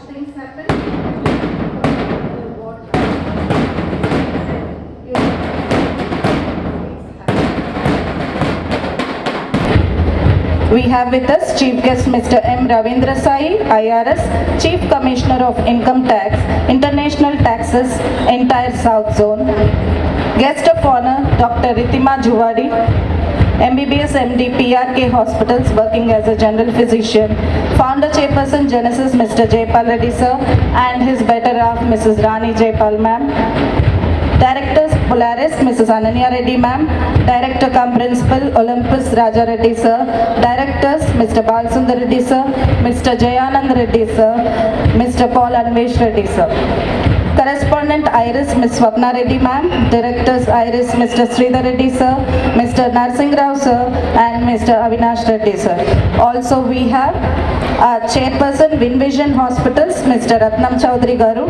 things happen. We have with us Chief Guest Mr. M. Ravindra Sai, IRS, Chief Commissioner of Income Tax, International Taxes, Entire South Zone. Guest of Honor, Dr. Ritima Juvadi, MBBS MD, PRK Hospitals, working as a General Physician. Founder Chairperson Genesis, Mr. Jaypal Reddy Sir, and his better half, Mrs. Rani Jaypal Ma'am. Directors Polaris, Mrs. Ananya Reddy Ma'am. Director cum Principal Olympus Raja Reddy Sir. Directors Mr. Balsundar Reddy Sir, Mr. Jayanand Reddy Sir, Mr. Paul Anvesh Reddy Sir. Correspondent Iris, Ms. Swapna Reddy Ma'am. Directors Iris, Mr. Sridhar Reddy Sir, Mr. Narsingh Rao Sir, and Mr. Avinash Reddy Sir. Also we have our Chairperson Vinvision Hospitals, Mr. Ratnam Chaudhary Garu.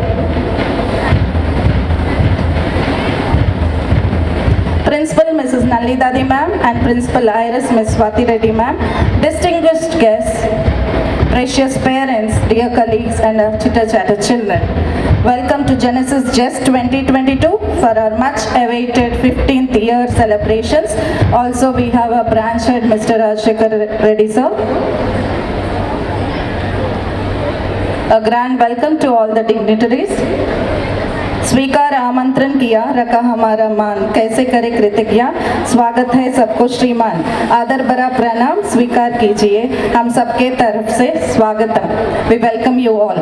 Principal Mrs. Nalli Dadi Ma'am and Principal Iris Ms. Swati Reddy Ma'am. Distinguished guests, precious parents, dear colleagues and our chitter-chatter children. Welcome to Genesis ZEST-2022 for our much awaited 15th year celebrations. Also we have a branch head Mr. Rajshekhar Reddy Sir. A grand welcome to all the dignitaries. स्वीकार आमंत्रण किया रखा हमारा मान कैसे करे कृतज्ञ स्वागत है सबको श्रीमान आदर भरा प्रणाम स्वीकार कीजिए हम सबके तरफ से स्वागतम we welcome you all.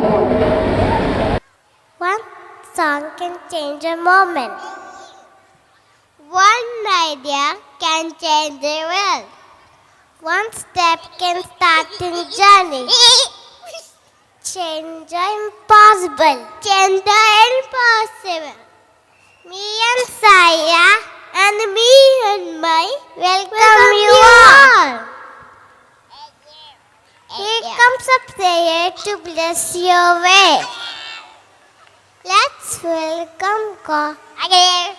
One song can change a moment. One idea can change the world. One step can start a journey. Change the impossible. Change the impossible. Me and Saya and me and my welcome you all. Here comes a prayer to bless your way. Let's welcome God. Again.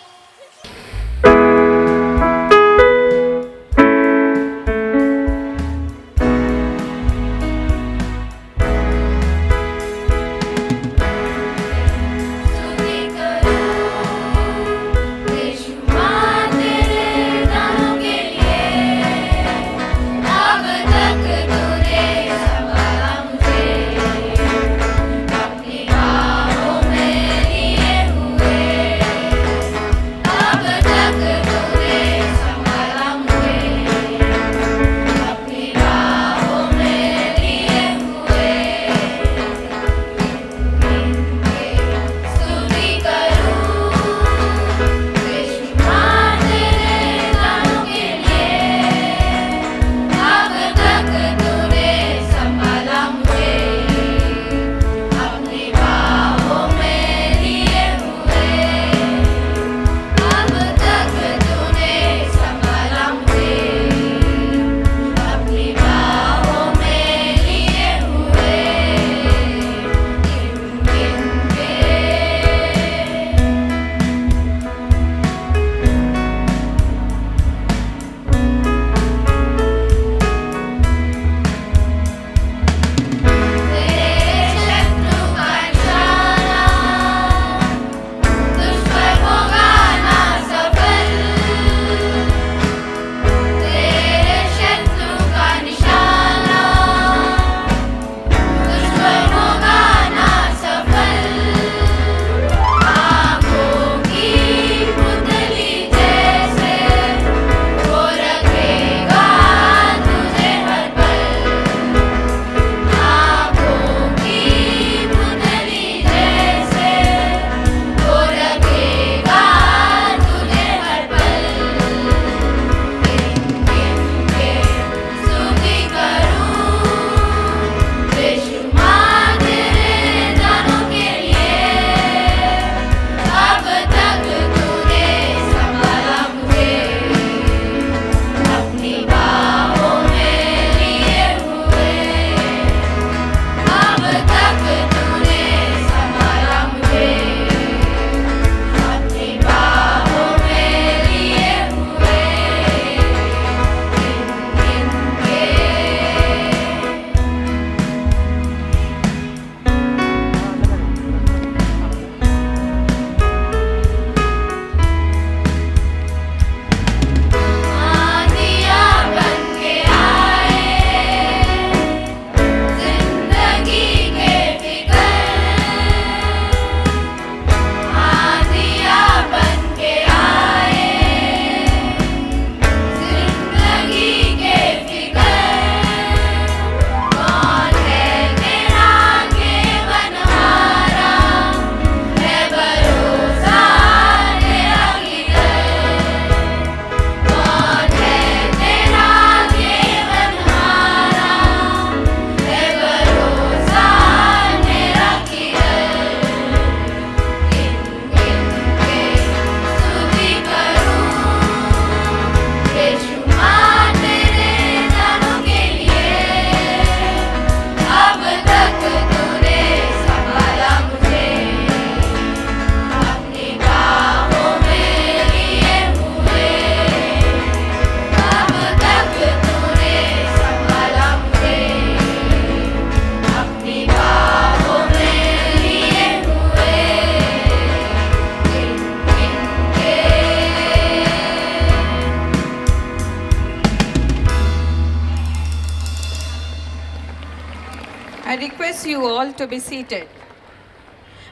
you all to be seated.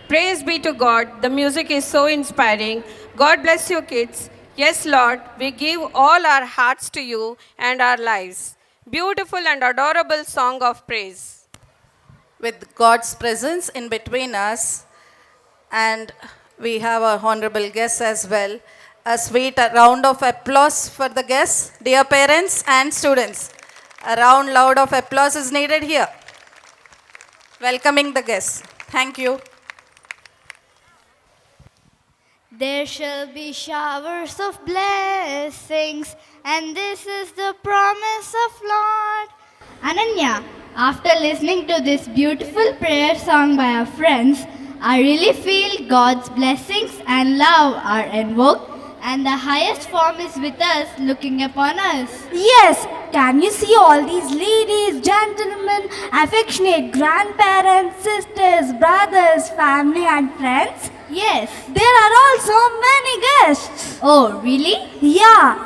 Praise be to God. The music is so inspiring. God bless you, kids. Yes, Lord, we give all our hearts to you and our lives. Beautiful and adorable song of praise. With God's presence in between us, and we have our honorable guests as well. A sweet round of applause for the guests, dear parents and students. A round loud of applause is needed here. Welcoming the guests. Thank you. There shall be showers of blessings, and this is the promise of Lord. Ananya, after listening to this beautiful prayer song by our friends, I really feel God's blessings and love are invoked, and the highest form is with us, looking upon us. Yes, can you see all these ladies, gentlemen, affectionate grandparents, sisters, brothers, family and friends? Yes. There are also many guests. Oh, really? Yeah,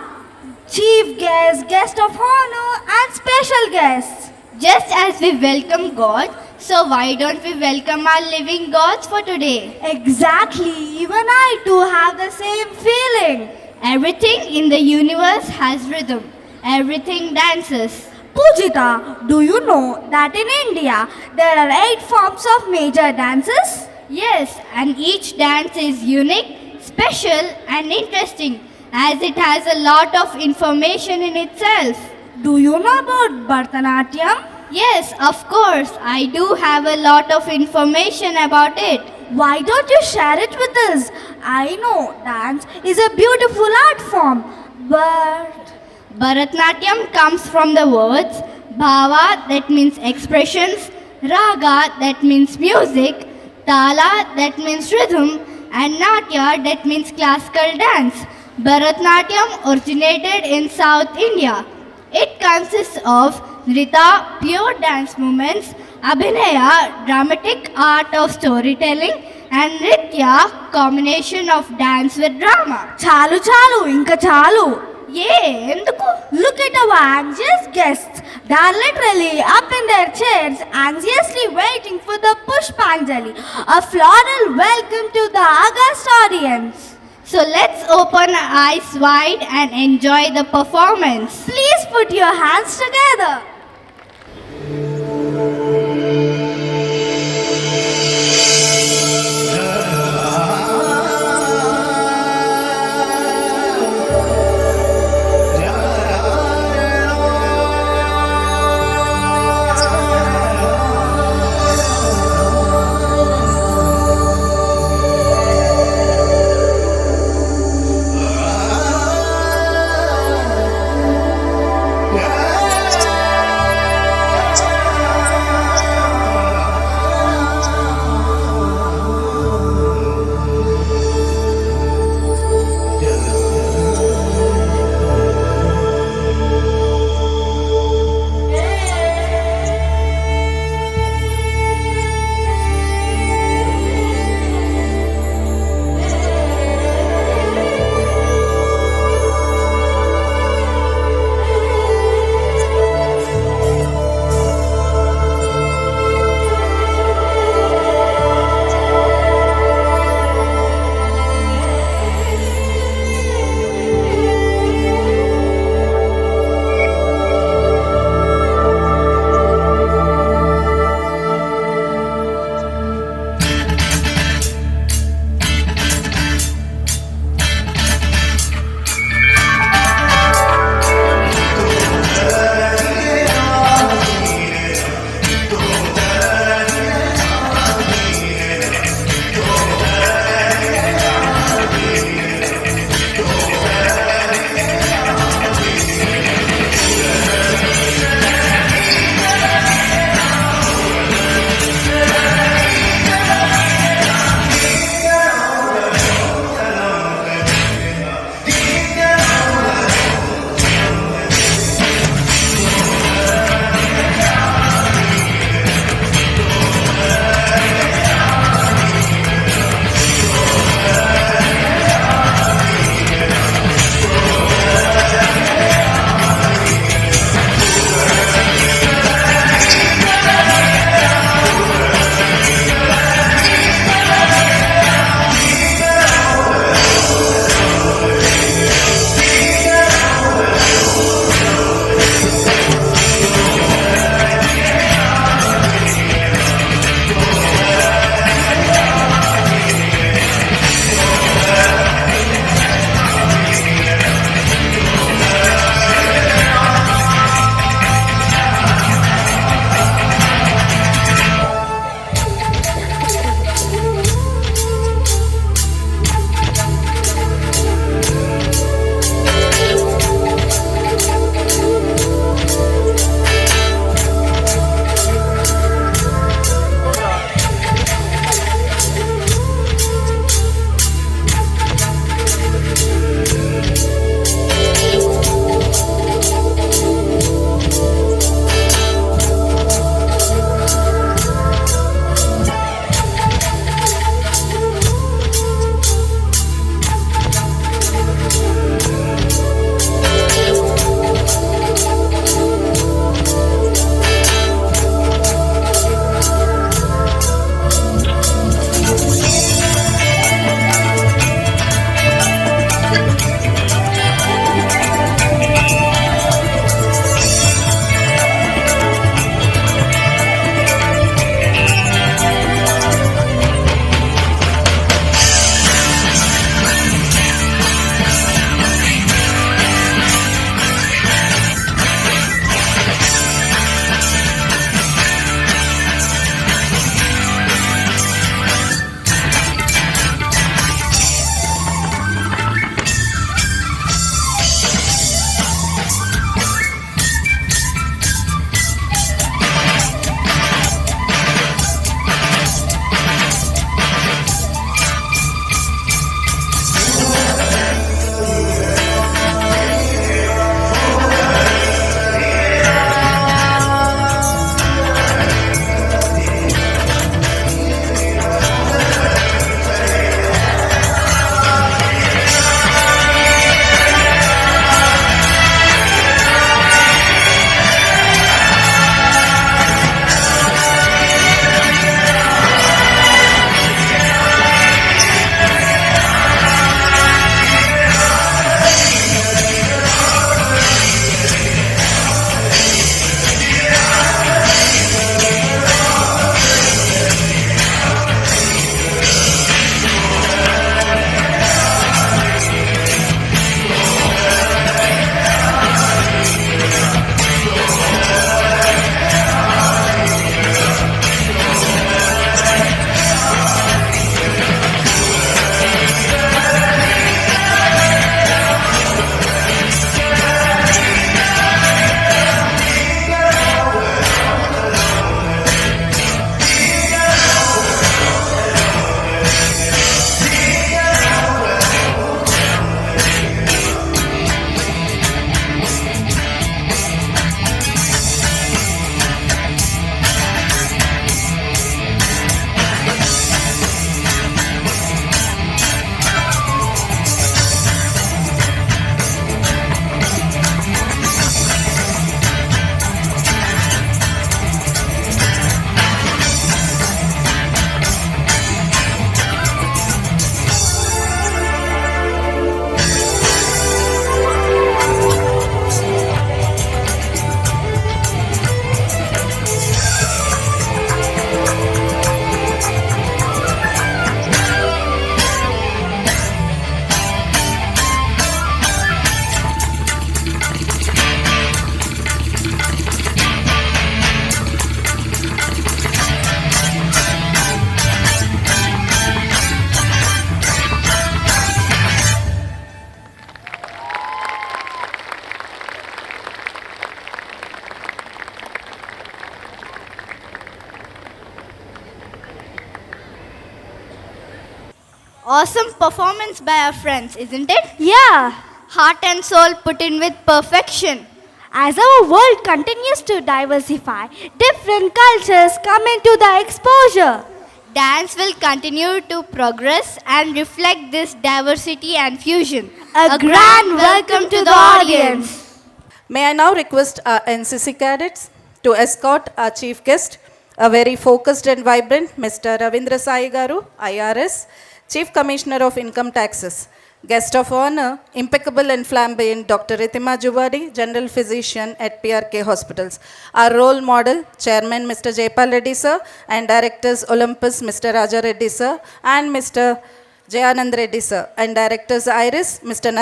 chief guests, guest of honor and special guests. Just as we welcome God, so why don't we welcome our living gods for today? Exactly, even I too have the same feeling. Everything in the universe has rhythm. Everything dances. Pujita, do you know that in India there are 8 forms of major dances? Yes, and each dance is unique, special and interesting as it has a lot of information in itself. Do you know about Bharatanatyam? Yes, of course, I do have a lot of information about it. Why don't you share it with us? I know dance is a beautiful art form, but Bharatnatyam comes from the words bhava, that means expressions, raga, that means music, tala, that means rhythm, and natya, that means classical dance. Bharatnatyam originated in South India. It consists of nrita, pure dance movements, abhinaya, dramatic art of storytelling, and nritya, combination of dance with drama. chalu inka chalu. Enduku? Look at our anxious guests. They are literally up in their chairs, anxiously waiting for the Pushpanjali, a floral welcome to the august audience. So let's open our eyes wide and enjoy the performance. Please put your hands together. Awesome performance by our friends, isn't it? Yeah. Heart and soul put in with perfection. As our world continues to diversify, different cultures come into the exposure. Dance will continue to progress and reflect this diversity and fusion. A grand welcome to the audience. May I now request our NCC cadets to escort our chief guest, a very focused and vibrant Mr. Ravindra Sai Garu, IRS, Chief Commissioner of Income Taxes. Guest of honor, impeccable and flamboyant Dr. Ritima Juvadi, General Physician at PRK Hospitals. Our role model, Chairman Mr. Jaypal Reddy sir, and Directors Olympus Mr. Raja Reddy sir, and Mr. Jayanand Reddy sir, and Directors Iris Mr.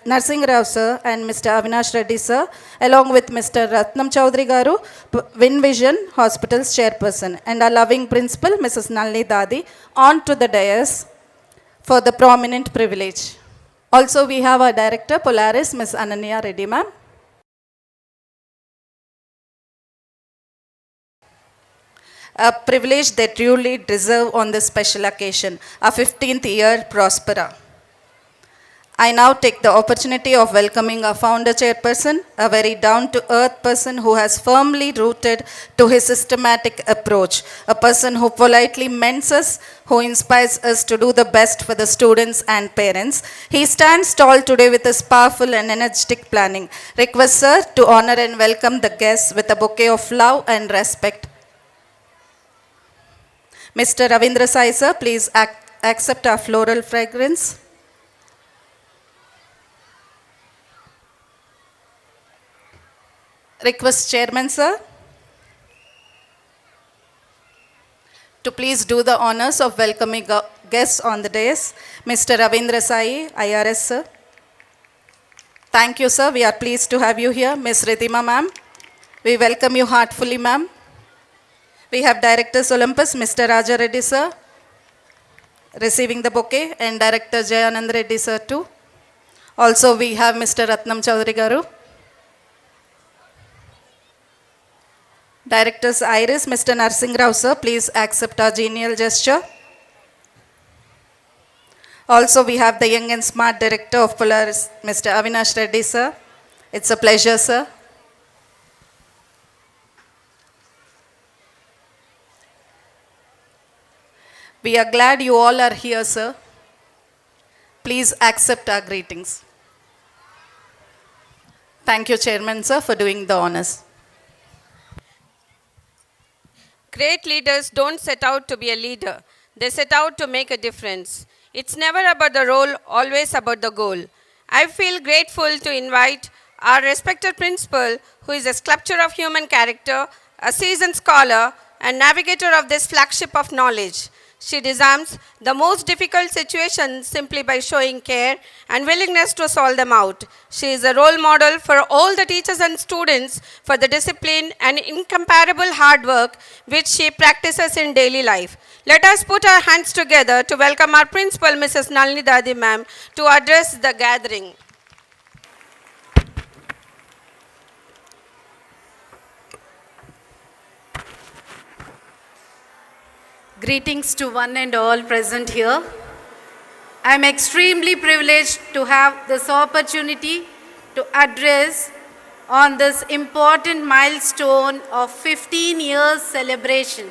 Narsingh Rao sir, and Mr. Avinash Reddy sir, along with Mr. Ratnam Chaudhary Garu, Win Vision Hospitals Chairperson, and our loving Principal Mrs. Nalini Dadi, on to the dais for the prominent privilege. Also, we have our Director, Polaris, Ms. Ananya Reddy, ma'am. A privilege they truly deserve on this special occasion, our 15th year Prospera. I now take the opportunity of welcoming our founder chairperson, a very down-to-earth person who has firmly rooted to his systematic approach, a person who politely mends us, who inspires us to do the best for the students and parents. He stands tall today with his powerful and energetic planning. Request sir to honor and welcome the guests with a bouquet of love and respect. Mr. Ravindra Sai sir, please accept our floral fragrance. Request Chairman sir to please do the honors of welcoming guests on the dais. Mr. Ravindra Sai, IRS sir. Thank you sir, we are pleased to have you here. Ms. Ritima ma'am, we welcome you heartfully ma'am. We have Directors Olympus, Mr. Raja Reddy sir, receiving the bouquet, and Director Jayanand Reddy sir too. Also we have Mr. Ratnam Chaudhary Garu. Directors Iris, Mr. Narsingh Rao sir, please accept our genial gesture. Also we have the young and smart Director of POLARIS, Mr. Avinash Reddy sir. It's a pleasure sir. We are glad you all are here sir. Please accept our greetings. Thank you Chairman sir for doing the honors. Great leaders don't set out to be a leader. They set out to make a difference. It's never about the role, always about the goal. I feel grateful to invite our respected principal, who is a sculptor of human character, a seasoned scholar, and navigator of this flagship of knowledge. She disarms the most difficult situations simply by showing care and willingness to solve them out. She is a role model for all the teachers and students for the discipline and incomparable hard work which she practices in daily life. Let us put our hands together to welcome our principal, Mrs. Nalini Dadi ma'am, to address the gathering. Greetings to one and all present here. I am extremely privileged to have this opportunity to address on this important milestone of 15 years celebration.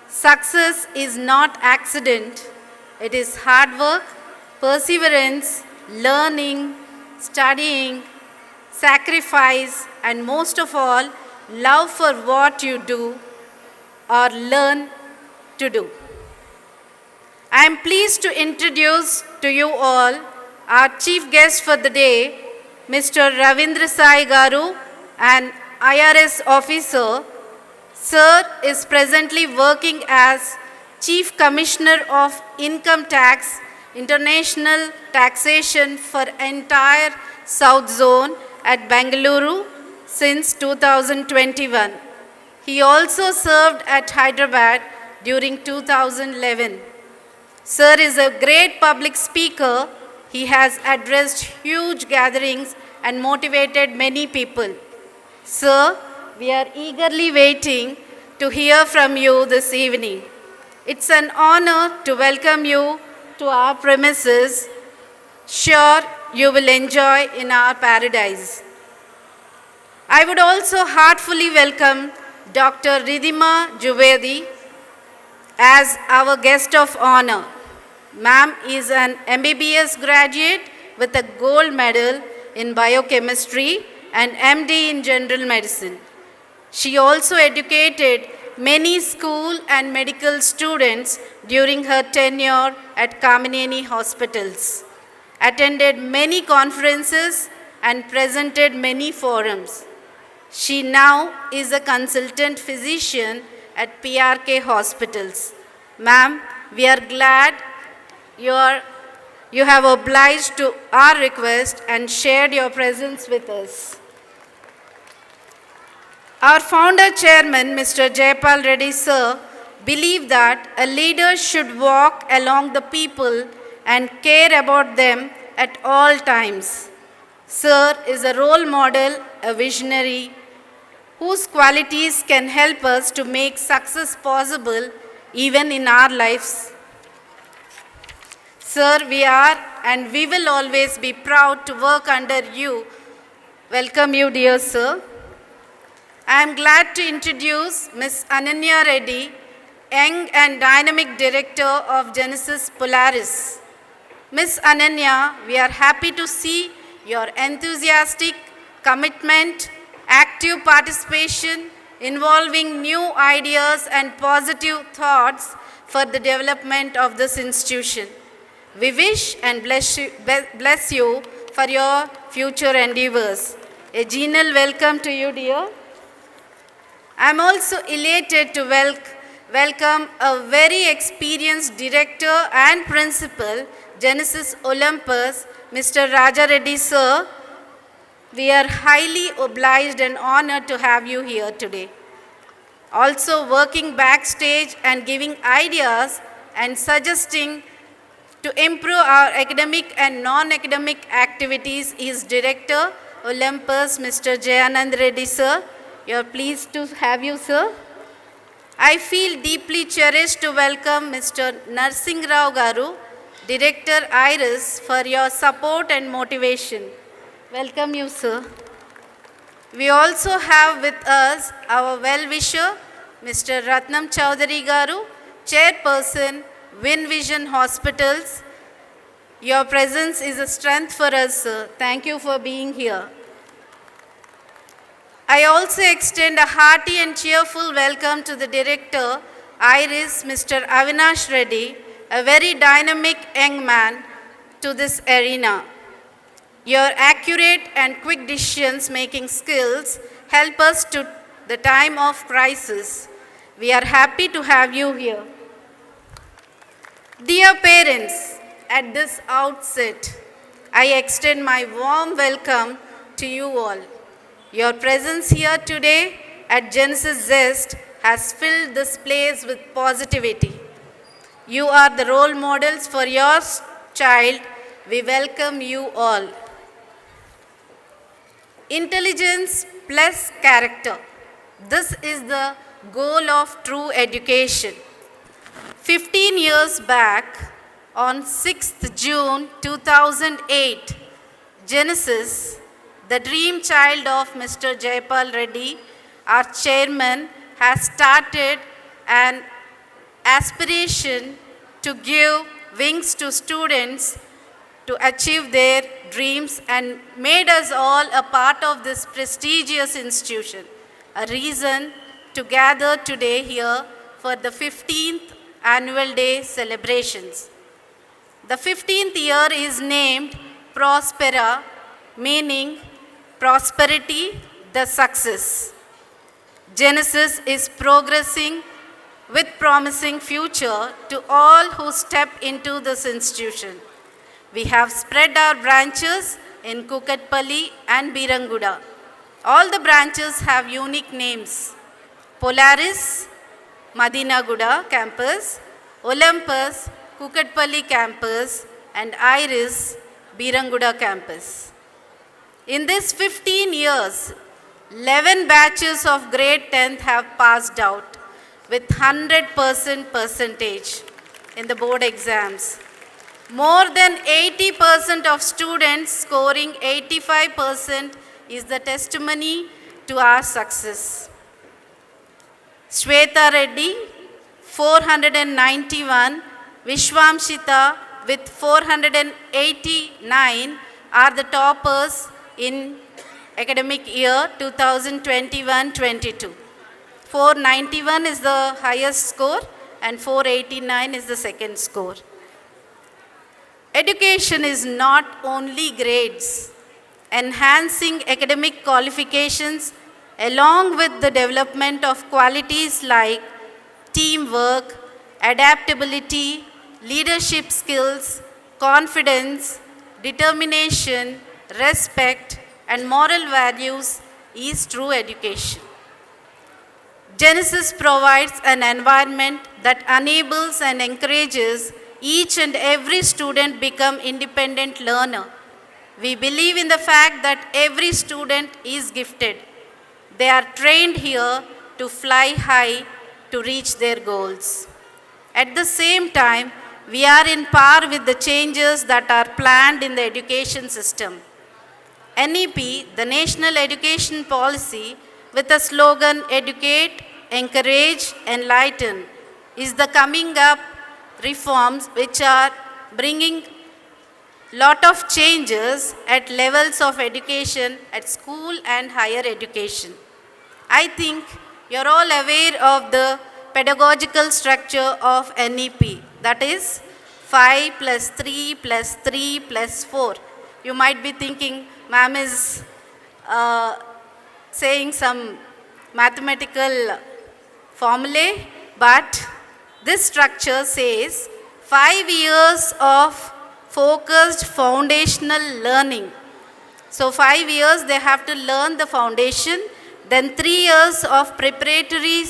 Success is not accident. It is hard work, perseverance, learning, studying, sacrifice, and most of all, love for what you do or learn to do. I am pleased to introduce to you all our chief guest for the day, Mr. Ravindra Sai Garu, an IRS officer. Sir is presently working as Chief Commissioner of Income Tax, International Taxation for entire South Zone at Bengaluru since 2021. He also served at Hyderabad during 2011. Sir is a great public speaker. He has addressed huge gatherings and motivated many people. Sir, we are eagerly waiting to hear from you this evening. It's an honor to welcome you to our premises, sure you will enjoy in our paradise. I would also heartfully welcome Dr. Ridhima Juvedi as our guest of honor. Ma'am is an MBBS graduate with a gold medal in biochemistry and MD in general medicine. She also educated many school and medical students during her tenure at Kamineni hospitals, attended many conferences and presented many forums. She now is a consultant physician at PRK hospitals. Ma'am, we are glad you have obliged to our request and shared your presence with us. Our founder chairman, Mr. Jayapal Reddy sir, believed that a leader should walk along the people and care about them at all times. Sir is a role model, a visionary, whose qualities can help us to make success possible even in our lives. Sir, we are and we will always be proud to work under you. Welcome you, dear sir. I am glad to introduce Ms. Ananya Reddy, young and dynamic director of Genesis Polaris. Ms. Ananya, we are happy to see your enthusiastic commitment, active participation, involving new ideas and positive thoughts for the development of this institution. We wish and bless you for your future endeavors. A genial welcome to you, dear. I am also elated to welcome a very experienced director and principal, Genesis Olympus, Mr. Raja Reddy sir. We are highly obliged and honored to have you here today. Also working backstage and giving ideas and suggesting to improve our academic and non-academic activities is Director Olympus, Mr. Jayanand Reddy sir. We are pleased to have you, sir. I feel deeply cherished to welcome Mr. Narsingh Rao Garu, Director IRIS, for your support and motivation. Welcome you, sir. We also have with us our well-wisher, Mr. Ratnam Chowdhury Garu, Chairperson, Win Vision Hospitals. Your presence is a strength for us, sir. Thank you for being here. I also extend a hearty and cheerful welcome to the Director, IRIS, Mr. Avinash Reddy, a very dynamic young man, to this arena. Your accurate and quick decision-making skills help us to the time of crisis. We are happy to have you here. Dear parents, at this outset, I extend my warm welcome to you all. Your presence here today at Genesis ZEST has filled this place with positivity. You are the role models for your child. We welcome you all. Intelligence plus character. This is the goal of true education. 15 years back, on 6th June 2008, Genesis, the dream child of Mr. Jayapal Reddy, our chairman, has started an aspiration to give wings to students to achieve their dreams and made us all a part of this prestigious institution, a reason to gather today here for the 15th annual day celebrations. The 15th year is named Prospera, meaning prosperity, the success. Genesis is progressing with promising future to all who step into this institution. We have spread our branches in Kukatpalli and Biranguda. All the branches have unique names. Polaris, Madinaguda campus, Olympus, Kukatpalli campus, and IRIS, Biranguda campus. In these 15 years, 11 batches of grade 10th have passed out with 100% percentage in the board exams. More than 80% of students scoring 85% is the testimony to our success. Shweta Reddy, 491, Vishwamshita with 489 are the toppers in academic year 2021-22. 491 is the highest score and 489 is the second score. Education is not only grades. Enhancing academic qualifications along with the development of qualities like teamwork, adaptability, leadership skills, confidence, determination, respect, and moral values is true education. Genesis provides an environment that enables and encourages each and every student become independent learner. We believe in the fact that every student is gifted. They are trained here to fly high to reach their goals. At the same time, we are in par with the changes that are planned in the education system. NEP, the National Education Policy, with the slogan Educate, Encourage, Enlighten, is the coming up reforms which are bringing lot of changes at levels of education at school and higher education. I think you're all aware of the pedagogical structure of NEP, that is 5 plus 3 plus 3 plus 4. You might be thinking, ma'am is saying some mathematical formulae, but this structure says 5 years of focused foundational learning. So 5 years they have to learn the foundation, then 3 years of preparatory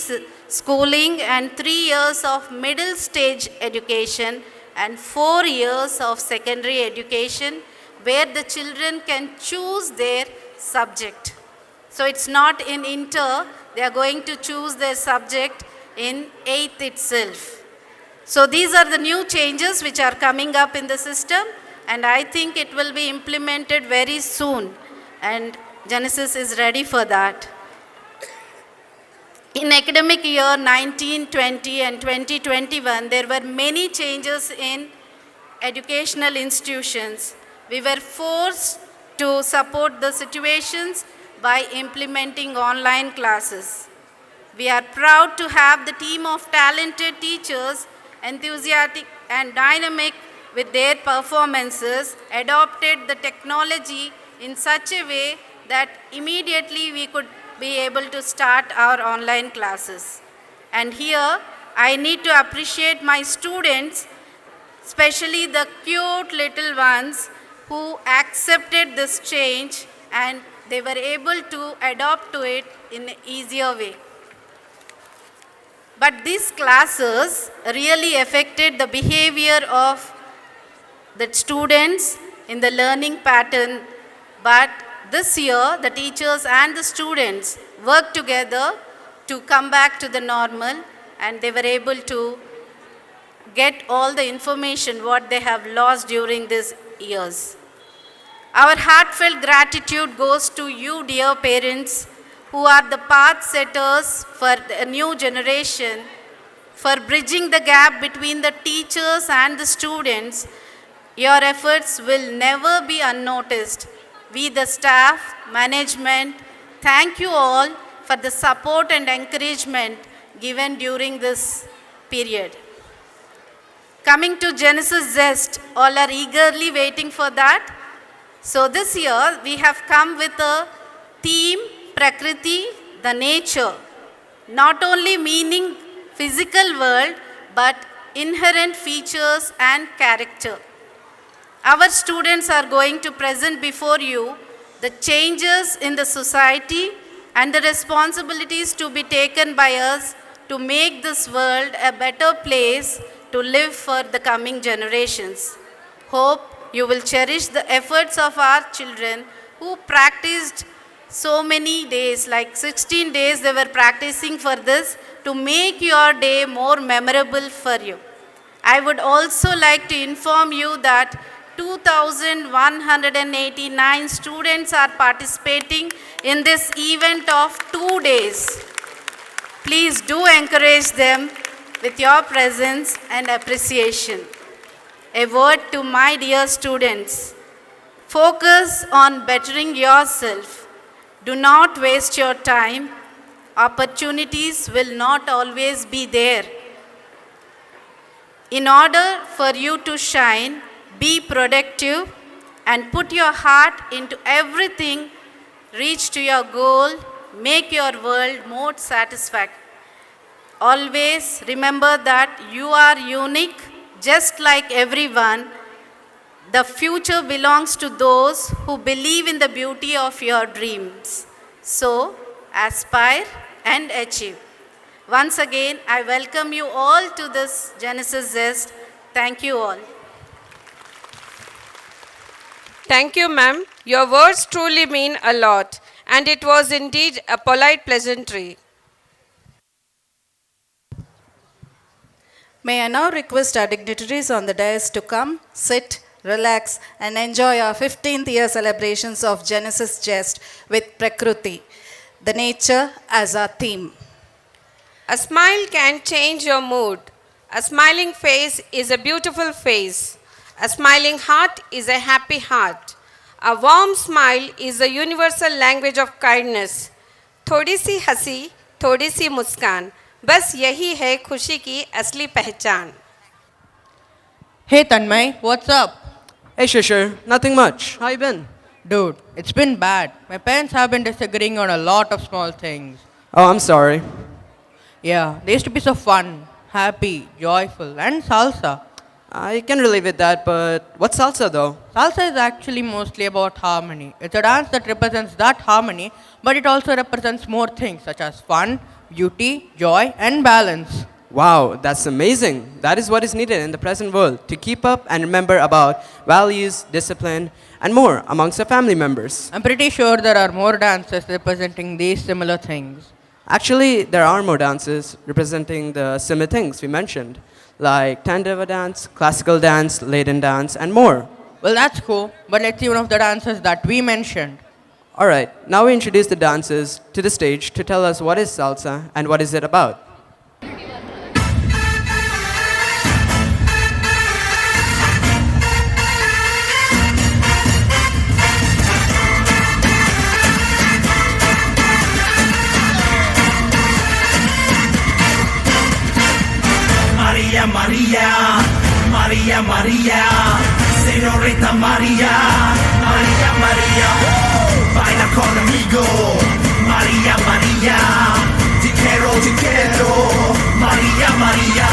schooling and 3 years of middle stage education and 4 years of secondary education where the children can choose their subject. So it's not in inter, they are going to choose their subject in 8th itself. So these are the new changes which are coming up in the system, and I think it will be implemented very soon, and Genesis is ready for that. In academic year 1920 and 2021, there were many changes in educational institutions. We were forced to support the situations by implementing online classes. We are proud to have the team of talented teachers, enthusiastic and dynamic with their performances, adopted the technology in such a way that immediately we could be able to start our online classes. And here I need to appreciate my students, especially the cute little ones who accepted this change and they were able to adopt to it in an easier way. But these classes really affected the behavior of the students in the learning pattern. But this year, the teachers and the students worked together to come back to the normal, and they were able to get all the information what they have lost during these years. Our heartfelt gratitude goes to you, dear parents, who are the path setters for the new generation, for bridging the gap between the teachers and the students. Your efforts will never be unnoticed. We, the staff, management, thank you all for the support and encouragement given during this period. Coming to Genesis Zest, all are eagerly waiting for that. So this year we have come with a theme, Prakruthi, the nature, not only meaning physical world but inherent features and character. Our students are going to present before you the changes in the society and the responsibilities to be taken by us to make this world a better place to live for the coming generations. Hope you will cherish the efforts of our children who practiced so many days, like 16 days they were practicing for this to make your day more memorable for you. I would also like to inform you that 2,189 students are participating in this event of 2 days. Please do encourage them with your presence and appreciation. A word to my dear students. Focus on bettering yourself. Do not waste your time. Opportunities will not always be there. In order for you to shine, be productive and put your heart into everything. Reach to your goal. Make your world more satisfactory. Always remember that you are unique, just like everyone. The future belongs to those who believe in the beauty of your dreams. So, aspire and achieve. Once again, I welcome you all to this Genesis Zest. Thank you all. Thank you, ma'am. Your words truly mean a lot, and it was indeed a polite pleasantry. May I now request our dignitaries on the dais to come, sit, relax, and enjoy our 15th year celebrations of Genesis Zest with Prakruthi, the nature as our theme. A smile can change your mood. A smiling face is a beautiful face. A smiling heart is a happy heart. A warm smile is the universal language of kindness. थोड़ी सी हंसी, थोड़ी सी मुस्कान, बस यही है खुशी की असली पहचान. Hey Tanmay, what's up? Hey Shishir, nothing much. How you been? Dude, it's been bad. My parents have been disagreeing on a lot of small things. Oh, I'm sorry. Yeah, they used to be so fun, happy, joyful, and salsa. I can relate with that, but what's salsa though? Salsa is actually mostly about harmony. It's a dance that represents that harmony, but it also represents more things such as fun, beauty, joy, and balance. Wow, that's amazing. That is what is needed in the present world to keep up and remember about values, discipline, and more amongst our family members. I'm pretty sure there are more dances representing these similar things. Actually, there are more dances representing the similar things we mentioned, like Tandava dance, classical dance, Latin dance, and more. Well, that's cool, but let's see one of the dances that we mentioned. Alright, now we introduce the dancers to the stage to tell us what is salsa and what is it about. Maria, Maria, Maria, Maria, Señorita Maria, Maria, Maria, baila conmigo, Maria, Maria, te quiero, Maria, Maria.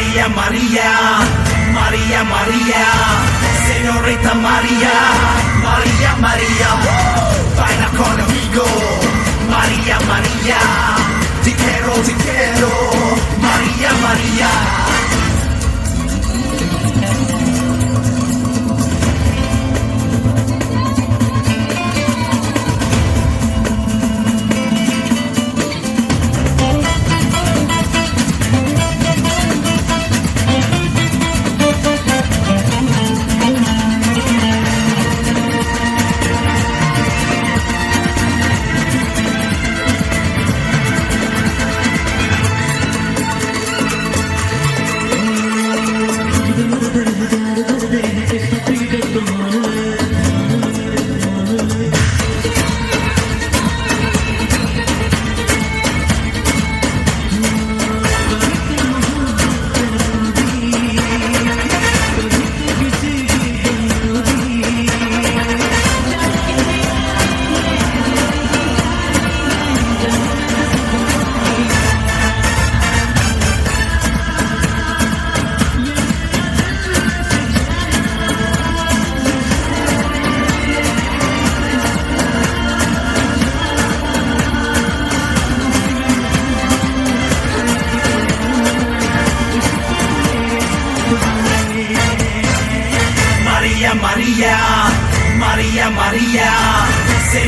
Maria, Maria, Maria, Maria, Señorita Maria, Maria, Maria, baila conmigo, Maria, Maria, te quiero, Maria, Maria.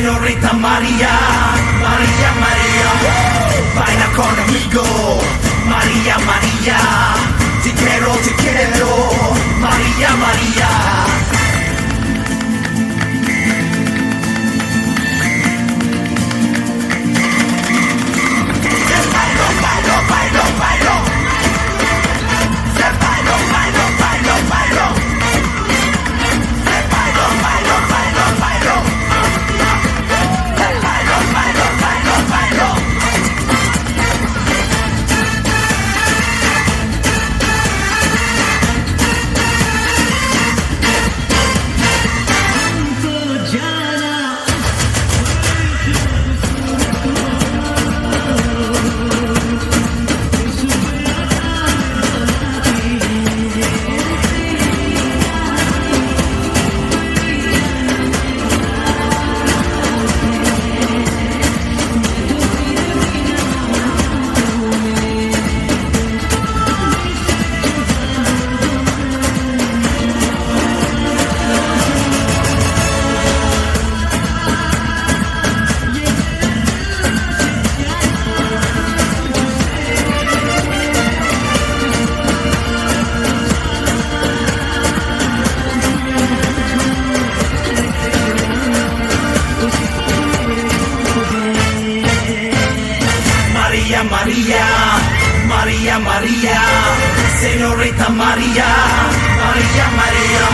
Señorita María, María, María, baila conmigo, María, María, te quiero, María, María. Bailo, bailo, bailo, bailo. Se bailo, bailo, bailo, bailo. Se bailo, bailo, bailo, bailo. Se bailo, bailo, bailo, bailo. María, María, María, María, señorita María, María, María,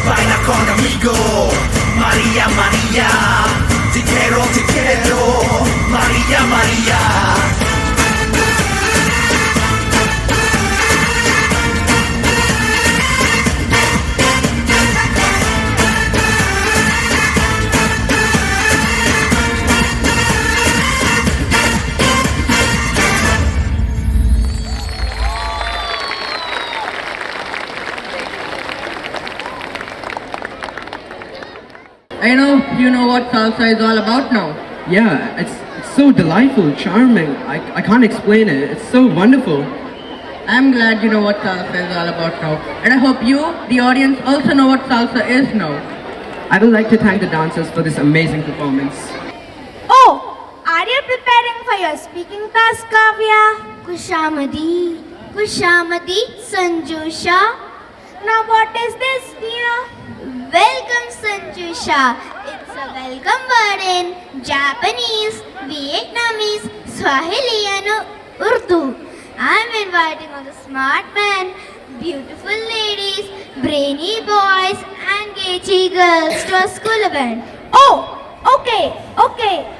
baila conmigo, María, María, te quiero, María, María. I know you know what salsa is all about now. Yeah, it's so delightful, charming. I can't explain it. It's so wonderful. I'm glad you know what salsa is all about now. And I hope you, the audience, also know what salsa is now. I would like to thank the dancers for this amazing performance. Oh, are you preparing for your speaking task, Kavya? Kushamadi, Kushamadi, Sanjusha. Now what is this, dear? Welcome, Sanjusha. It's a welcome word in Japanese, Vietnamese, Swahili and Urdu. I'm inviting all the smart men, beautiful ladies, brainy boys and gay girls to a school event. Oh, okay.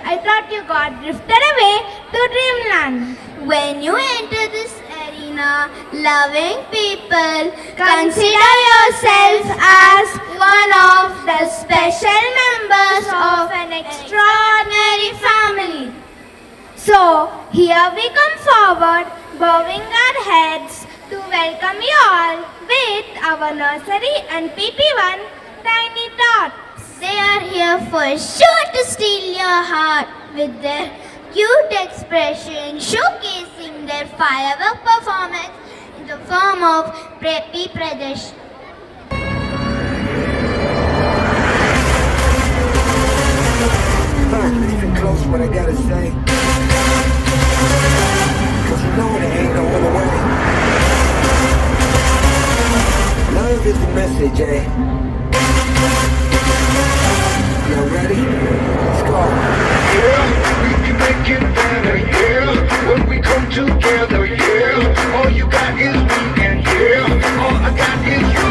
I thought you got drifted away to dreamland. When you enter this arena, loving people, consider yourself as one of the special members of an extraordinary family. So, here we come forward, bowing our heads to welcome you all with our nursery and PP1 tiny tots. They are here for sure to steal your heart with their cute expression, showcasing their firework performance in the form of Preppy Pradesh. Listen close what I gotta say, 'cause you know there ain't no other way. Love is the message, eh? Y'all ready? Let's go. Yeah, we can make it better, yeah. When we come together, yeah. All you got is me and yeah, all I got is you.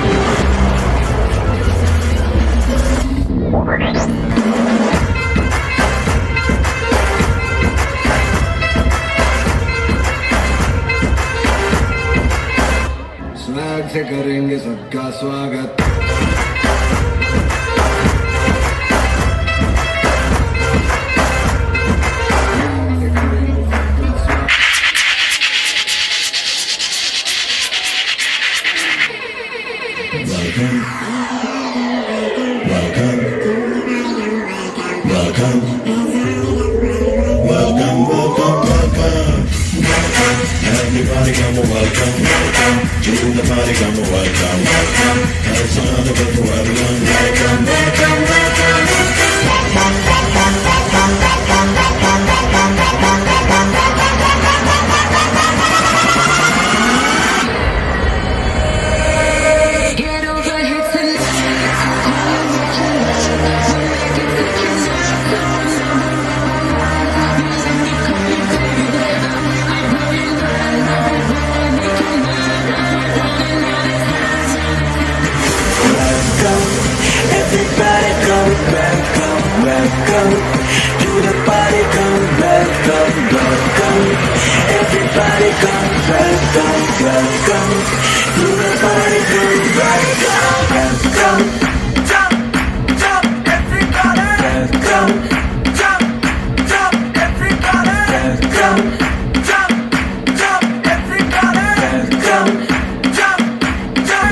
Swag से करेंगे सबका स्वागत. Everybody come and welcome to the party, come and welcome. It's another welcome, welcome. Welcome to the party crew. Welcome. Jump, jump, everybody. Welcome. Jump, jump, everybody. Welcome. Jump, jump, everybody. Welcome. Jump, jump.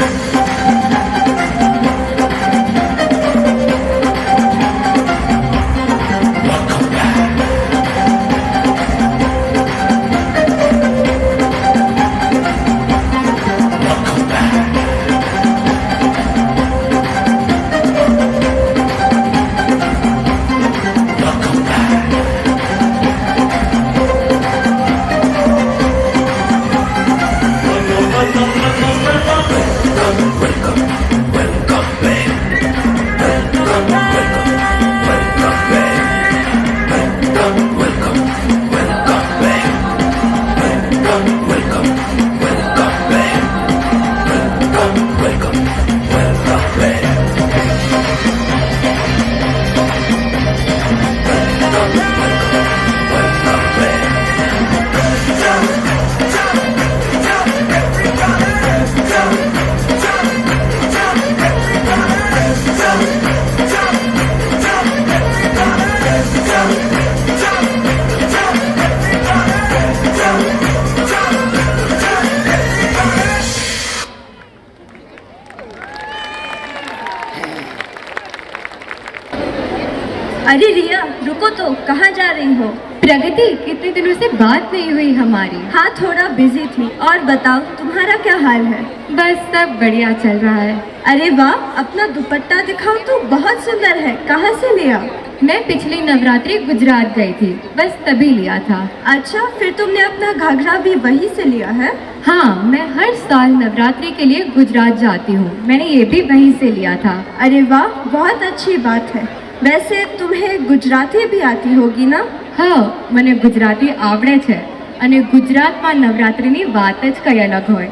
अरे रिया रुको तो, कहाँ जा रही हो? प्रगति, कितने दिनों से बात नहीं हुई हमारी। हाँ थोड़ा बिजी थी। और बताओ तुम्हारा क्या हाल है? बस सब बढ़िया चल रहा है। अरे वाह, अपना दुपट्टा दिखाओ तो, बहुत सुंदर है। कहाँ से लिया? मैं पिछली नवरात्रि गुजरात गई थी, बस तभी लिया था। अच्छा, फिर तुमने अपना घाघरा भी वहीं से लिया है? हाँ, मैं हर साल नवरात्रि के लिए गुजरात जाती हूँ, मैंने ये भी वहीं से लिया था। अरे वाह, बहुत अच्छी बात है। वैसे तुम्हें गुजराती भी आती होगी ना? हाँ, મને ગુજરાતી આવડે છે અને ગુજરાતમાં નવરાત્રિની વાત જ કઈ અલગ હોય।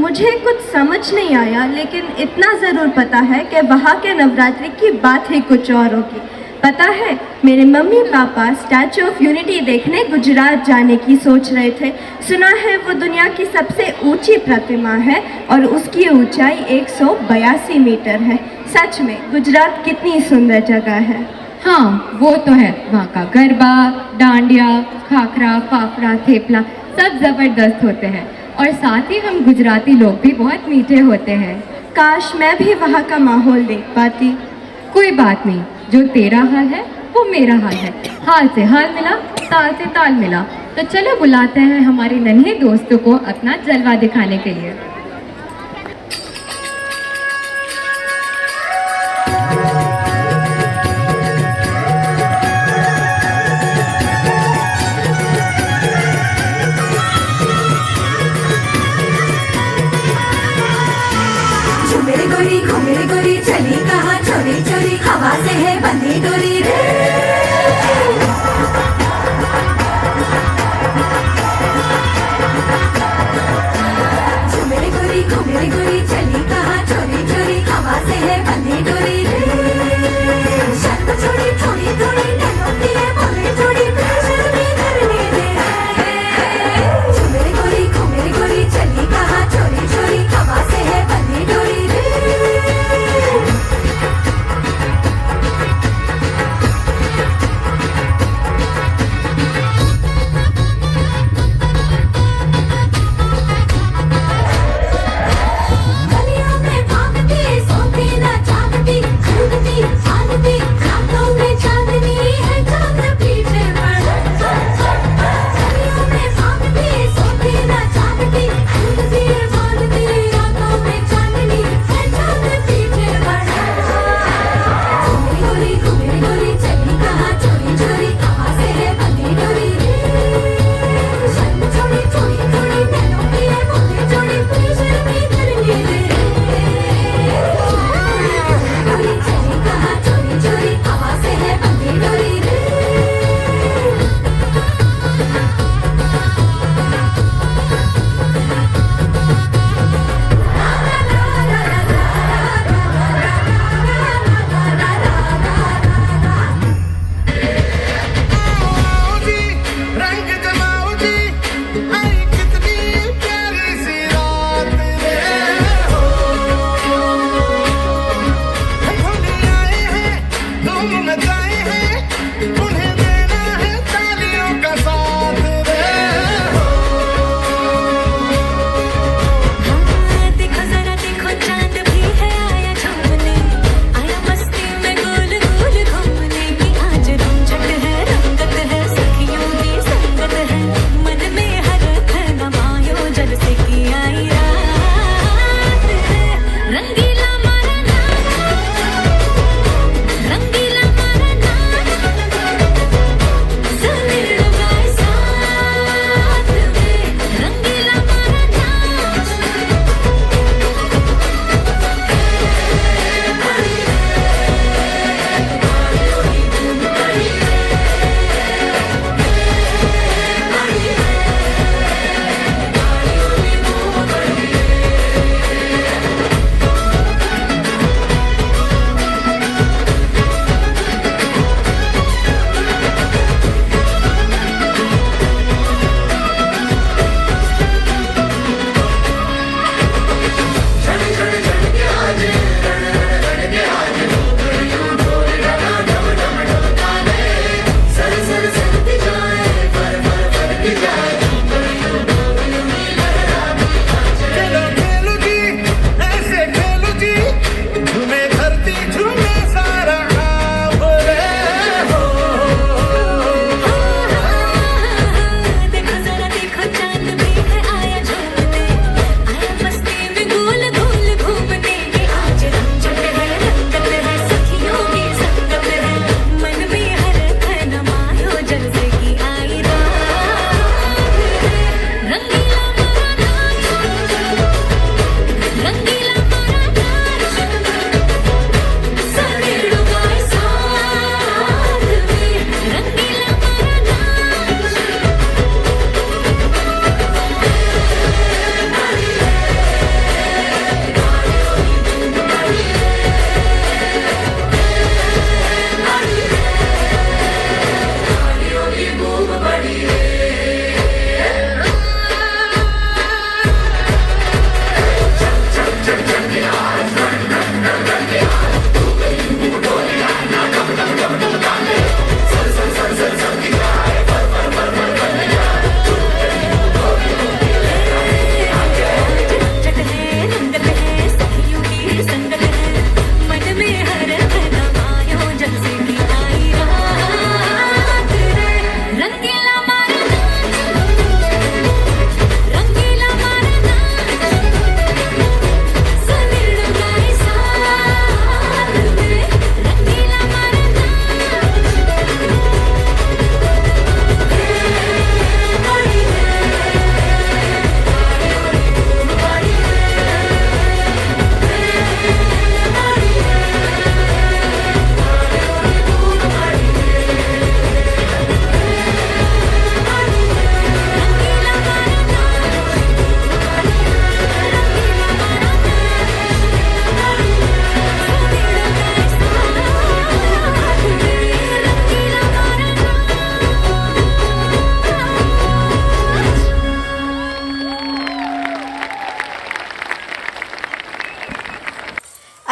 मुझे कुछ समझ नहीं आया, लेकिन इतना ज़रूर पता है कि वहाँ के नवरात्रि की बात ही कुछ और होगी। पता है, मेरे mummy papa statue of unity देखने गुजरात जाने की सोच रहे थे। सुना है वो दुनिया की सबसे ऊंची प्रतिमा है और उसकी ऊंचाई 182 मीटर है। सच में गुजरात कितनी सुंदर जगह है। हाँ, वो तो है। वहाँ का गरबा, डांडिया, खाखरा, फाफड़ा, थेपला सब ज़बरदस्त होते हैं और साथ ही हम गुजराती लोग भी बहुत मीठे होते हैं। काश मैं भी वहाँ का माहौल देख पाती। कोई बात नहीं, जो तेरा हाल है वो मेरा हाल है। हाल से हाल मिला, ताल से ताल मिला। तो चलो बुलाते हैं हमारे नन्हे दोस्तों को अपना जलवा दिखाने के लिए। मेरी गोरी घूमे गोरी चली कहाँ चोरी चोरी, हवा से है बंधी डोरी रे। मेरी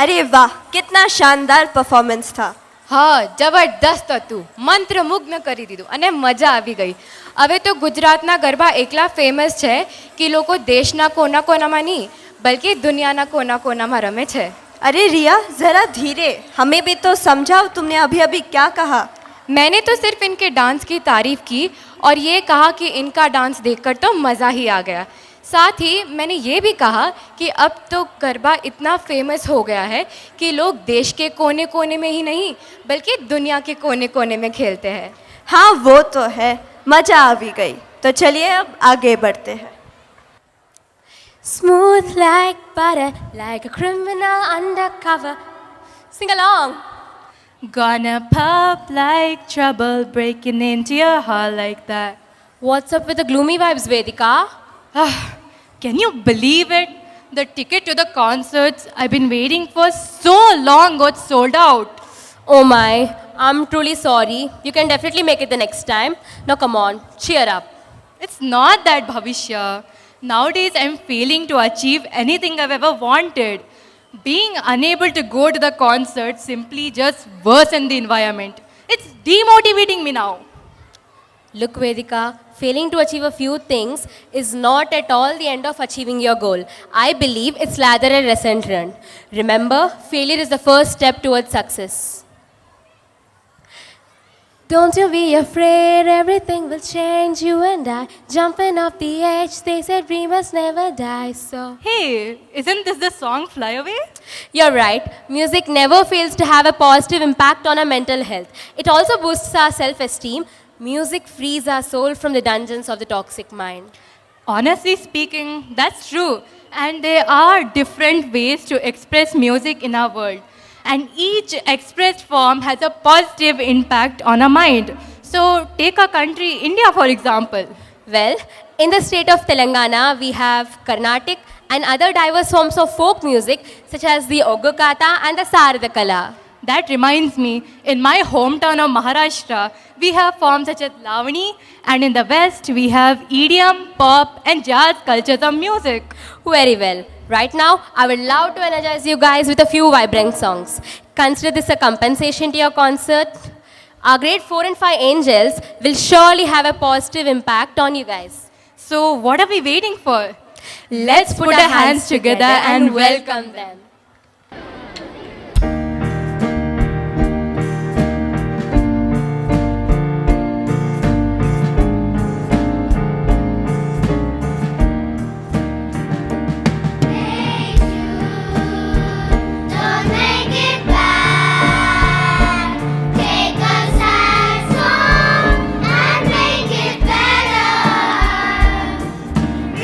अरे वाह, कितना शानदार परफॉर्मेंस था. હા જબરદસ્ત હતું, મંત્રમુગ્ન કરી દીધું અને મજા આવી ગઈ. હવે તો ગુજરાતના ગરબા એકલા ફેમસ છે કે લોકો દેશના કોના કોનામાં નહીં બલ્कि दुनियाના कोना कोनाમાં રમે છે. अरे रिया, जरा धीरे, हमें भी तो समझाओ, तुमने अभी अभी क्या कहा? मैंने तो सिर्फ इनके डांस की तारीफ की और ये कहा कि इनका डांस देखकर तो मज़ा ही आ गया. साथ ही मैंने ये भी कहा कि अब तो गरबा इतना फेमस हो गया है कि लोग देश के कोने कोने में ही नहीं बल्कि दुनिया के कोने कोने में खेलते हैं. हाँ वो तो है, मजा आ भी गई. तो चलिए अब आगे बढ़ते हैं. Smooth like butter, like a criminal undercover. Sing along. Gonna pop like trouble, breaking into your heart like that. What's up with the gloomy vibes, Vedika? Can you believe it? The ticket to the concerts I've been waiting for so long got sold out. Oh my, I'm truly sorry. You can definitely make it the next time. Now come on, cheer up. It's not that, Bhavishya. Nowadays, I'm failing to achieve anything I've ever wanted. Being unable to go to the concert simply just worsen the environment. It's demotivating me now. Look, Vedika, failing to achieve a few things is not at all the end of achieving your goal. I believe it's rather a lesson learned. Remember, failure is the first step towards success. Don't you be afraid, everything will change, you and I. Jumping off the edge, they said dreamers never die, so... Hey, isn't this the song Fly Away? You're right. Music never fails to have a positive impact on our mental health. It also boosts our self-esteem. Music frees our soul from the dungeons of the toxic mind. Honestly speaking, that's true. And there are different ways to express music in our world. And each expressed form has a positive impact on our mind. So take our country, India, for example. Well, in the state of Telangana, we have Carnatic and other diverse forms of folk music such as the Ogukata and the Saradakala. That reminds me, in my hometown of Maharashtra, we have forms such as Lavani, and in the West, we have EDM, pop, and jazz cultures of music. Very well. Right now, I would love to energize you guys with a few vibrant songs. Consider this a compensation to your concert. Our grade 4 and 5 angels will surely have a positive impact on you guys. So what are we waiting for? Let's put our hands together and welcome them.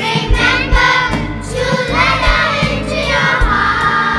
Remember to let her into your heart.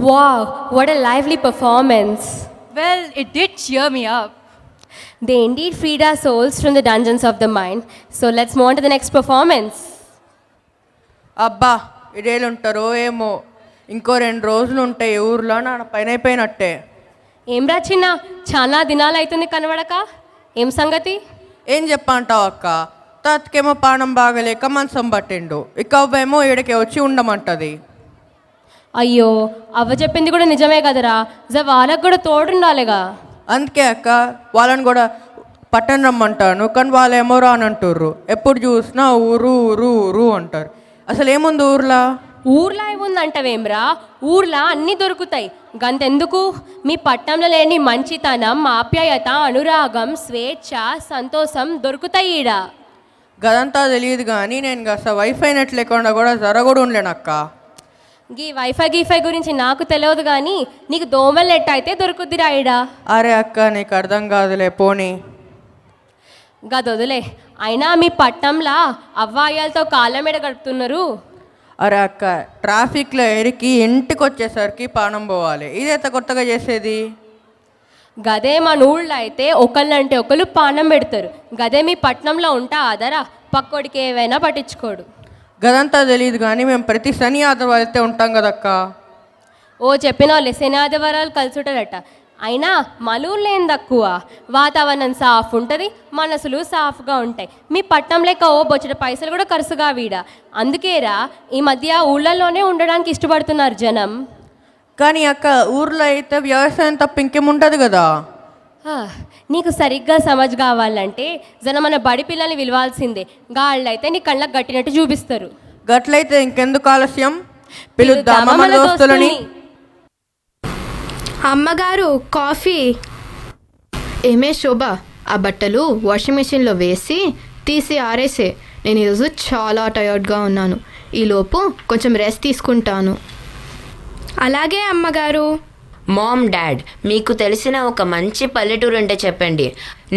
Wow, what a lively performance. Well, it did cheer me up. They indeed freed our souls from the dungeons of the mind. So let's move on to the next performance. అబ్బా ఇడేళ్ళు ఉంటారో ఏమో, ఇంకో 2 రోజులు ఉంటాయి ఊర్లో నా పైన అయిపోయినట్టే. ఏం రా చిన్న, చాలా దినాలు అవుతుంది కనబడక, ఏం సంగతి? ఏం చెప్పంటావు అక్క, తాతకేమో పానం బాగలేక మంచం పట్టిండు, ఇక అవ్వేమో ఈడకే వచ్చి ఉండమంటది. అయ్యో, అవ్వ చెప్పింది కూడా నిజమే కదరా, వాళ్ళకు కూడా తోడుండాలిగా. అందుకే అక్క వాళ్ళని కూడా పట్టణ రమ్మంటాను, కానీ వాళ్ళేమో రానంటుర్రు. ఎప్పుడు చూసినా ఊరు ఊరు ఊరు అంటారు. అసలు ఏముంది ఊర్లో? ఊర్లో ఏముందంటవేమ్రా, ఊర్లో అన్నీ దొరుకుతాయి. గంతెందుకు, మీ పట్టణంలో లేని మంచితనం, ఆప్యాయత, అనురాగం, స్వేచ్ఛ, సంతోషం దొరుకుతాయి ఈడ. గదంతా తెలియదు కానీ నేను అసలు వైఫై నెట్ లేకుండా కూడా జరగడు ఉండలేనక్క. గీ వైఫై గురించి నాకు తెలియదు కానీ నీకు దోమల నెట్ అయితే దొరుకుద్దిరా ఈడ. అరే అక్క నీకు అర్థం కాదులే పోనీ. గదొదులే, అయినా మీ పట్టణంలో అవ్వాయాలతో కాళ్ళమేడ గడుపుతున్నారు. అరే అక్క ట్రాఫిక్లో ఎరికి ఇంటికి వచ్చేసరికి పానం పోవాలి, ఇదైతే కొత్తగా చేసేది. గదే మన ఊళ్ళో అయితే ఒకళ్ళంటే ఒకళ్ళు పానం పెడతారు. గదే మీ పట్టణంలో ఉంటా ఆదరా, పక్కోడికి ఏవైనా పట్టించుకోడు. గదంతా తెలియదు కానీ మేము ప్రతి శని ఆదివారం అయితే ఉంటాం కదక్క. ఓ చెప్పిన వాళ్ళే, శని ఆదివారాలు కలిసి ఉంటారట. అయినా మన ఊళ్ళో ఏం తక్కువ, వాతావరణం సాఫ్ ఉంటుంది, మనసులు సాఫ్గా ఉంటాయి. మీ పట్టణం లెక్క ఓ బొచ్చట పైసలు కూడా ఖర్చుగా వీడ. అందుకేరా ఈ మధ్య ఊళ్ళల్లోనే ఉండడానికి ఇష్టపడుతున్నారు జనం. కానీ అక్క ఊర్లో అయితే వ్యవసాయం తప్ప ఇంకేముంటుంది కదా. నీకు సరిగ్గా సమజ్ కావాలంటే జనం మన బడి పిల్లల్ని విలువాల్సిందే. గాళ్ళైతే నీ కళ్ళకు గట్టినట్టు చూపిస్తారు. గట్లయితే ఇంకెందుకు ఆలస్యం, పిలుద్దామా మన దోస్తులని. అమ్మగారు కాఫీ. ఏమే శోభ, ఆ బట్టలు వాషింగ్ మెషిన్లో వేసి తీసి ఆరేసే. నేను ఈరోజు చాలా టయర్డ్గా ఉన్నాను, ఈలోపు కొంచెం రెస్ట్ తీసుకుంటాను. అలాగే అమ్మగారు. మామ్, డాడ్, మీకు తెలిసిన ఒక మంచి పల్లెటూరు అంటే చెప్పండి.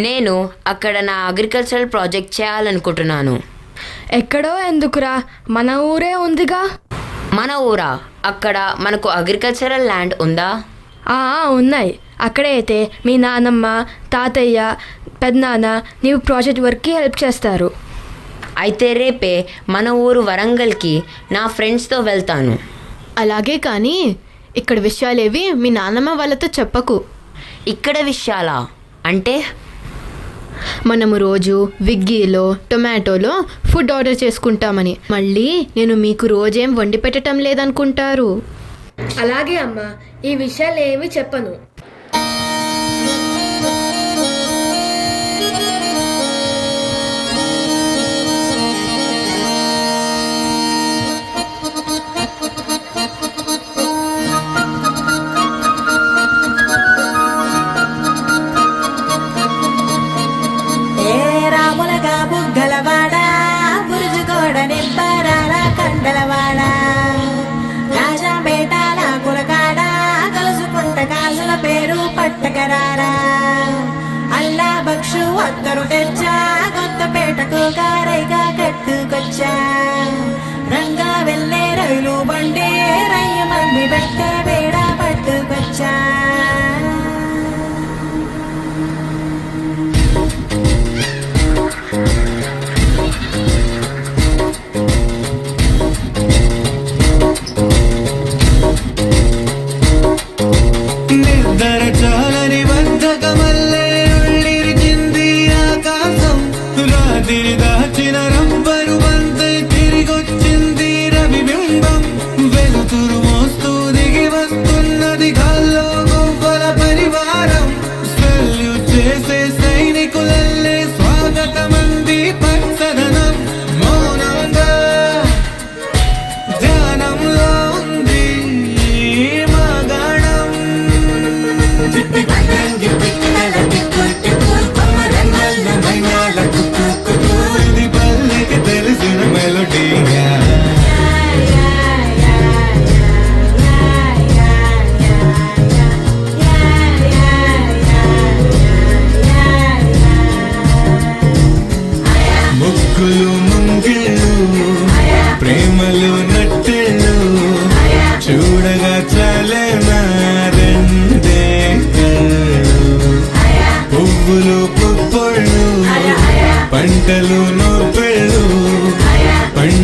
నేను అక్కడ నా అగ్రికల్చరల్ ప్రాజెక్ట్ చేయాలనుకుంటున్నాను. ఎక్కడో ఎందుకురా, మన ఊరే ఉందిగా. మన ఊరా? అక్కడ మనకు అగ్రికల్చరల్ ల్యాండ్ ఉందా? ఉన్నాయి. అక్కడే అయితే మీ నానమ్మ, తాతయ్య, పెద్దనాన్న నీవు ప్రాజెక్ట్ వర్క్కి హెల్ప్ చేస్తారు. అయితే రేపే మన ఊరు వరంగల్కి నా ఫ్రెండ్స్తో వెళ్తాను. అలాగే కానీ ఇక్కడ విషయాలేవి మీ నాన్నమ్మ వాళ్ళతో చెప్పకు. ఇక్కడ విషయాలా అంటే? మనము రోజు విగ్గీలో, టొమాటోలో ఫుడ్ ఆర్డర్ చేసుకుంటామని. మళ్ళీ నేను మీకు రోజేం వండి పెట్టడం లేదనుకుంటారు. అలాగే అమ్మ, ఈ విషయాలు ఏమి చెప్పను. అల్లా బక్షు అత్తరు తెచ్చా, కొత్తపేటకు కారైగా కట్టుకొచ్చా. రంగా వెళ్ళే రైలు బండి రయ్య మంది పెట్టే బేడ పట్టుకొచ్చా. నిద్ర చాలని బద్ధకమల్లే ఉళ్ళిరిచింది ఆకాశం. రాత్రి దాచిన రంబరు బంతై తిరిగొచ్చింది రవిబింబం. వెలుతురు మోస్తూ దిగి వస్తున్నది గాల్లో గువ్వల పరివారం. సెల్యూట్ చేసే సైనికులల్లే స్వాగతమంది పచ్చదనం. మౌనంగా ధ్యానంలో ఉంది మగణం. చిట్టి గంగి పిట్టల టిక్కు టిక్కు, కొమ్మరెమ్మల మైనాల కుక్కు కుక్కు. ఇది పల్లెకి తెలిసిన మెలోడీగా. ముగ్గులు ముంగిళ్ళు, ప్రేమలు నట్టిళ్ళు, చూడగా చాలే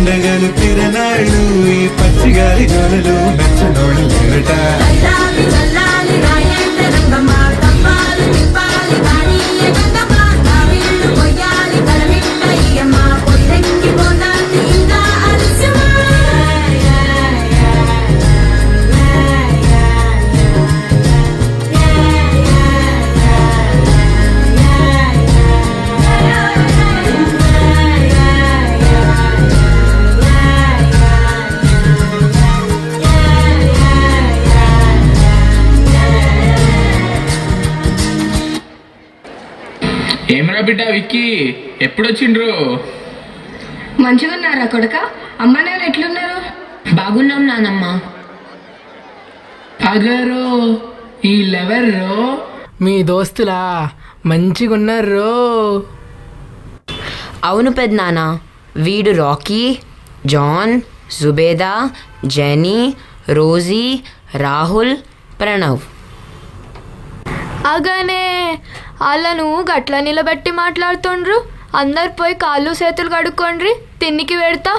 పండగలు తిరనాళ్ళు ఈ పచ్చిగాలి గోలలు నచ్చనోళ్ళు లేరట. ఏమరా బిడ్డ విక్కీ, ఎప్పుడొచ్చిండ్రు? మంచిగా ఉన్నారా కొడుక? అమ్మ నాన్న ఎట్లున్నారు? బాగున్నాం నానమ్మ. అగరో వీళ్ళెవర్రో? మీ దోస్తులా? మంచిగున్నారు. అవును పెద్దనాన్న, వీడు Rocky, John, Zubeda, Jenny, Rosie, Rahul, Pranav. అగనే వాళ్ళను గట్ల నిలబెట్టి మాట్లాడుతుండ్రు. అందరు పోయి కాళ్ళు చేతులు కడుక్కోండ్రి, తిన్నికి పెడతా.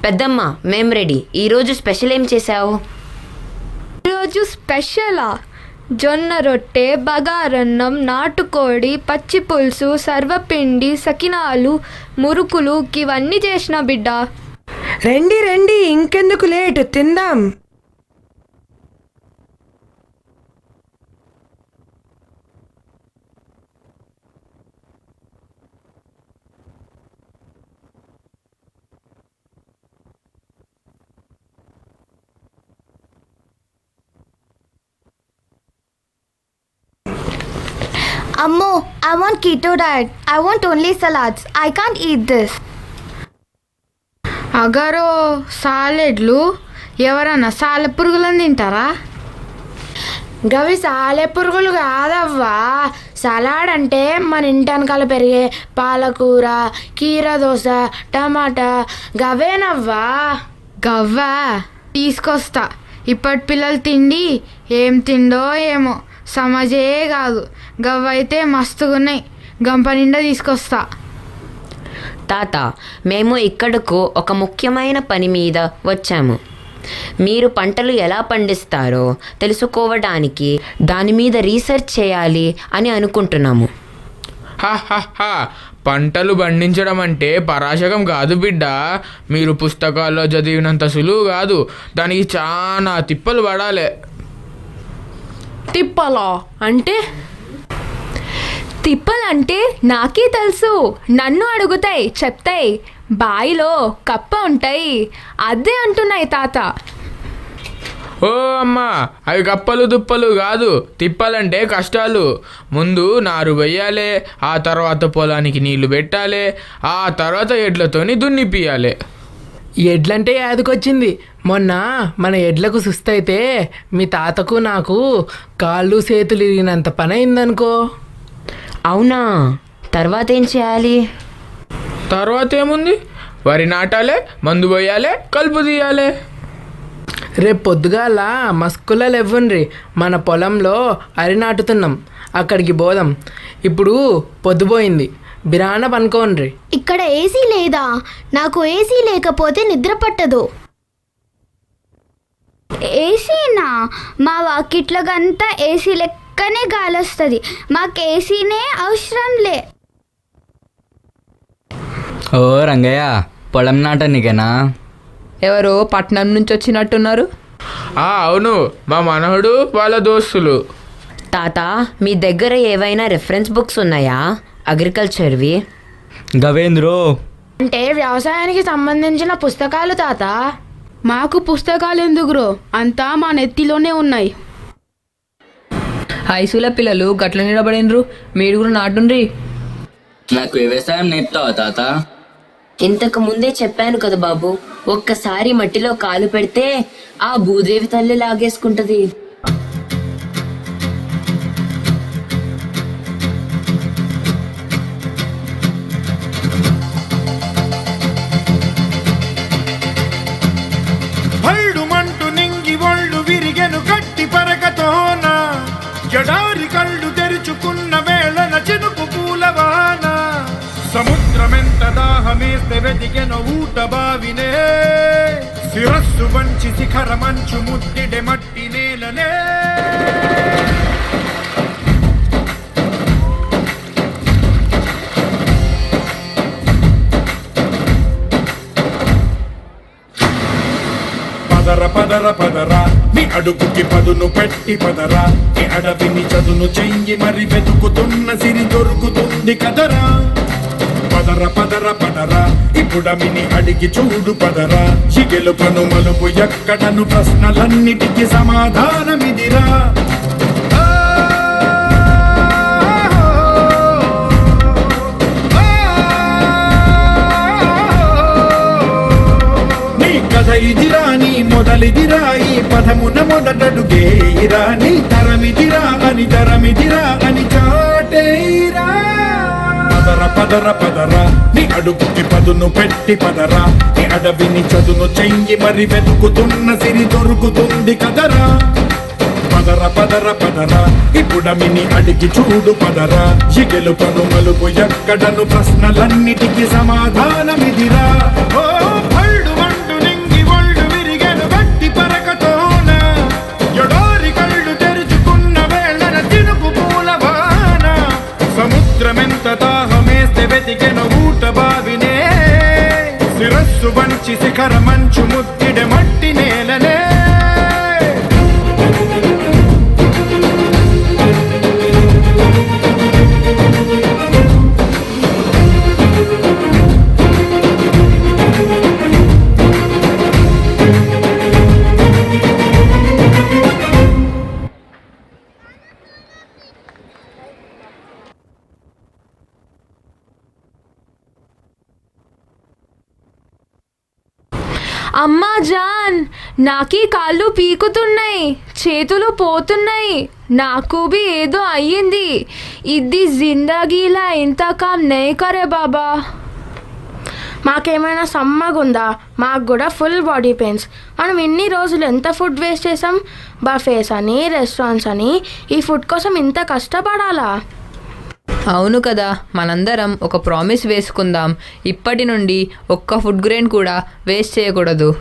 పెద్దమ్మ మేం రెడీ. ఈరోజు స్పెషల్ ఏం చేసావు? ఈరోజు స్పెషలా? జొన్న రొట్టె, బగారన్నం, నాటుకోడి, పచ్చి పులుసు, సర్వపిండి, సకినాలు, మురుకులు ఇవన్నీ చేసిన బిడ్డ. రండి రండి, ఇంకెందుకు లేటు, తిందాం. Ammo, I want keto diet. I want only salads. I can't eat this. Agaro సాలెడ్లు ఎవరన్నా సాలె పురుగులను తింటారా? గవి సాలె పురుగులు కాదవ్వా. సలాడ్ అంటే మన ఇంటి వెనకాల పెరిగే పాలకూర, కీర దోస, టమాటా గవేనవ్వా. గవ్వా తీసుకొస్తా. ఇప్పటి పిల్లలు తిండి ఏం తిండో ఏమో సమజే కాదు. గవ్వైతే మస్తుగున్నాయి, గంప నిండా తీసుకొస్తా. తాత, మేము ఇక్కడకు ఒక ముఖ్యమైన పని మీద వచ్చాము. మీరు పంటలు ఎలా పండిస్తారో తెలుసుకోవడానికి దాని మీద రీసెర్చ్ చేయాలి అని అనుకుంటున్నాము. పంటలు పండించడం అంటే పరాశకం కాదు బిడ్డ. మీరు పుస్తకాల్లో చదివినంత సులువు కాదు. దానికి చాలా తిప్పలు పడాలి. తిప్పలా అంటే? తిప్పలంటే నాకే తెలుసు. నన్ను అడుగుతాయి, చెప్తాయి. బాయిలో కప్ప ఉంటాయి, అదే అంటున్నాయి తాత. ఓ అమ్మా, అవి కప్పలు దుప్పలు కాదు. తిప్పాలంటే కష్టాలు. ముందు నారు వెయ్యాలి, ఆ తర్వాత పొలానికి నీళ్లు పెట్టాలి, ఆ తర్వాత ఎడ్లతోని దున్నిపియాలి. ఎడ్లంటే యాదకొచ్చింది. మొన్న మన ఎడ్లకు సుస్తైతే మీ తాతకు నాకు కాళ్ళు చేతులు ఇరిగినంత పని అయిందనుకో. అవునా? తర్వాత ఏం చేయాలి? తర్వాత ఏముంది, వరి నాటాలి, మందు పోయాలి, కలుపు తీయాలి. రేపు పొద్దుగాల మస్కులలో ఇవ్వండి, మన పొలంలో అరి నాటుతున్నాం, అక్కడికి పోదాం. ఇప్పుడు పొద్దుపోయింది, బిరాన పనుకోండి. ఇక్కడ ఏసీ లేదా? నాకు ఏసీ లేకపోతే నిద్ర పట్టదు. ఏసీనా? మా వాకిట్లో గంతా ఏసీ లెక్కనే గాలి వస్తుంది. మాకు ఏసీనే అవసరం లే. ఓ రంగయ్య, పొలం నాటనికేనా? ఎవరో పట్నం నుంచి వచ్చినట్టున్నారు. అవును, మా మనవడు వాళ్ళ దోస్తులు. తాత, మీ దగ్గర ఏవైనా రెఫరెన్స్ బుక్స్ ఉన్నాయా అగ్రికల్చర్వి? గవేంద్రో అంటే వ్యవసాయానికి సంబంధించిన పుస్తకాలు తాత. మాకు పుస్తకాలు ఎందుకురో, అంతా మా నెత్తిలోనే ఉన్నాయి. హైసూల పిల్లలు గట్ల నిలబడినరు, మీరు కూడా నాటుండ్రి. నాకు వ్యవసాయం నేర్పుతావా తాత? ఇంతకు ముందే చెప్పాను కదా బాబు, ఒక్కసారి మట్టిలో కాలు పెడితే ఆ భూదేవి తల్లి లాగేసుకుంటది. భల్డుమంటూ నింగి ఒళ్ళు విరిగెను గట్టి పరకతోన, జడారి కళ్ళు తెరుచుకున్న వేళన చినుకు పూలవాన, సముద్రమెంత దాహమేస్తే మేస్తే వెతికెను ఊట బావినే శిరస్సు వంచి శిఖర మంచు ముద్దిడె మట్టి నేలనే పదర పదర పదరా నీ అడుగుకి పదును పెట్టి పదరా నీ అడవిని చదును చెయ్యి మరి వెతుకుతున్న సిరి దొరుకుతుంది కదరా పదర పదర పదరా ఇప్పుడమిని అడిగి చూడు పదరా చిగెలు పను మలుపు ఎక్కడను ప్రశ్నలన్నిటికీ సమాధానమిదిరా ఇదిరా నీ మొదలిదిరా ఈ పదమున మొదటడుగేరా నీ తరమిదిరా అని చాటేరా పదర పదర పదరా నీ అడుగుకి పదును పెట్టి పదరా నీ అడవిని చదును చెయ్యి మరి వెతుకుతున్న సిరి దొరుకుతుంది కదరా పదర పదర పదరా ఇప్పుడమిని అడిగి చూడు పదరా చిగెలు పను మలుపు ఎక్కడను ప్రశ్నలన్నిటికీ సమాధానమిదిరా ఓ పళ్ళు వండు నింగి ఒళ్ళు విరిగెను గట్టి పరకతోన ఎడోరి కళ్ళు తెరుచుకున్న వేళన తినుకు పూలవాన సముద్రమెంత దాహమేస్తే వెతికెను ఊట బావినే శిరస్సు వంచి శిఖర మంచు ముద్దిడె మట్టి నేలనే అమ్మా జాన్ నాకీ కాళ్ళు పీకుతున్నాయి, చేతులు పోతున్నాయి, నాకు బి ఏదో అయ్యింది. ఇది జిందగీలా ఇంత కామ్ నే కరే బాబా. మాకేమైనా సమ్మగుందా? మాకు కూడా ఫుల్ బాడీ పెయిన్స్. మనం ఇన్ని రోజులు ఎంత ఫుడ్ వేస్ట్ చేసాం, బఫేస్ అని రెస్టారెంట్స్ అని. ఈ ఫుడ్ కోసం ఇంత కష్టపడాలా? అవును కదా, మనందరం ఒక ప్రామిస్ వేసుకుందాం, ఇప్పటి నుండి ఒక్క ఫుడ్ గ్రెయిన్ కూడా వేస్ట్ చేయకూడదు.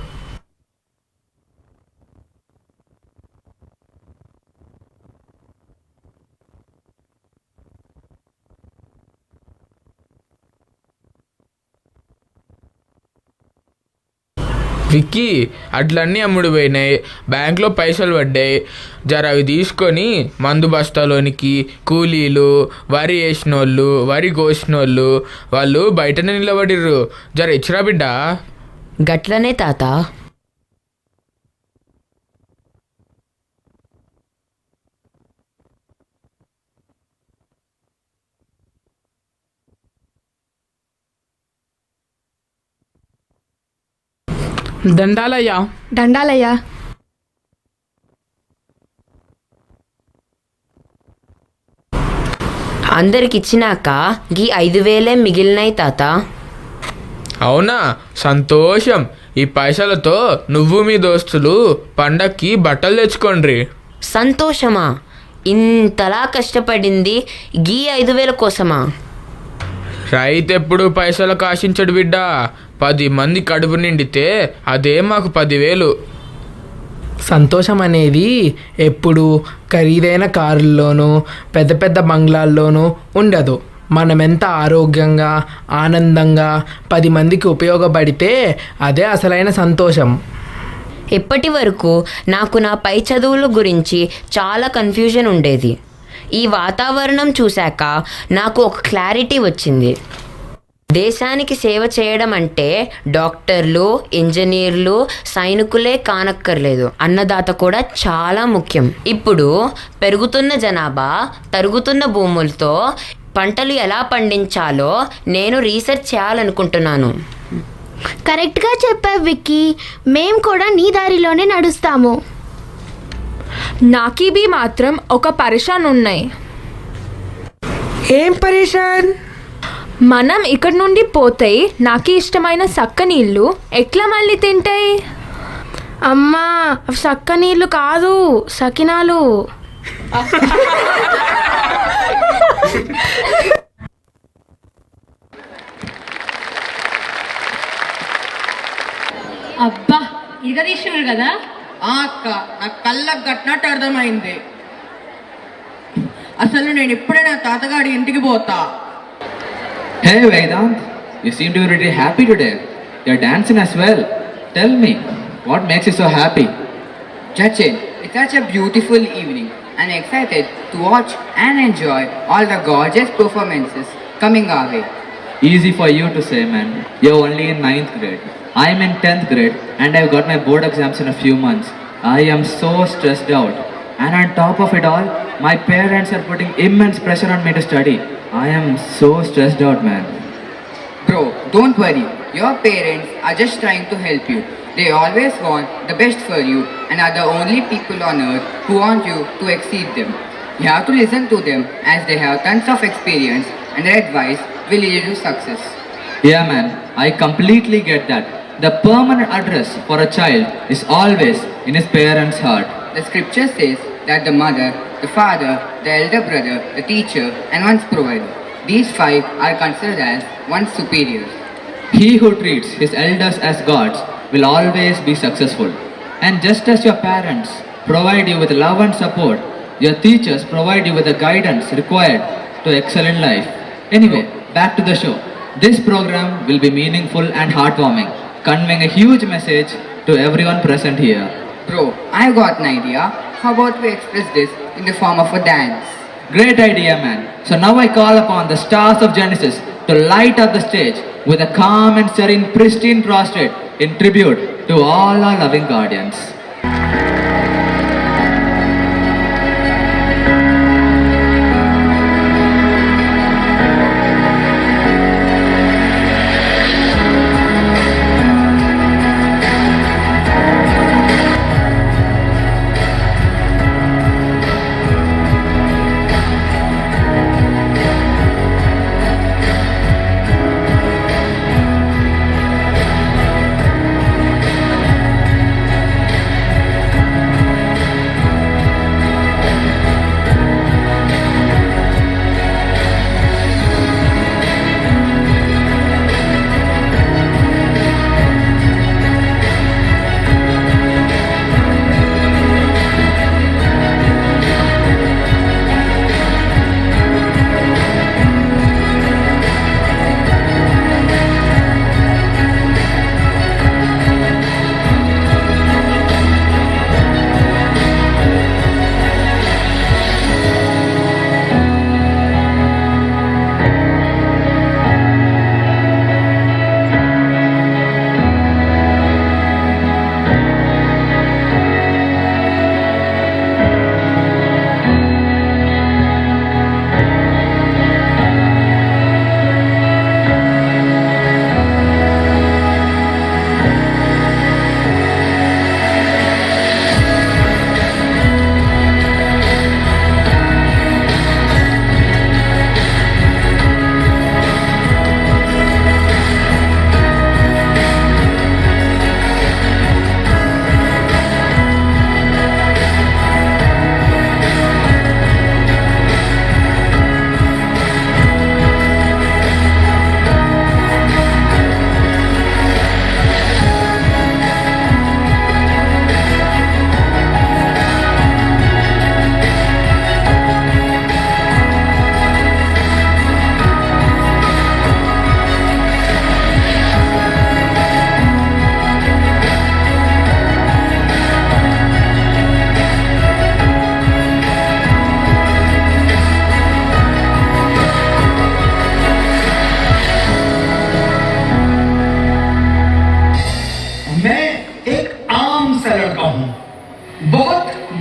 విక్కీ, అట్లన్నీ అమ్ముడు పోయినాయి, బ్యాంక్లో పైసలు పడ్డాయి. జర అవి తీసుకొని మందు బస్తాలోనికి కూలీలు, వరి వేసినోళ్ళు, వరి కోసినోళ్ళు వాళ్ళు బయటనే నిలబడిర్రు. జర ఇచ్చిరా బిడ్డ. గట్లనే తాత. దండాలయ్యా. దండాలయ్యా. అందరికిచ్చినాక గీ 5,000 మిగిలినాయి తాత. అవునా, సంతోషం. ఈ పైసలతో నువ్వు మీ దోస్తులు పండక్కి బట్టలు తెచ్చుకోండి. సంతోషమా? ఇంతలా కష్టపడింది గీ 5,000 కోసమా? రైతు ఎప్పుడు పైసలకు ఆశించడు బిడ్డ. 10 మంది కడుపు నిండితే అదే మాకు 10,000. సంతోషం అనేది ఎప్పుడు ఖరీదైన కారుల్లోనూ పెద్ద పెద్ద బంగ్లాల్లోనూ ఉండదు. మనమెంత ఆరోగ్యంగా ఆనందంగా 10 మందికి ఉపయోగపడితే అదే అసలైన సంతోషం. ఇప్పటి వరకు నాకు నా పై చదువుల గురించి చాలా కన్ఫ్యూజన్ ఉండేది. ఈ వాతావరణం చూశాక నాకు ఒక క్లారిటీ వచ్చింది. దేశానికి సేవ చేయడం అంటే డాక్టర్లు, ఇంజనీర్లు, సైనికులే కానక్కర్లేదు, అన్నదాత కూడా చాలా ముఖ్యం. ఇప్పుడు పెరుగుతున్న జనాభా, తరుగుతున్న భూములతో పంటలు ఎలా పండించాలో నేను రీసెర్చ్ చేయాలనుకుంటున్నాను. కరెక్ట్గా చెప్పావు విక్కీ. మేం కూడా నీ దారిలోనే నడుస్తాము. నాకీ బి మాత్రం ఒక పరేషాన్ ఉన్నాయి. ఏం పరేషాన్? మనం ఇక్కడ నుండి పోతాయి నాకు ఇష్టమైన సక్క నీళ్ళు ఎట్లా మళ్ళీ తింటాయి? అమ్మా, సక్క నీళ్ళు కాదు, సకినాలు. అబ్బా ఇరగదీస్తున్నారు కదా. అక్క నాకు కళ్ళకు కట్టినట్టు అర్థమైంది. అసలు నేను ఇప్పుడే నా తాతగాడి ఇంటికి పోతా. Hey Vedant, you seem to be really happy today. You're dancing as well. Tell me, what makes you so happy? Jachin, it's such a beautiful evening and excited to watch and enjoy all the gorgeous performances coming our way. Easy for you to say, man. You're only in 9th grade. I'm in 10th grade and I've got my board exams in a few months. I am so stressed out. And on top of it all, my parents are putting immense pressure on me to study. I am so stressed out, man. Bro, don't worry. Your parents are just trying to help you. They always want the best for you and are the only people on earth who want you to exceed them. You have to listen to them as they have tons of experience and their advice will lead you to success. Yeah, man. I completely get that. The permanent address for a child is always in his parents' heart. The scripture says that the mother, the father, the elder brother, the teacher and one's provider. These 5 are considered as one's superiors. He who treats his elders as gods will always be successful. And just as your parents provide you with love and support, your teachers provide you with the guidance required to excel in life. Anyway, back to the show. This program will be meaningful and heartwarming, conveying a huge message to everyone present here. Bro, I've got an idea. How about we express this in the form of a dance? Great idea, man. So now I call upon the stars of Genesis to light up the stage with a calm and serene pristine prostrate in tribute to all our loving guardians.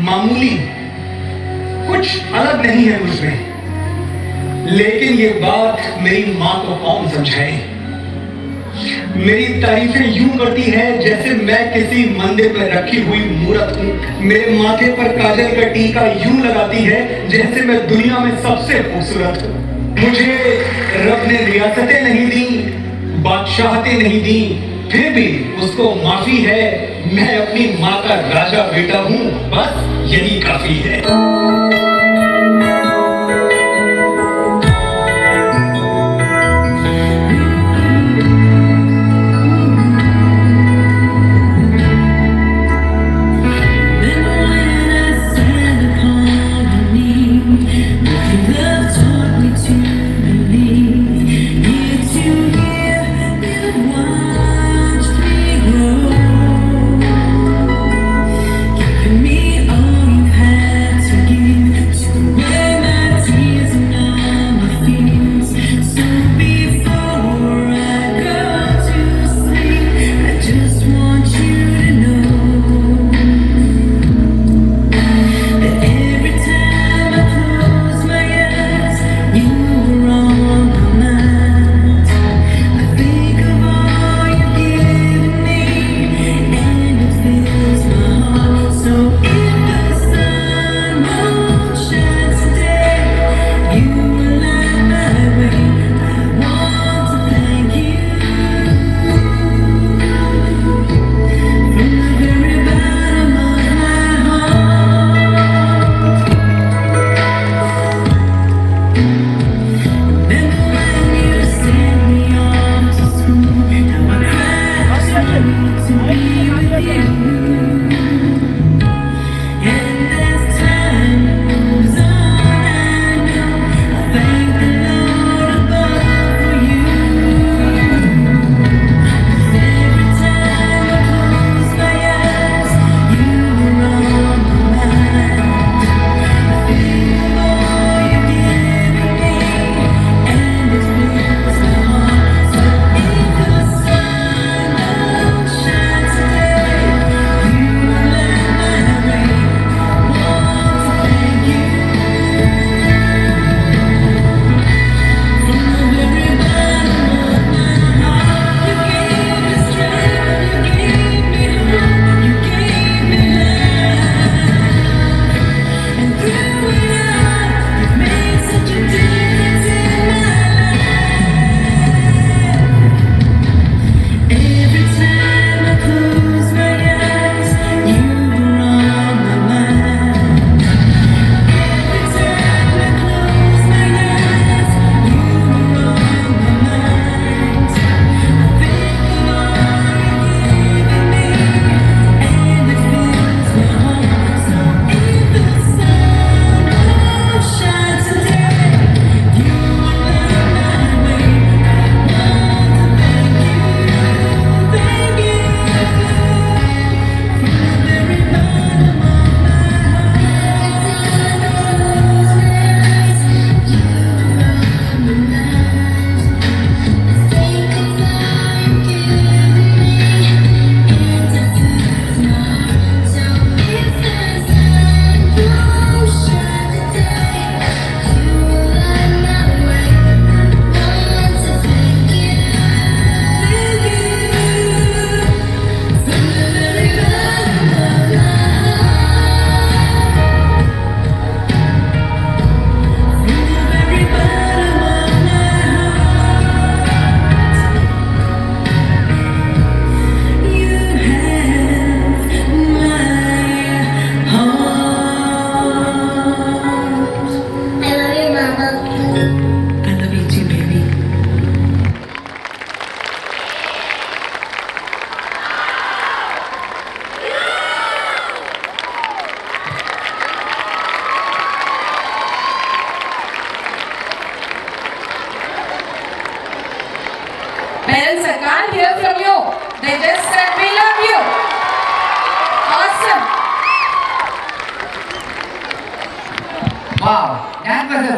मामूली, कुछ अलग नहीं है मुझमें, लेकिन ये बात मेरी माँ को कौन समझाए। मेरी तारीफें यूं करती है जैसे मैं किसी मंदिर पर रखी हुई मूर्त हूँ। मेरे माथे पर काजल का टीका यूं लगाती है जैसे मैं दुनिया में सबसे खूबसूरत हूँ। मुझे रब ने रियासतें नहीं दी, बादशाहतें नहीं दी, फिर भी उसको माफी है। मैं अपनी माँ का राजा बेटा हूँ, बस यही काफी है।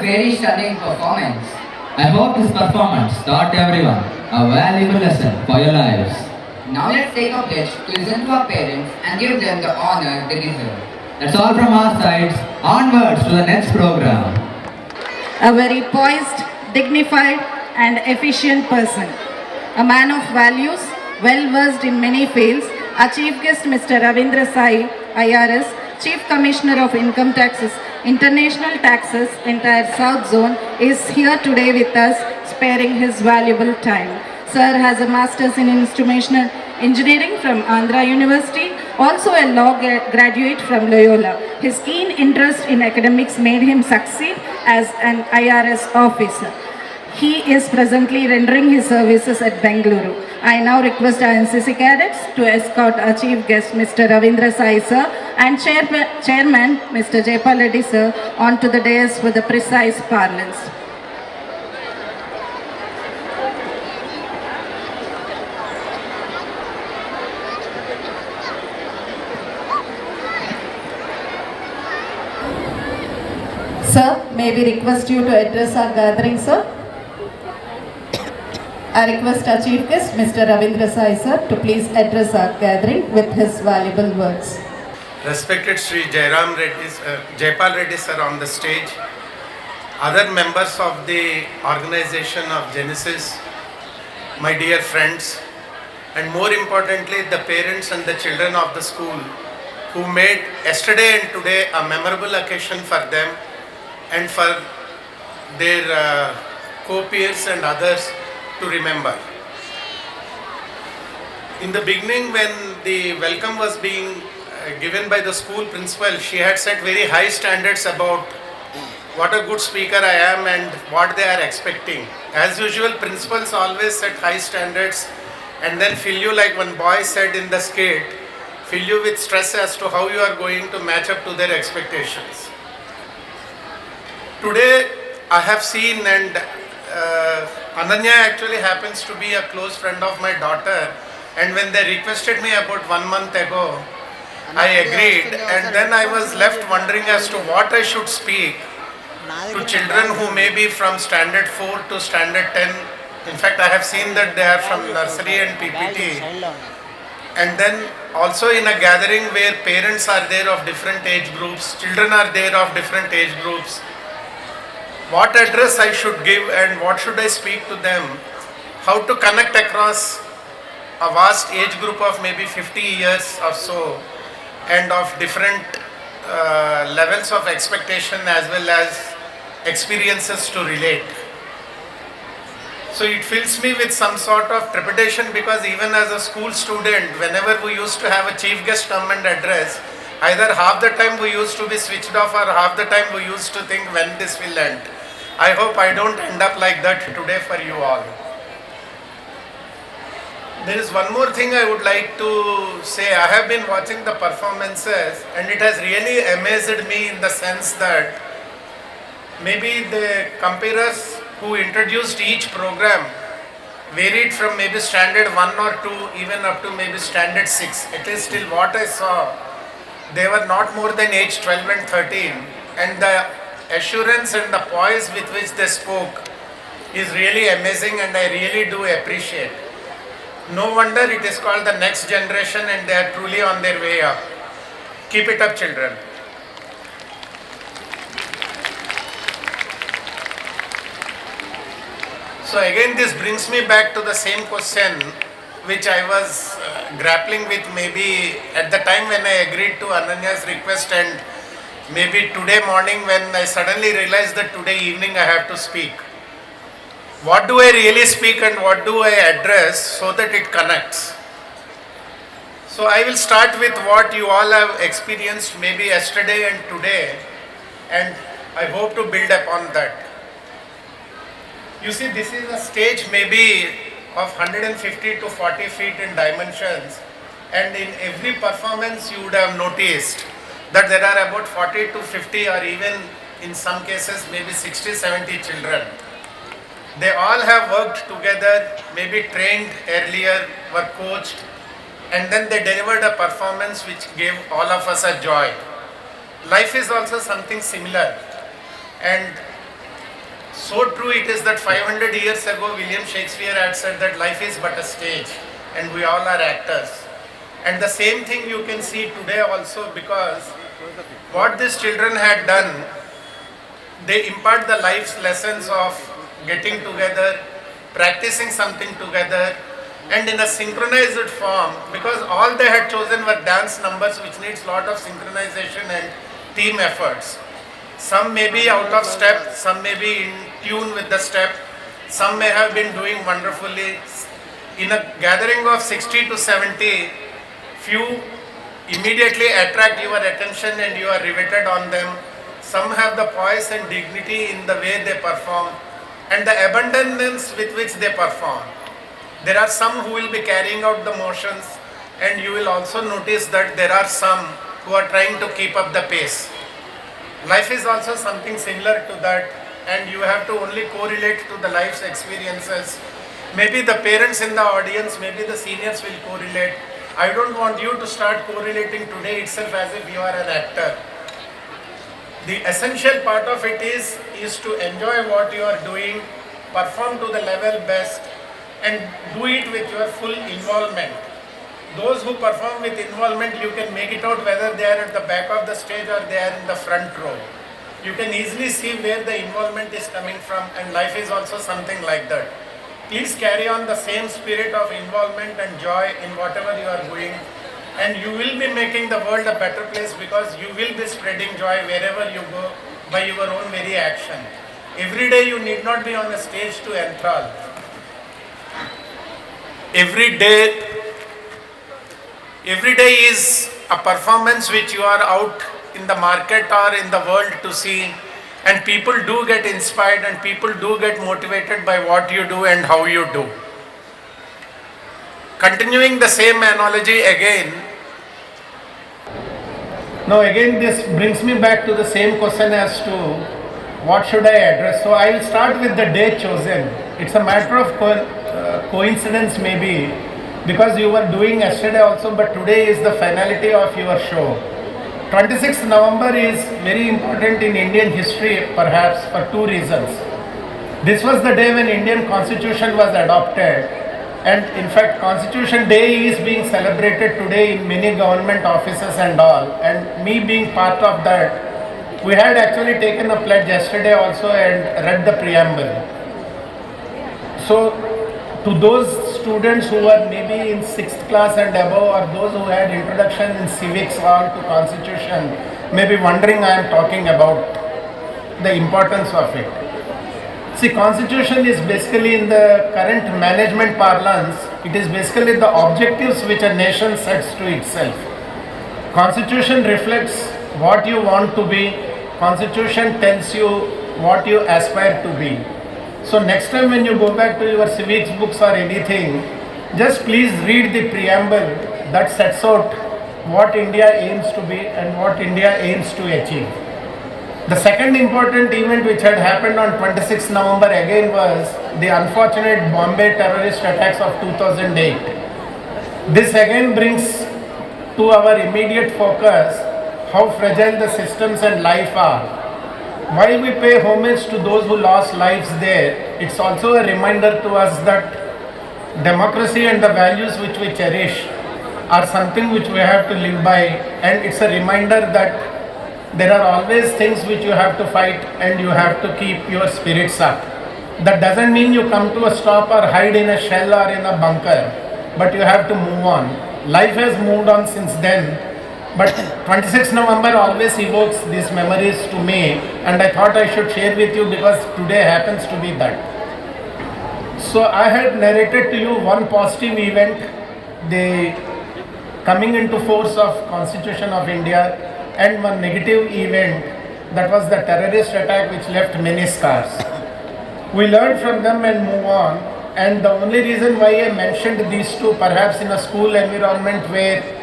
very stunning performance. I hope this performance taught everyone a valuable lesson for your lives. Now let's take a pledge to listen to our parents and give them the honor they deserve. That's all from our sides. Onwards to the next program. A very poised, dignified and efficient person. A man of values, well versed in many fields, our chief guest Mr. Ravindra Sai, IRS, Chief Commissioner of Income Taxes, International Taxes, entire South Zone, is here today with us, sparing his valuable time. Sir has a Master's in Instrumental Engineering from Andhra University, also a law graduate from Loyola. His keen interest in academics made him succeed as an IRS officer. He is presently rendering his services at Bengaluru. I now request our NCC cadets to escort our chief guest Mr. Ravindra Sai sir and chairman Mr. Jaipal Reddy sir onto the dais with the precise parlance. Sir, may we request you to address our gathering, sir? I request our chief guest, Mr. Ravindra Sai sir, to please address our gathering with his valuable words. Respected Sri Jairam Reddy, Jaipal Reddy sir on the stage, other members of the organization of Genesis, my dear friends, and more importantly the parents and the children of the school who made yesterday and today a memorable occasion for them and for their co-peers and others to remember. In the beginning, when the welcome was being given by the school principal, she had set very high standards about what a good speaker I am and what they are expecting. As usual, principals always set high standards and then fill you, like one boy said in the skit, fill you with stress as to how you are going to match up to their expectations. Today I have seen, and Ananya actually happens to be a close friend of my daughter, and when they requested me about 1 month ago, I agreed, and then I was left wondering as to what I should speak to children who may be from standard 4 to standard 10. In fact, I have seen that they are from nursery and PPT. And then also in a gathering where parents are there of different age groups, children are there of different age groups, what address I should give and what should I speak to them, how to connect across a vast age group of maybe 50 years or so and of different levels of expectation as well as experiences to relate. So it fills me with some sort of trepidation, because even as a school student, whenever we used to have a chief guest come and address, either half the time we used to be switched off or half the time we used to think when this will end. I hope I don't end up like that today for you all. There is one more thing I would like to say. I have been watching the performances and it has really amazed me in the sense that maybe the comparers who introduced each program varied from maybe standard 1 or 2 even up to maybe standard 6. At least till what I saw, they were not more than age 12 and 13, and the assurance and the poise with which they spoke is really amazing and I really do appreciate. No wonder it is called the next generation and they are truly on their way up. Keep it up, children. So again, this brings me back to the same question which I was grappling with maybe at the time when I agreed to Ananya's request, and maybe today morning when I suddenly realized that today evening I have to speak. What do I really speak and what do I address so that it connects? So I will start with what you all have experienced maybe yesterday and today, and I hope to build upon that. You see, this is a stage maybe of 150 to 40 feet in dimensions, and in every performance you would have noticed that there are about 40 to 50 or even in some cases maybe 60-70 children. They all have worked together, maybe trained earlier, were coached, and then they delivered a performance which gave all of us a joy. Life is also something similar, and So true it is that 500 years ago William Shakespeare had said that life is but a stage and we all are actors. And the same thing you can see today also, because what these children had done, they impart the life's lessons of getting together, practicing something together, and in a synchronized form, because all they had chosen were dance numbers which needs lot of synchronization and team efforts. Some may be out of step, some may be in tune with the step, some may have been doing wonderfully. In a gathering of 60 to 70, few immediately attract your attention and you are riveted on them. Some have the poise and dignity in the way they perform and the abundance with which they perform. There are some who will be carrying out the motions, and you will also notice that there are some who are trying to keep up the pace. Life is also something similar to that, and you have to only correlate to the life's experiences. Maybe the parents in the audience, maybe the seniors will correlate. I don't want you to start correlating today itself as if you are an actor. The essential part of it is to enjoy what you are doing, perform to the level best, and do it with your full involvement. Those who perform with involvement, you can make it out whether they are at the back of the stage or they are in the front row. You can easily see where the involvement is coming from, and life is also something like that. Please carry on the same spirit of involvement and joy in whatever you are doing, and you will be making the world a better place, because you will be spreading joy wherever you go by your own very action. Every day you need not be on a stage to enthrall. Every day is a performance which you are out in the market or in the world to see, and people do get inspired and people do get motivated by what you do and how you do. Continuing the same analogy again, now again this brings me back to the same question as to what should I address. So I will start with the day chosen. It's a matter of coincidence maybe, because you were doing yesterday also, but today is the finality of your show. 26th November is very important in Indian history, perhaps for two reasons. This was the day when Indian Constitution was adopted, and in fact Constitution Day is being celebrated today in many government offices and all, and me being part of that, we had actually taken a pledge yesterday also and read the preamble. So to those students who were maybe in 6th class and above, or those who had introduction in civics or to constitution, may be wondering I am talking about the importance of it. See, constitution is basically, in the current management parlance, it is basically the objectives which a nation sets to itself. Constitution reflects what you want to be. Constitution tells you what you aspire to be. So next time when you go back to your civics books or anything, just please read the preamble that sets out what India aims to be and what India aims to achieve. The second important event which had happened on 26th November again was the unfortunate Bombay terrorist attacks of 2008. This again brings to our immediate focus how fragile the systems and life are. While we pay homage to those who lost lives there, it's also a reminder to us that democracy and the values which we cherish are something which we have to live by, and it's a reminder that there are always things which you have to fight and you have to keep your spirits up. That doesn't mean you come to a stop or hide in a shell or in a bunker, but you have to move on. Life has moved on since then. But 26th November always evokes these memories to me, and I thought I should share with you because today happens to be that. So I had narrated to you one positive event, the coming into force of Constitution of India, and one negative event, that was the terrorist attack which left many scars. We learn from them and move on, and the only reason why I mentioned these two, perhaps in a school environment where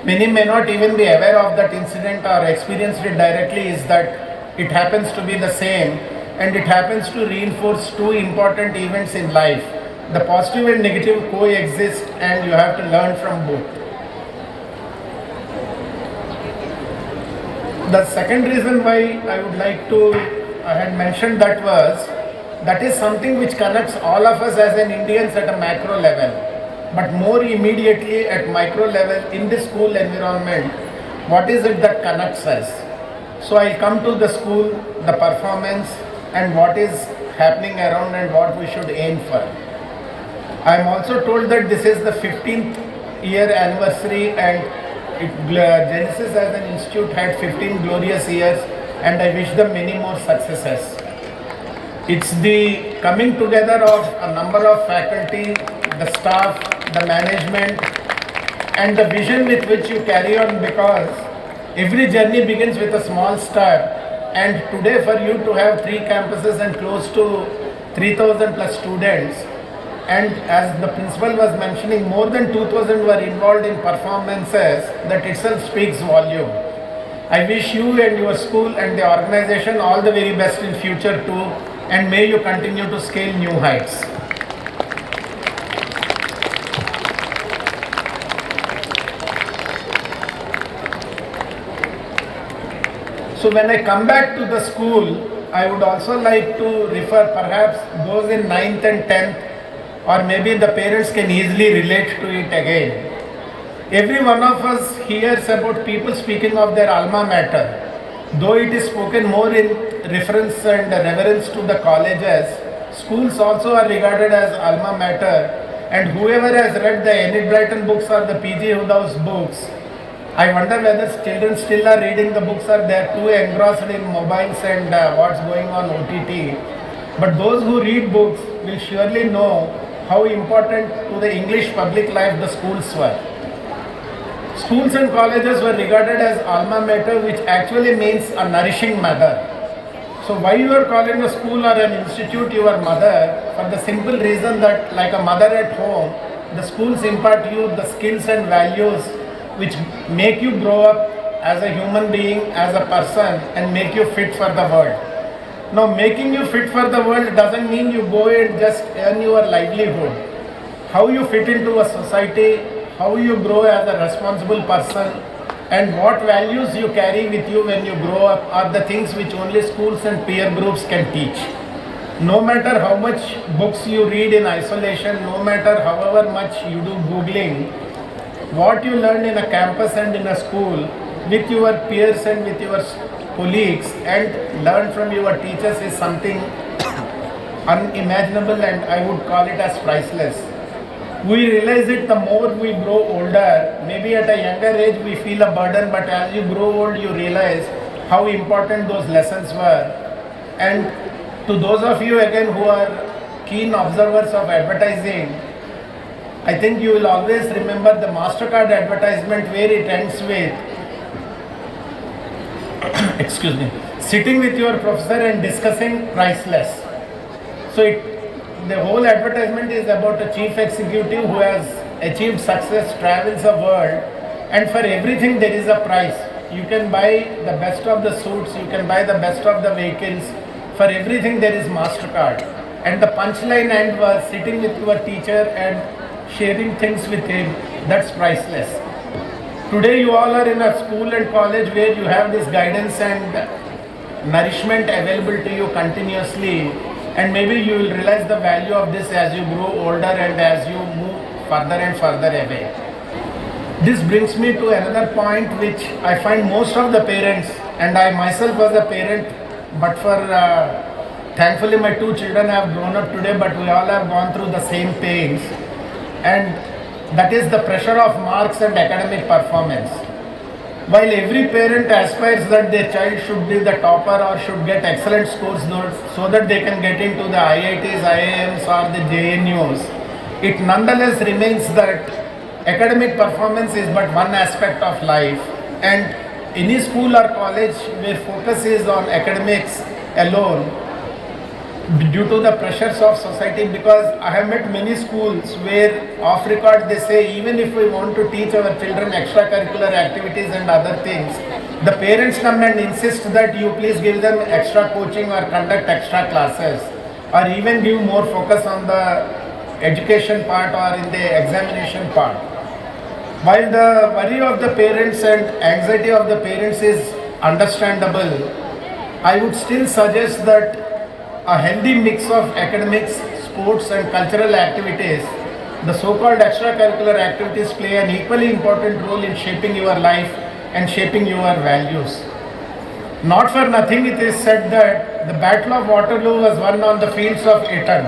many may not even be aware of that incident or experienced it directly, is that it happens to be the same, and it happens to reinforce two important events in life. The positive and negative coexist, and you have to learn from both. The second reason why I had mentioned that was that is something which connects all of us as an Indians at a macro level, but more immediately at micro level in the school environment. What is it that connects us? So I'll come to the school, the performance, and what is happening around and what we should aim for. I am also told that this is the 15th year anniversary, and Genesis as an institute had 15 glorious years, and I wish them many more successes. It's the coming together of a number of faculty, the staff, the management, and the vision with which you carry on, because every journey begins with a small step. And today for you to have 3 campuses and close to 3,000 plus students, and as the principal was mentioning, more than 2,000 were involved in performances, that itself speaks volume. I wish you and your school and the organization all the very best in future too, and may you continue to scale new heights. So when I come back to the school, I would also like to refer perhaps those in 9th and 10th, or maybe the parents can easily relate to it again. Every one of us hears about people speaking of their alma mater. Though it is spoken more in reference and reverence to the colleges, schools also are regarded as alma mater, and whoever has read the Enid Blyton books or the P.G. Wodehouse books, I wonder whether children still are reading the books, or they are too engrossed in mobiles and what's going on OTT. But those who read books will surely know how important to the English public life the schools were. Schools and colleges were regarded as alma mater, which actually means a nourishing mother. So why you are calling a school or an institute your mother? For the simple reason that, like a mother at home, the schools impart you the skills and values which make you grow up as a human being, as a person, and make you fit for the world. Now, making you fit for the world doesn't mean you go and just earn your livelihood. How you fit into a society, how you grow as a responsible person, and what values you carry with you when you grow up are the things which only schools and peer groups can teach. No matter how much books you read in isolation, no matter however much you do Googling, what you learn in a campus and in a school with your peers and with your colleagues and learn from your teachers is something unimaginable, and I would call it as priceless. We realize it the more we grow older. Maybe at a younger age we feel a burden, but as you grow old you realize how important those lessons were. And to those of you again who are keen observers of advertising, I think you will always remember the MasterCard advertisement where it ends with excuse me, sitting with your professor and discussing priceless. So the whole advertisement is about a chief executive who has achieved success, travels the world, and for everything there is a price. You can buy the best of the suits, you can buy the best of the vehicles, for everything there is MasterCard. And the punchline end was sitting with your teacher and sharing things with him. That's priceless. Today you all are in a school and college where you have this guidance and nourishment available to you continuously, and maybe you will realize the value of this as you grow older and as you move further and further away. This brings me to another point which I find most of the parents, and I myself was a parent, but for thankfully my 2 children have grown up today, but we all have gone through the same pains, and that is the pressure of marks and academic performance. While every parent aspires that their child should be the topper or should get excellent scores so that they can get into the IITs, IIMs or the JNUs, it nonetheless remains that academic performance is but one aspect of life, and any school or college where focus is on academics alone due to the pressures of society, because I have met many schools where off record they say even if we want to teach our children extracurricular activities and other things, the parents come and insist that you please give them extra coaching or conduct extra classes or even give more focus on the education part or in the examination part. While the worry of the parents and anxiety of the parents is understandable, I would still suggest that a healthy mix of academics, sports and cultural activities, the so-called extracurricular activities play an equally important role in shaping your life and shaping your values. Not for nothing it is said that the Battle of Waterloo was won on the fields of Eton.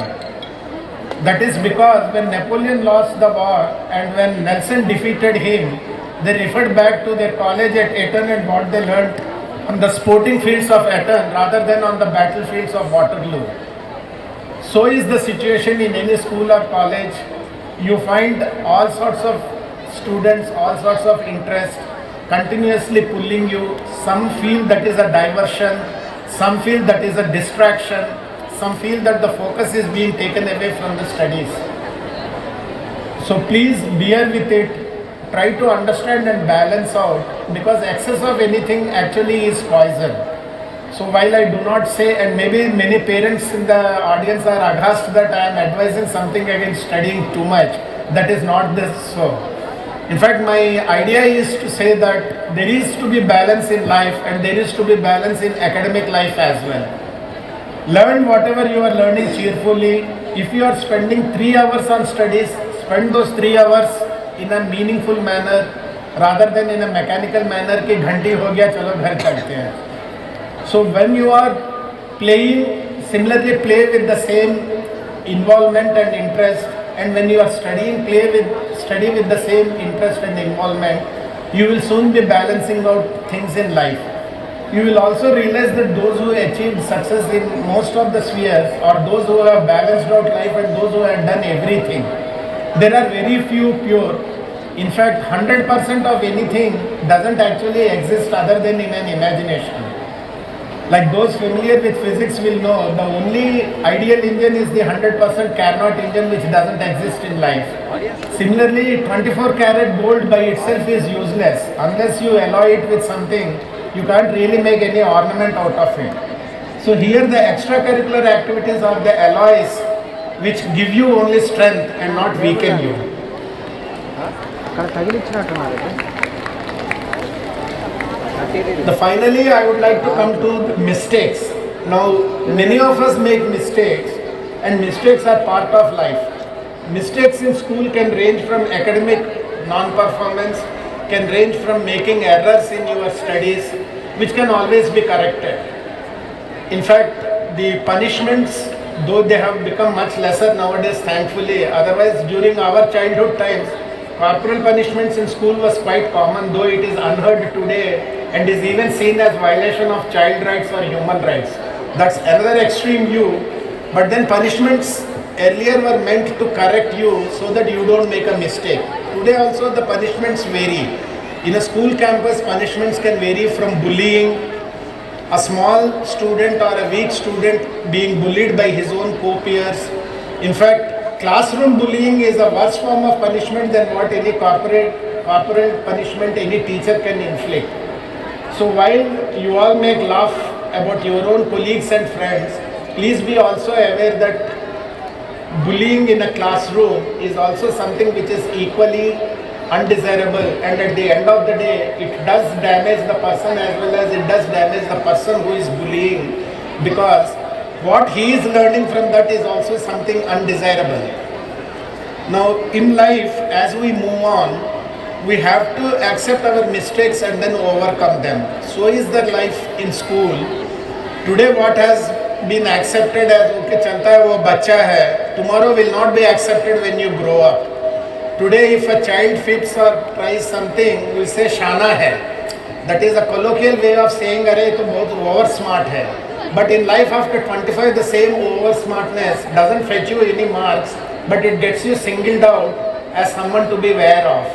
That is because when Napoleon lost the war and when Nelson defeated him, they referred back to their college at Eton and what they learned on the sporting fields of Eton rather than on the battlefields of Waterloo. So is the situation in any school or college. You find all sorts of students, all sorts of interest continuously pulling you. Some feel that is a diversion, some feel that is a distraction, some feel that the focus is being taken away from the studies. So please bear with it, try to understand and balance out, because excess of anything actually is poison. So while I do not say, and maybe many parents in the audience are aghast that I am advising something against studying too much, that is not this so. In fact, my idea is to say that there is to be balance in life and there is to be balance in academic life as well. Learn whatever you are learning cheerfully. If you are spending 3 hours on studies, spend those 3 hours in a meaningful manner rather than in a mechanical manner कि घंटी हो गया चलो घर चलते हैं. So when you are playing, similarly play with the same involvement and interest, and when you are studying, study with the same interest and involvement, you will soon be balancing out things in life. You will also realize that those who achieved success in most of the spheres, or those who have balanced out life and those who have done everything, there are very few pure. In fact, 100% of anything doesn't actually exist other than in an imagination. Like those familiar with physics will know, the only ideal engine is the 100% Carnot engine which doesn't exist in life. Similarly, 24 karat gold by itself is useless. Unless you alloy it with something, you can't really make any ornament out of it. So here the extracurricular activities are the alloys which give you only strength and not weaken you. Finally, I would like to come to mistakes. Now, many of us make mistakes, and mistakes are part of life. Mistakes in school can range from academic non-performance, can range from making errors in your studies, which can always be corrected. In fact, the punishments, though they have become much lesser nowadays, thankfully, otherwise during our childhood times, corporal punishments in school was quite common, though it is unheard today and is even seen as violation of child rights or human rights. That's another extreme view. But then punishments earlier were meant to correct you so that you don't make a mistake. Today also the punishments vary. In a school campus, punishments can vary from bullying, a small student or a weak student being bullied by his own co-peers. In fact, classroom bullying is a worse form of punishment than what any corporal punishment any teacher can inflict. So while you all make laugh about your own colleagues and friends, please be also aware that bullying in a classroom is also something which is equally undesirable, and at the end of the day it does damage the person as well as it does damage the person who is bullying, because what he is learning from that is also something undesirable. Now in life, as we move on, we have to accept our mistakes and then overcome them. So is the life in school. Today what has been accepted as okay chalta hai wo bachcha hai, tomorrow will not be accepted when you grow up. Today if a child fits or tries something, we say shana hai. That is a colloquial way of saying arey to bahut over smart hai. But in life after 25, the same over smartness doesn't fetch you any marks, but it gets you singled out as someone to be aware of,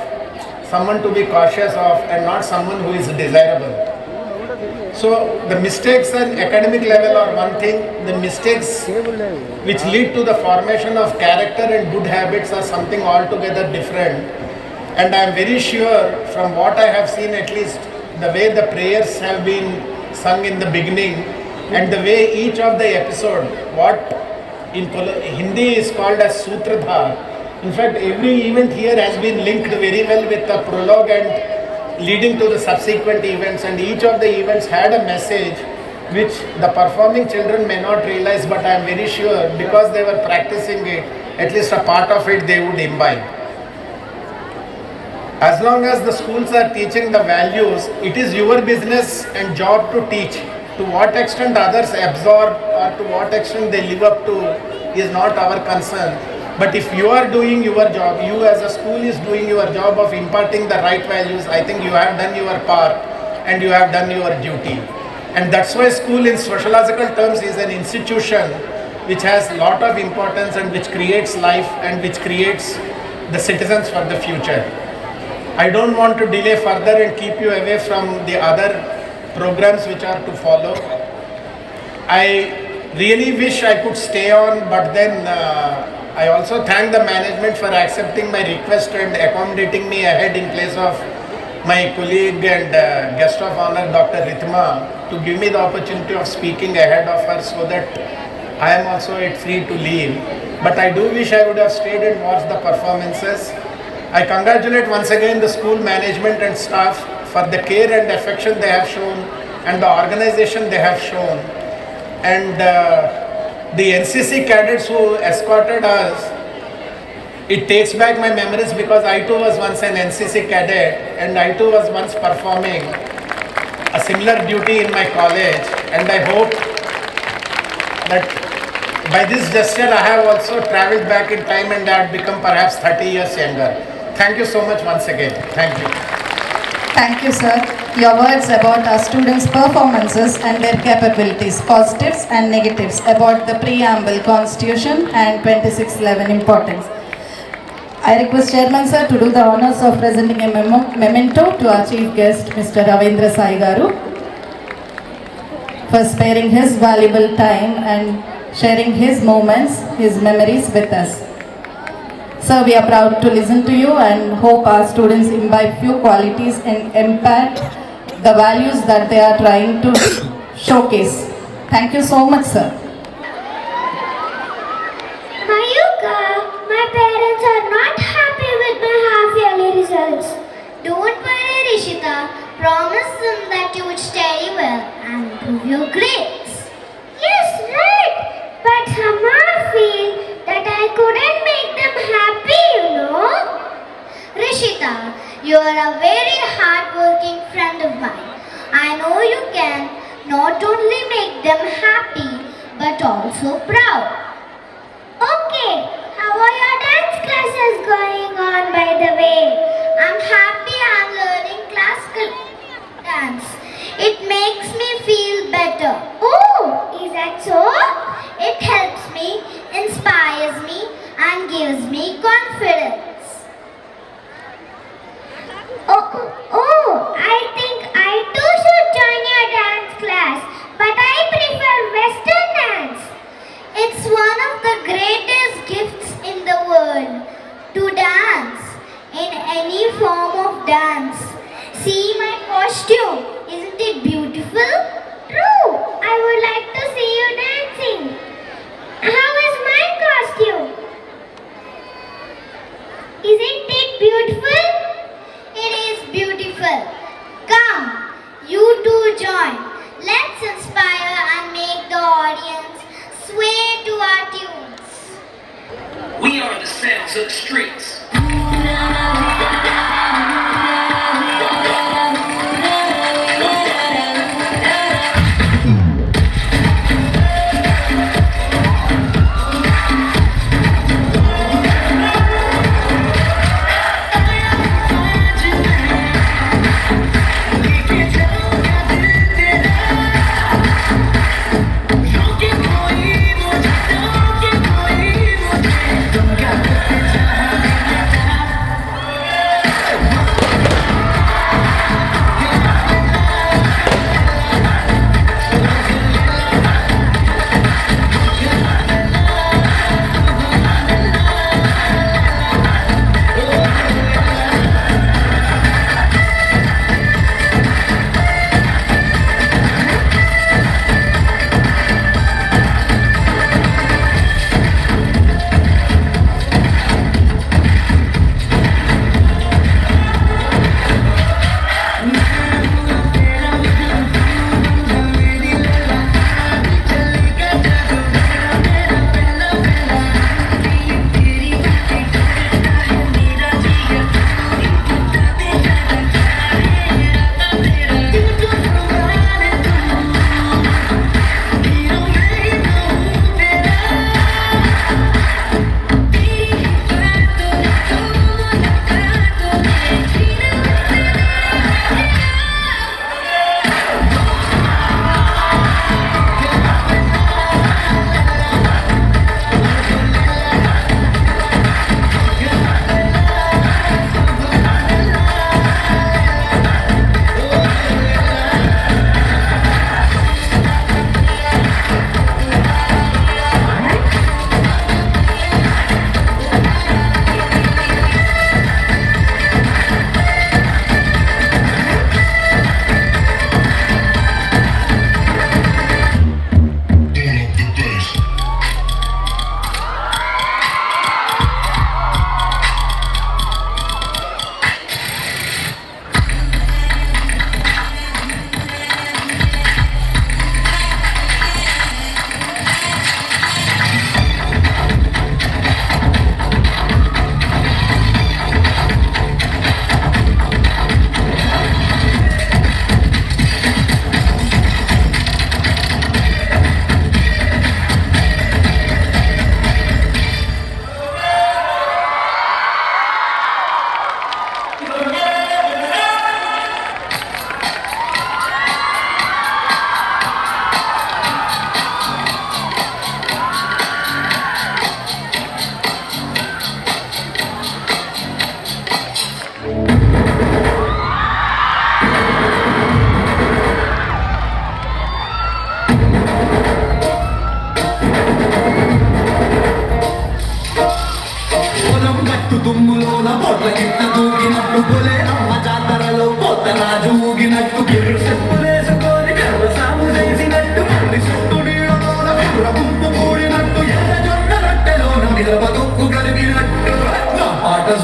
someone to be cautious of, and not someone who is desirable. So the mistakes at academic level are one thing, the mistakes which lead to the formation of character and good habits are something altogether different. And I am very sure from what I have seen, at least the way the prayers have been sung in the beginning and the way each of the episode, what in Hindi is called as Sutradhar. In fact, every event here has been linked very well with the prologue and leading to the subsequent events, and each of the events had a message which the performing children may not realize, but I am very sure because they were practicing it, at least a part of it they would imbibe. As long as the schools are teaching the values, it is your business and job to teach. To what extent others absorb or to what extent they live up to is not our concern. But if you are doing your job, you as a school is doing your job of imparting the right values, I think you have done your part and you have done your duty. And that's why school in sociological terms is an institution which has a lot of importance and which creates life and which creates the citizens for the future. I don't want to delay further and keep you away from the other programs which are to follow. I really wish I could stay on, but then I also thank the management for accepting my request and accommodating me ahead in place of my colleague and guest of honor, Dr. Rithma, to give me the opportunity of speaking ahead of her so that I am also free to leave. But I do wish I would have stayed and watched the performances. I congratulate once again the school management and staff for the care and affection they have shown and the organization they have shown. And the NCC cadets who escorted us, it takes back my memories because I too was once an NCC cadet and I too was once performing a similar duty in my college, and I hope that by this gesture I have also travelled back in time and I have become perhaps 30 years younger. Thank you so much once again. Thank you. Thank you, sir. Your words about our students' performances and their capabilities, positives and negatives, about the preamble, constitution and 2611 importance. I request Chairman sir to do the honors of presenting a memento to our chief guest, Mr. Ravindra Sai Garu, for sparing his valuable time and sharing his moments, his memories with us. Sir, we are proud to listen to you and hope our students imbibe few qualities and impact the values that they are trying to showcase. Thank you so much, sir. Mayuka, my parents are not happy with my half-yearly results. Don't worry, Rishita. Promise them that you would study well and improve your grades. Yes, right. But somehow I feel that I couldn't make them happy, you know. Rishita, you are a very hard-working friend of mine. I know you can not only make them happy, but also proud. Okay, how are your dance classes going on, by the way? I'm happy I'm learning classical dance. It makes me feel better. Oh, is that so? It helps me, inspires me, and gives me confidence. Oh, I think I too should join your dance class, but I prefer Western dance. It's one of the greatest gifts in the world, to dance in any form of dance. See my costume, isn't it beautiful? True, I would like to see you dancing. How is my costume? Isn't it beautiful? It is beautiful. Come, you too join. Let's inspire and make the audience sway to our tunes. We are the sounds of the streets.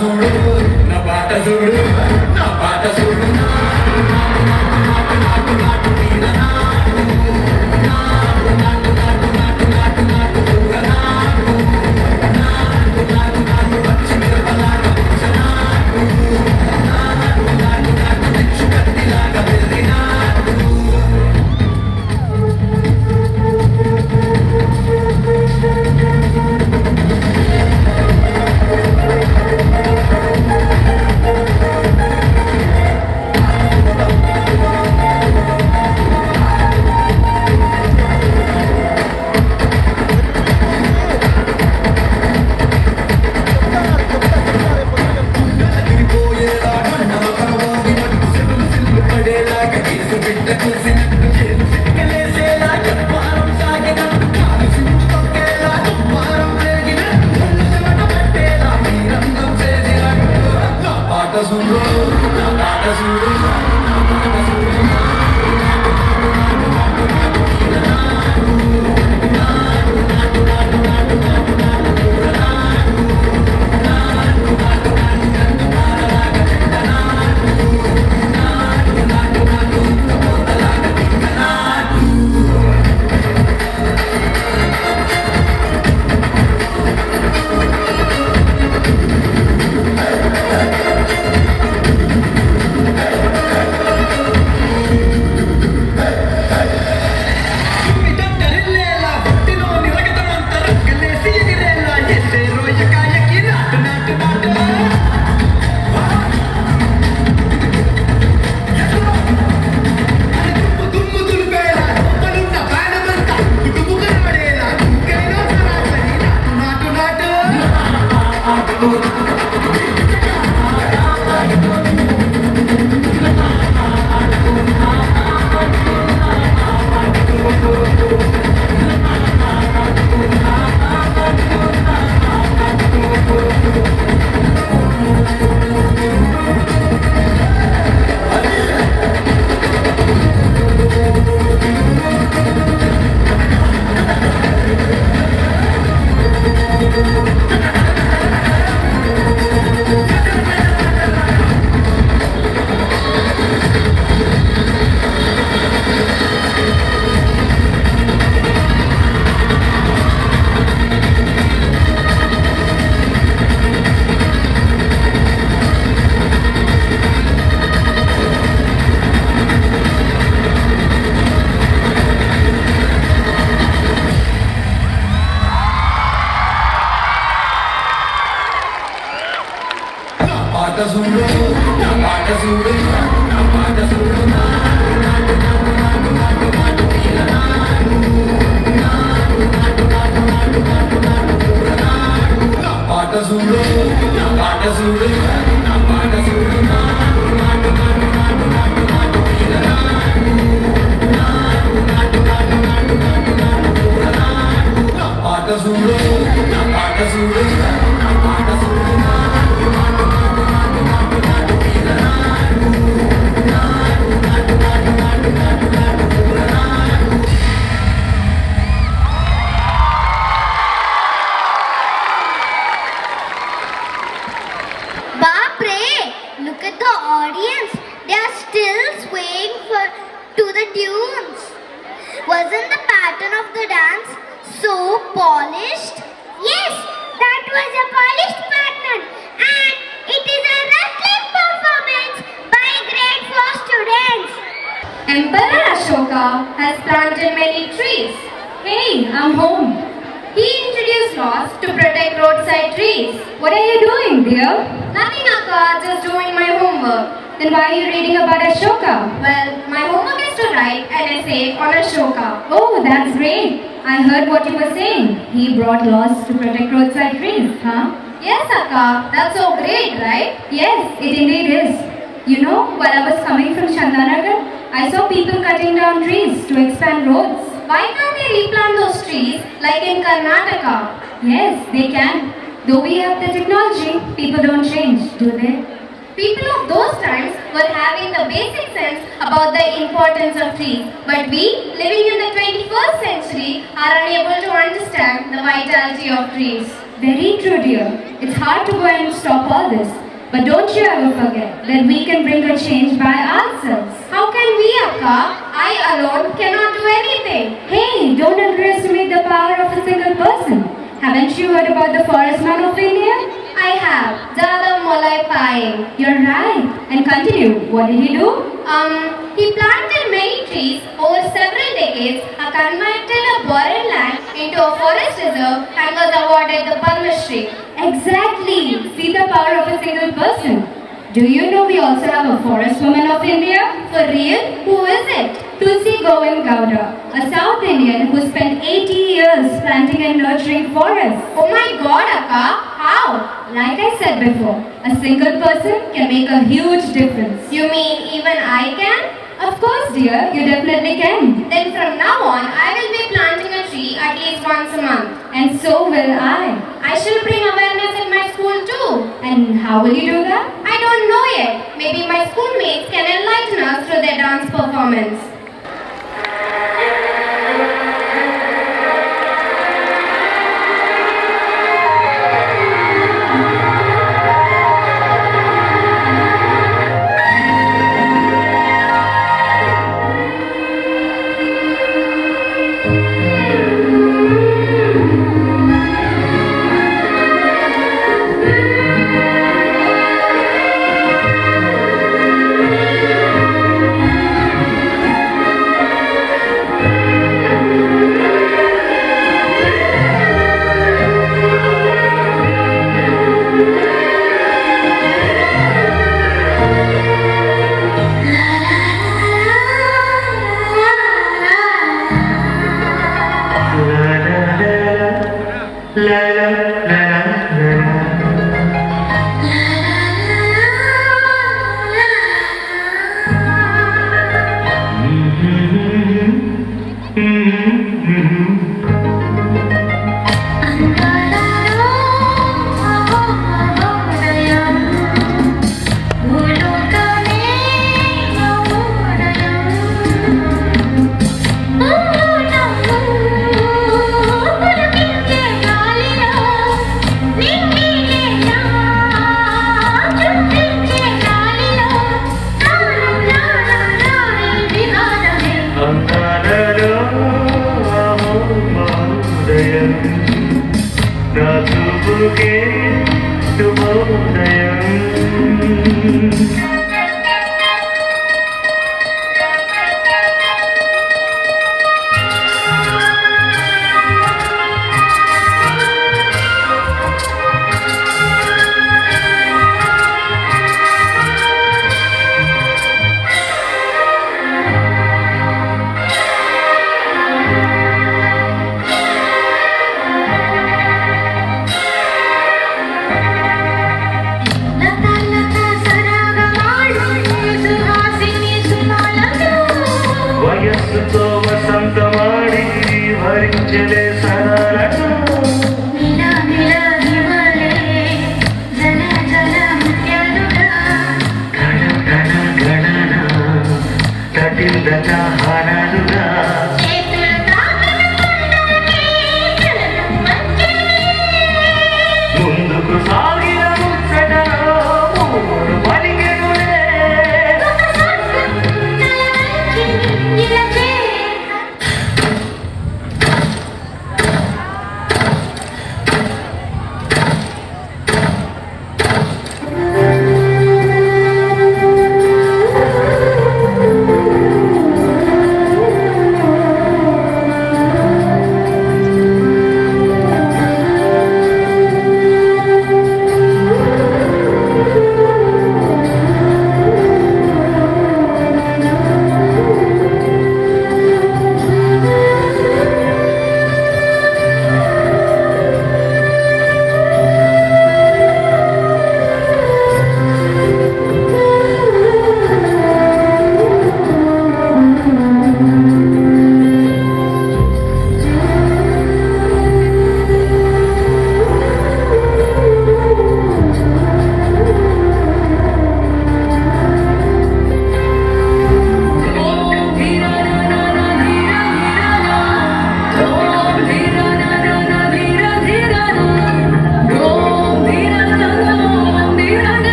చూడు నా పాట చూడు నా పాట చూడు Look at the audience. They are still swaying to the tunes. Wasn't the pattern of the dance so polished? Yes, that was a polished pattern. And it is a wrestling performance by grade 4 students. Emperor Ashoka has planted many trees. Hey, I'm home. He introduced laws to protect roadside trees. What are you doing, dear? Nothing, Akka, just doing my homework. Then why are you reading about Ashoka? Well, my homework is to write an essay on Ashoka. Oh, that's great. I heard what you were saying. He brought laws to protect roadside trees, huh? Yes, Akka, that's so great, right? Yes, it indeed is. You know, while I was coming from Chandanagar, I saw people cutting down trees to expand roads. Why can't they replant those trees like in Karnataka? Yes, they can. Though we have the technology, people don't change, do they? People of those times were having the basic sense about the importance of trees. But we, living in the 21st century, are unable to understand the vitality of trees. Very true, dear. It's hard to go and stop all this. But don't you ever forget that we can bring a change by ourselves. How can we, Akka? I alone cannot do anything. Hey, don't underestimate the power of a single person. Haven't you heard about the forest man of India? I have. Dada Molai Pai. You're right. And continue. What did he do? He planted many trees over several decades and converted a barren land into a forest reserve and was awarded the Padma Shri. Exactly. See the power of a single person. Do you know we also have a forest woman of India? For real? Who is it? Tulsi Govind Gowda, a South Indian who spent 80 years planting and nurturing forests. Oh my God, Akka! How? Like I said before, a single person can make a huge difference. You mean even I can? Of course, dear, you definitely can. Then from now on, I will be planting a tree at least once a month. And so will I. I shall bring awareness in my school too. And how will you do that? I don't know yet. Maybe my schoolmates can enlighten us through their dance performance.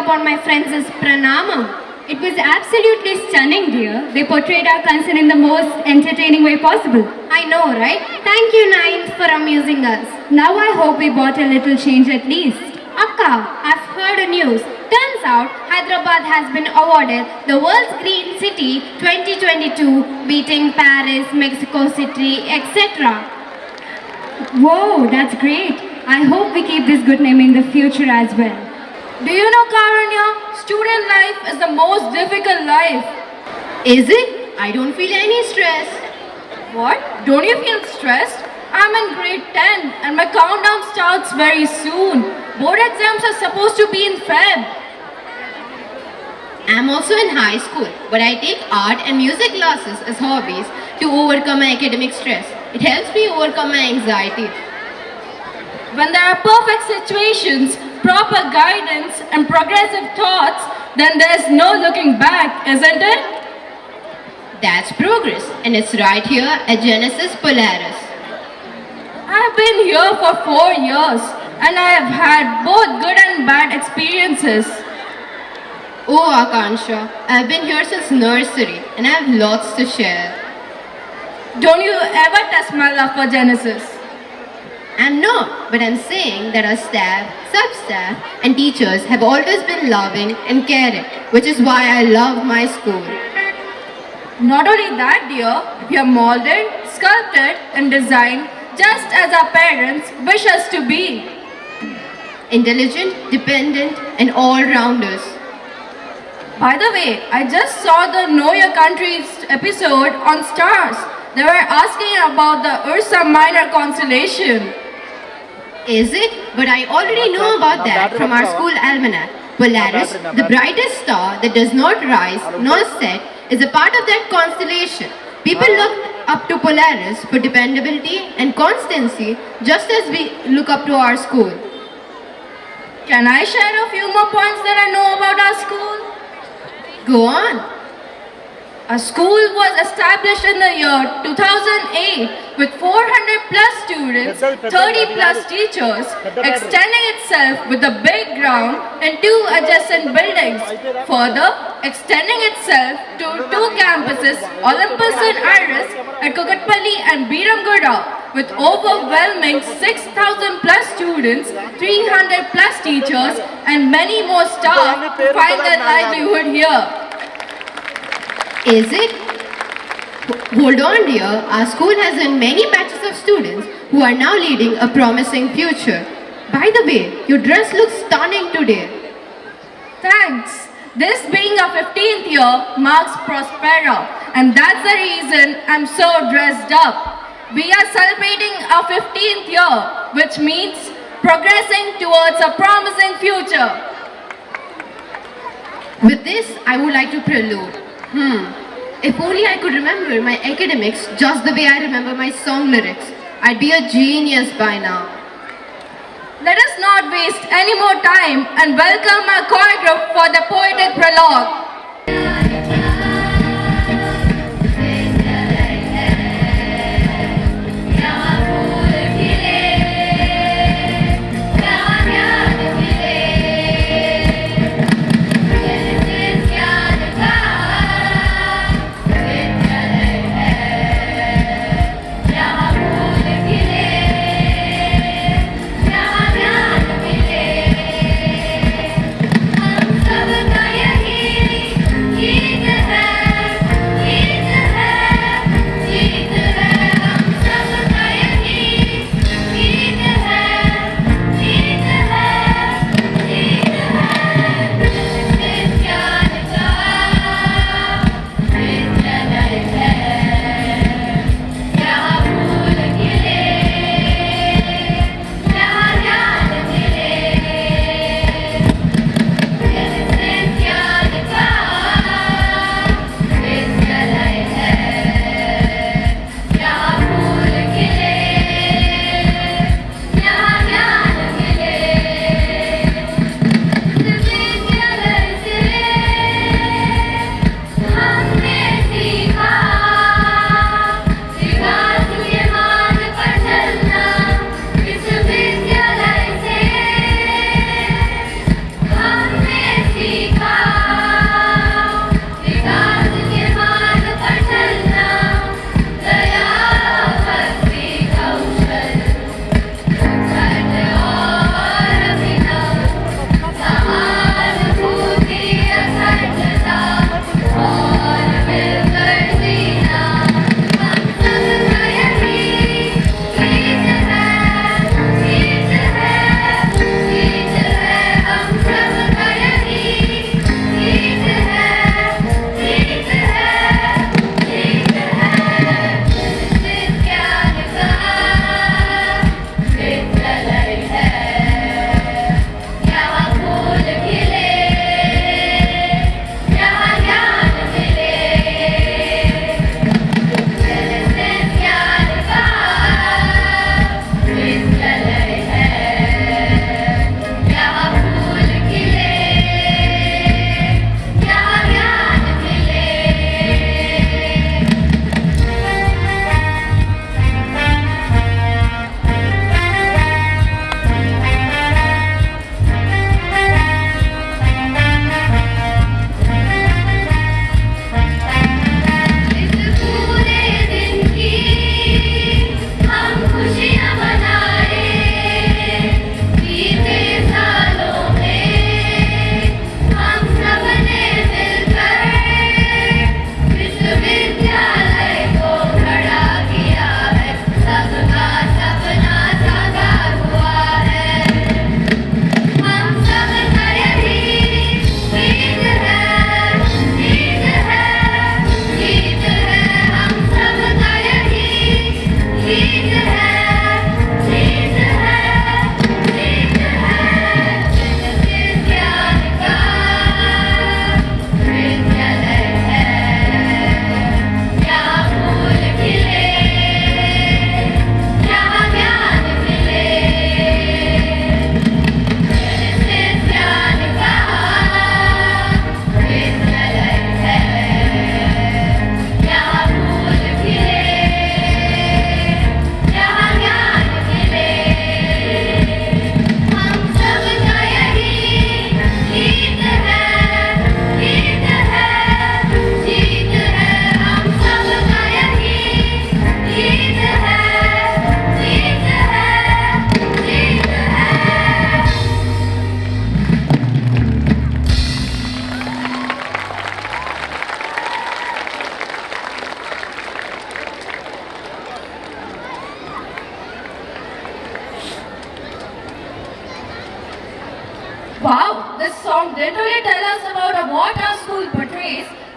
upon my friends is Pranamam. It was absolutely stunning, dear. They portrayed our concern in the most entertaining way possible. I know, right? Thank you, Nines, for amusing us. Now I hope we bought a little change at least. Akka, I've heard the news. Turns out Hyderabad has been awarded the World's Green City 2022, beating Paris, Mexico City, etc. Whoa, that's great. I hope we keep this good name in the future as well. Do you know, Karanya, student life is the most difficult life. Is it? I don't feel any stress. What? Don't you feel stressed? I'm in grade 10 and my countdown starts very soon. Board exams are supposed to be in Feb. I'm also in high school, but I take art and music classes as hobbies to overcome my academic stress. It helps me overcome my anxiety. When there are perfect situations, proper guidance and progressive thoughts, then there's no looking back, isn't it? That's progress, and it's right here at Genesis Polaris. I've been here for 4 years and I have had both good and bad experiences. Oh, Akansha, I've been here since nursery and I have lots to share. Don't you ever test my love for Genesis? I'm not, but I'm saying that our staff, sub-staff and teachers have always been loving and caring, which is why I love my school. Not only that, dear, we are molded, sculpted and designed just as our parents wish us to be. Intelligent, dependent and all-rounders. By the way, I just saw the Know Your Country's episode on stars. They were asking about the Ursa Minor constellation. Is it? But I already know about that from our school almanac. Polaris, the brightest star that does not rise nor set, is a part of that constellation. People look up to Polaris for dependability and constancy, just as we look up to our school. Can I share a few more points that I know about our school? Go on. Our school was established in the year 2008 with 400 plus students, 30 plus teachers, extending itself with a big ground and 2 adjacent buildings. Further, extending itself to 2 campuses, Olympus and Iris at Kukatpalli and Biramguda, with overwhelming 6,000 plus students, 300 plus teachers and many more staff who find their livelihood here. Is it? Hold on, dear. Our school has many batches of students who are now leading a promising future. By the way, your dress looks stunning today. Thanks. This being our 15th year marks Prospero, and that's the reason I'm so dressed up. We are celebrating our 15th year, which means progressing towards a promising future. With this, I would like to prelude. If only I could remember my academics just the way I remember my song lyrics. I'd be a genius by now. Let us not waste any more time and welcome our choir group for the poetic prologue.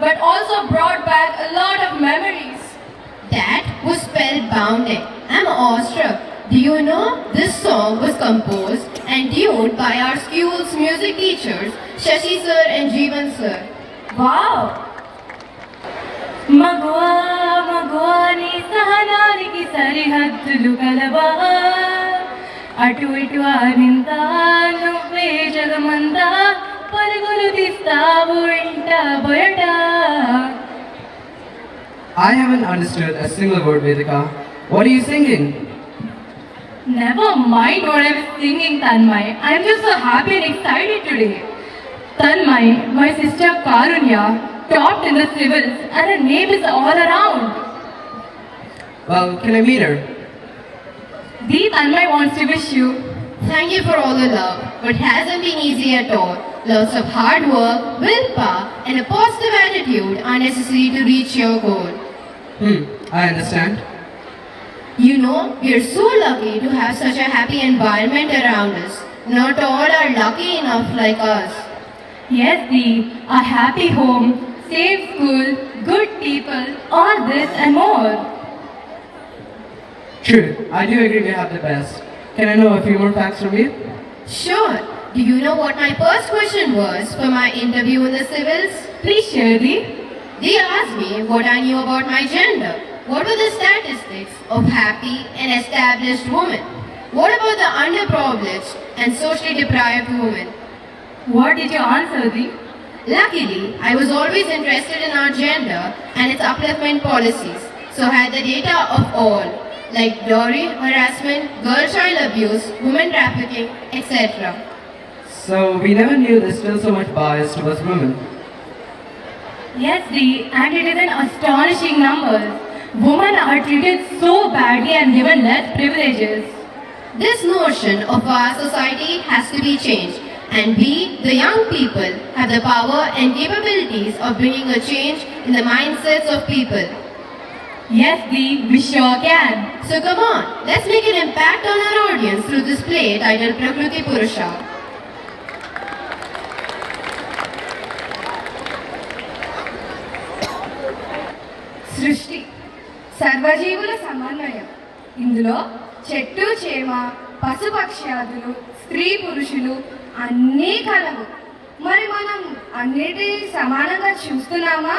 but also brought back a lot of memories. That was spellbounding. I'm awestruck. Do you know this song was composed and tuned by our school's music teachers, Shashi sir and Jeevan sir. Wow! మగువా మగువా నీ సహనానికి సరిహద్దులు కలవా అటు ఇటు ఆనిందా నువ్వే జగమందా పరుగులు తీస్తావు ఇంట బయట. I haven't understood a single word, Vedika. What are you singing? Never mind what I'm singing, Tanmay. I'm just so happy and excited today. Tanmay, my sister Karunya, topped in the civils and her name is all around. Well, can I meet her? The Tanmay wants to wish you. Thank you for all the love, but it hasn't been easy at all. Lots of hard work, willpower, and a positive attitude are necessary to reach your goal. I understand. You know, we are so lucky to have such a happy environment around us. Not all are lucky enough like us. Yes, Dee, a happy home, safe school, good people, all this and more. True, I do agree we have the best. Can I know a few more facts from you? Sure. Do you know what my first question was for my interview in the civils? Please share, Dee. They asked me what I knew about my gender. What were the statistics of happy and established women? What about the underprivileged and socially deprived women? What did you answer, Dee? Luckily, I was always interested in our gender and its upliftment policies, so I had the data of all, like dowry, harassment, girl child abuse, women trafficking, etc. So, we never knew there's still so much bias towards women. Yes, Dee, and it is an astonishing numbers. Women are treated so badly and given less privileges. This notion of our society has to be changed, and we, the young people, have the power and capabilities of bringing a change in the mindsets of people. Yes, Dee, we sure can. So come on, let's make an impact on our audience through this play titled Prakruthi Purusha. సృష్టి సర్వజీవుల సమన్వయం. ఇందులో చెట్టు చేమ పశుపక్ష్యాదులు స్త్రీ పురుషులు అన్నీ కలవు. మరి మనం అన్నిటినీ సమానంగా చూస్తున్నామా?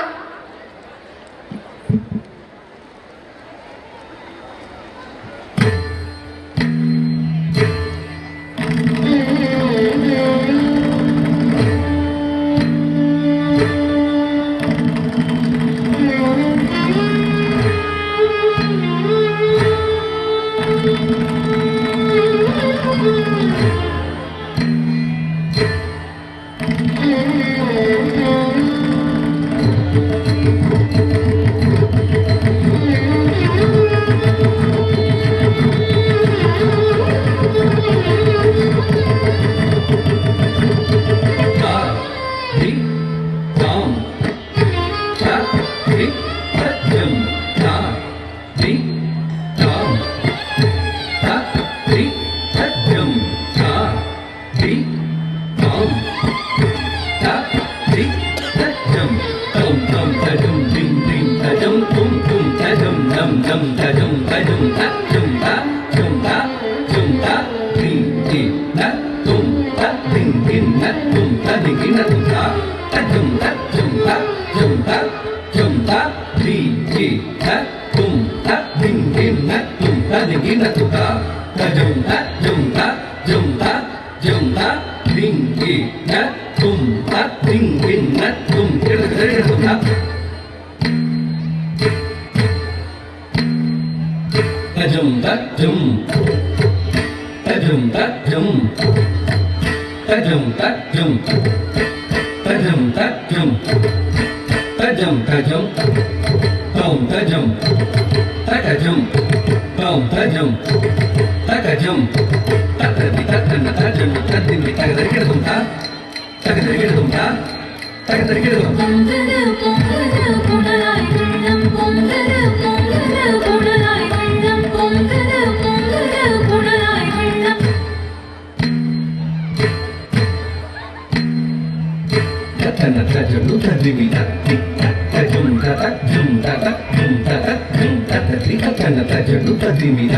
గింగినదు తదిమిన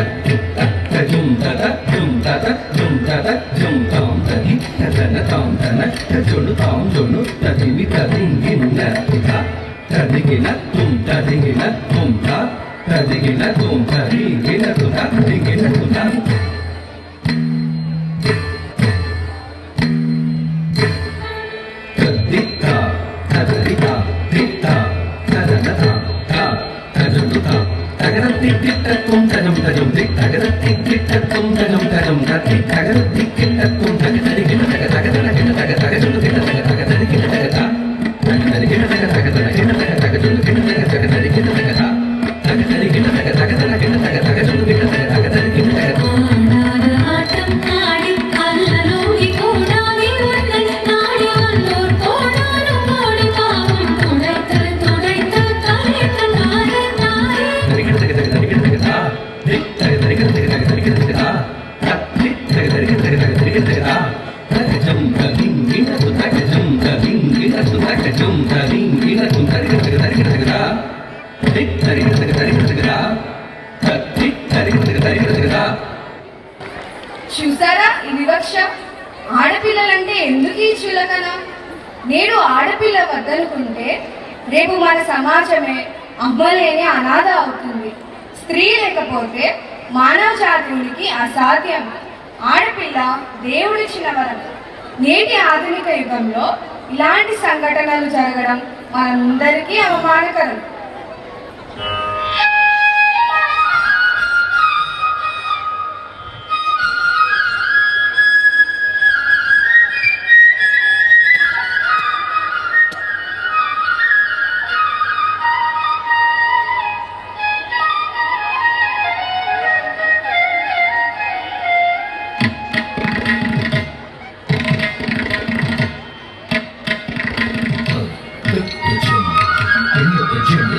తజుం తద జుం తద జుం తద జుం తాం తది తదన తాం తన తజుడు తాం జును తదిమి తదింగిన తదిగిన తుం తదిగిన తుం తా తదిగిన తుం తదిగిన తుత తదిగిన తుత తదితా తదరితా దితా తదనతా తా తజుడుతా తగరత్తి కిట్టత్తుం తజం తజం దిక్ తగరత్తి కిట్టత్తుం తజం తజం తత్తి తగరత్తి కిట్టత్తుం తగదరిగిన తగ తగదరిగిన తగ తగజుడుగిన తగ తగదరిగిన తగ తగదరిగిన తగ తగదరిగిన తగ తగజుడుగిన తగ తగదరిగిన తగ తగదరిగిన తగ తగదరిగిన తగ తగజుడుగిన తగ తగదరిగిన తగ చూసారా ఈ వివక్ష? ఆడపిల్లలంటే ఎందుకు ఈ చులకన? నేడు ఆడపిల్ల వద్దనుకుంటే రేపు మన సమాజమే అమ్మలేని అనాథ అవుతుంది. స్త్రీ లేకపోతే మానవ జాతునికి అసాధ్యం. ఆడపిల్ల దేవుడిచ్చిన వరం. నేటి ఆధునిక యుగంలో ఇలాంటి సంఘటనలు జరగడం మనందరికీ అవమానకరం. Gym.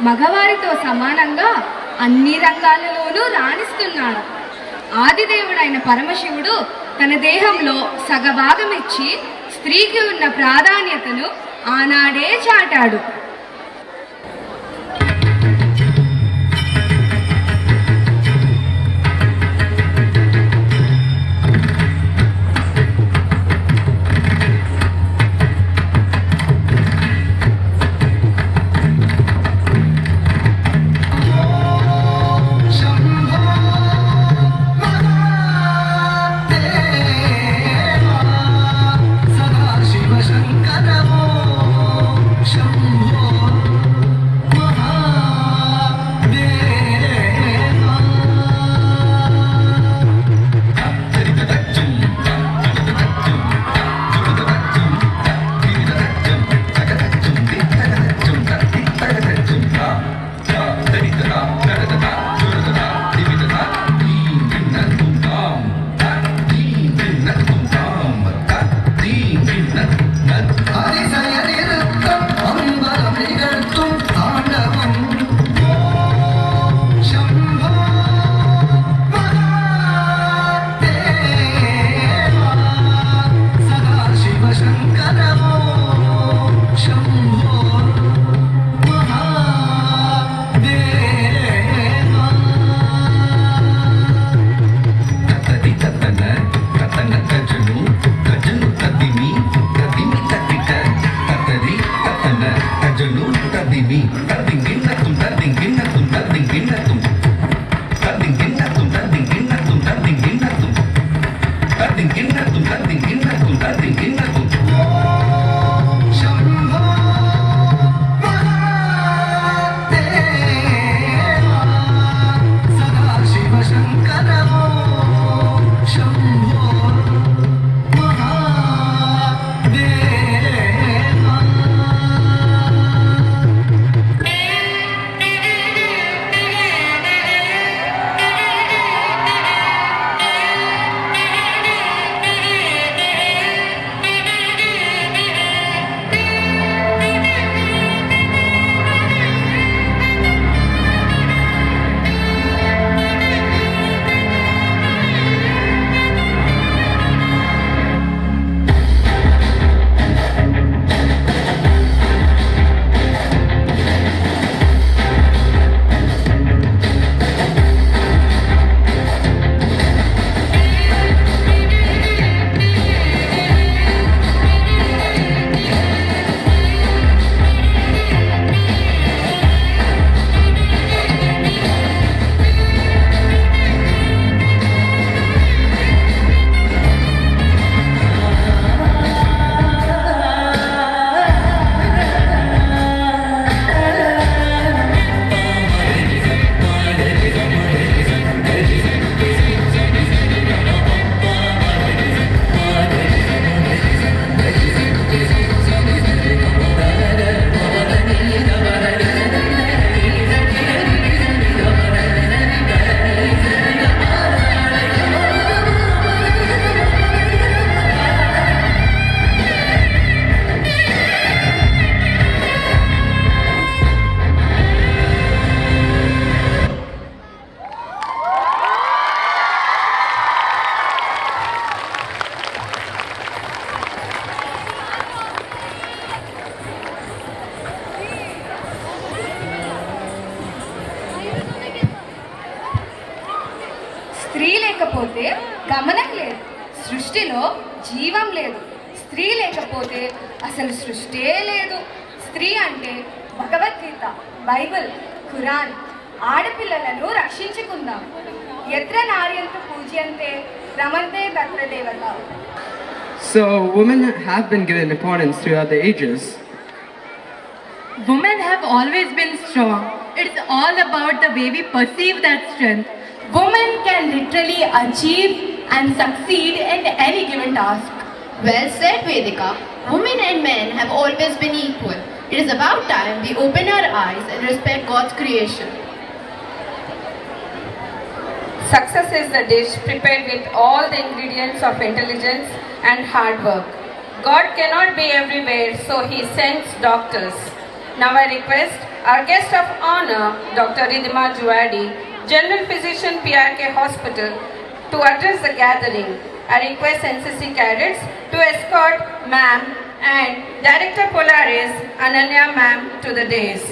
మగవారితో సమానంగా అన్ని రంగాలలోనూ రాణిస్తున్నాడు. ఆదిదేవుడైన పరమశివుడు తన దేహంలో సగభాగం ఇచ్చి స్త్రీకి ఉన్న ప్రాధాన్యతను ఆనాడే చాటాడు. స్త్రీ లేకపోతే గమనం లేదు, సృష్టిలో జీవం లేదు. స్త్రీ లేకపోతే అసలు సృష్టే లేదు. స్త్రీ అంటే భగవద్గీత, బైబిల్, ఖురాన్. ఆడపిల్లలను రక్షించుకుందాం. ఎత్ర నార్యంత పూజ్యంతే రమంతే తత్ర దేవత. So, women have been given importance throughout the ages. Women have always been strong. It's all about the way we perceive that strength. Women can literally achieve and succeed in any given task. Well said, Vedika. Women and men have always been equal. It is about time we open our eyes and respect God's creation. Success is the dish prepared with all the ingredients of intelligence and hard work. God cannot be everywhere, so He sends doctors. Now I request our guest of honor, Dr. Ridhima Juwadi, General Physician, PRK Hospital, to address the gathering. I request NCC cadets to escort ma'am and Director Polaris, Ananya ma'am, to the dais.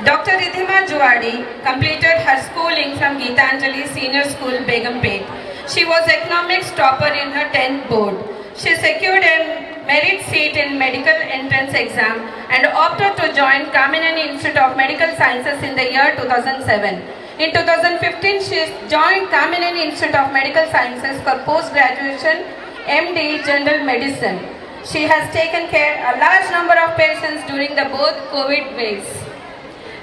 Dr. Ridhima Juwadi completed her schooling from Geetanjali Senior School, Begumpet. She was economics topper in her 10th board. She secured a merit seat in medical entrance exam and opted to join Kaminani Institute of Medical Sciences in the year 2007. In 2015, she joined Kaminani Institute of Medical Sciences for post-graduation MD General Medicine. She has taken care of a large number of patients during the both COVID waves.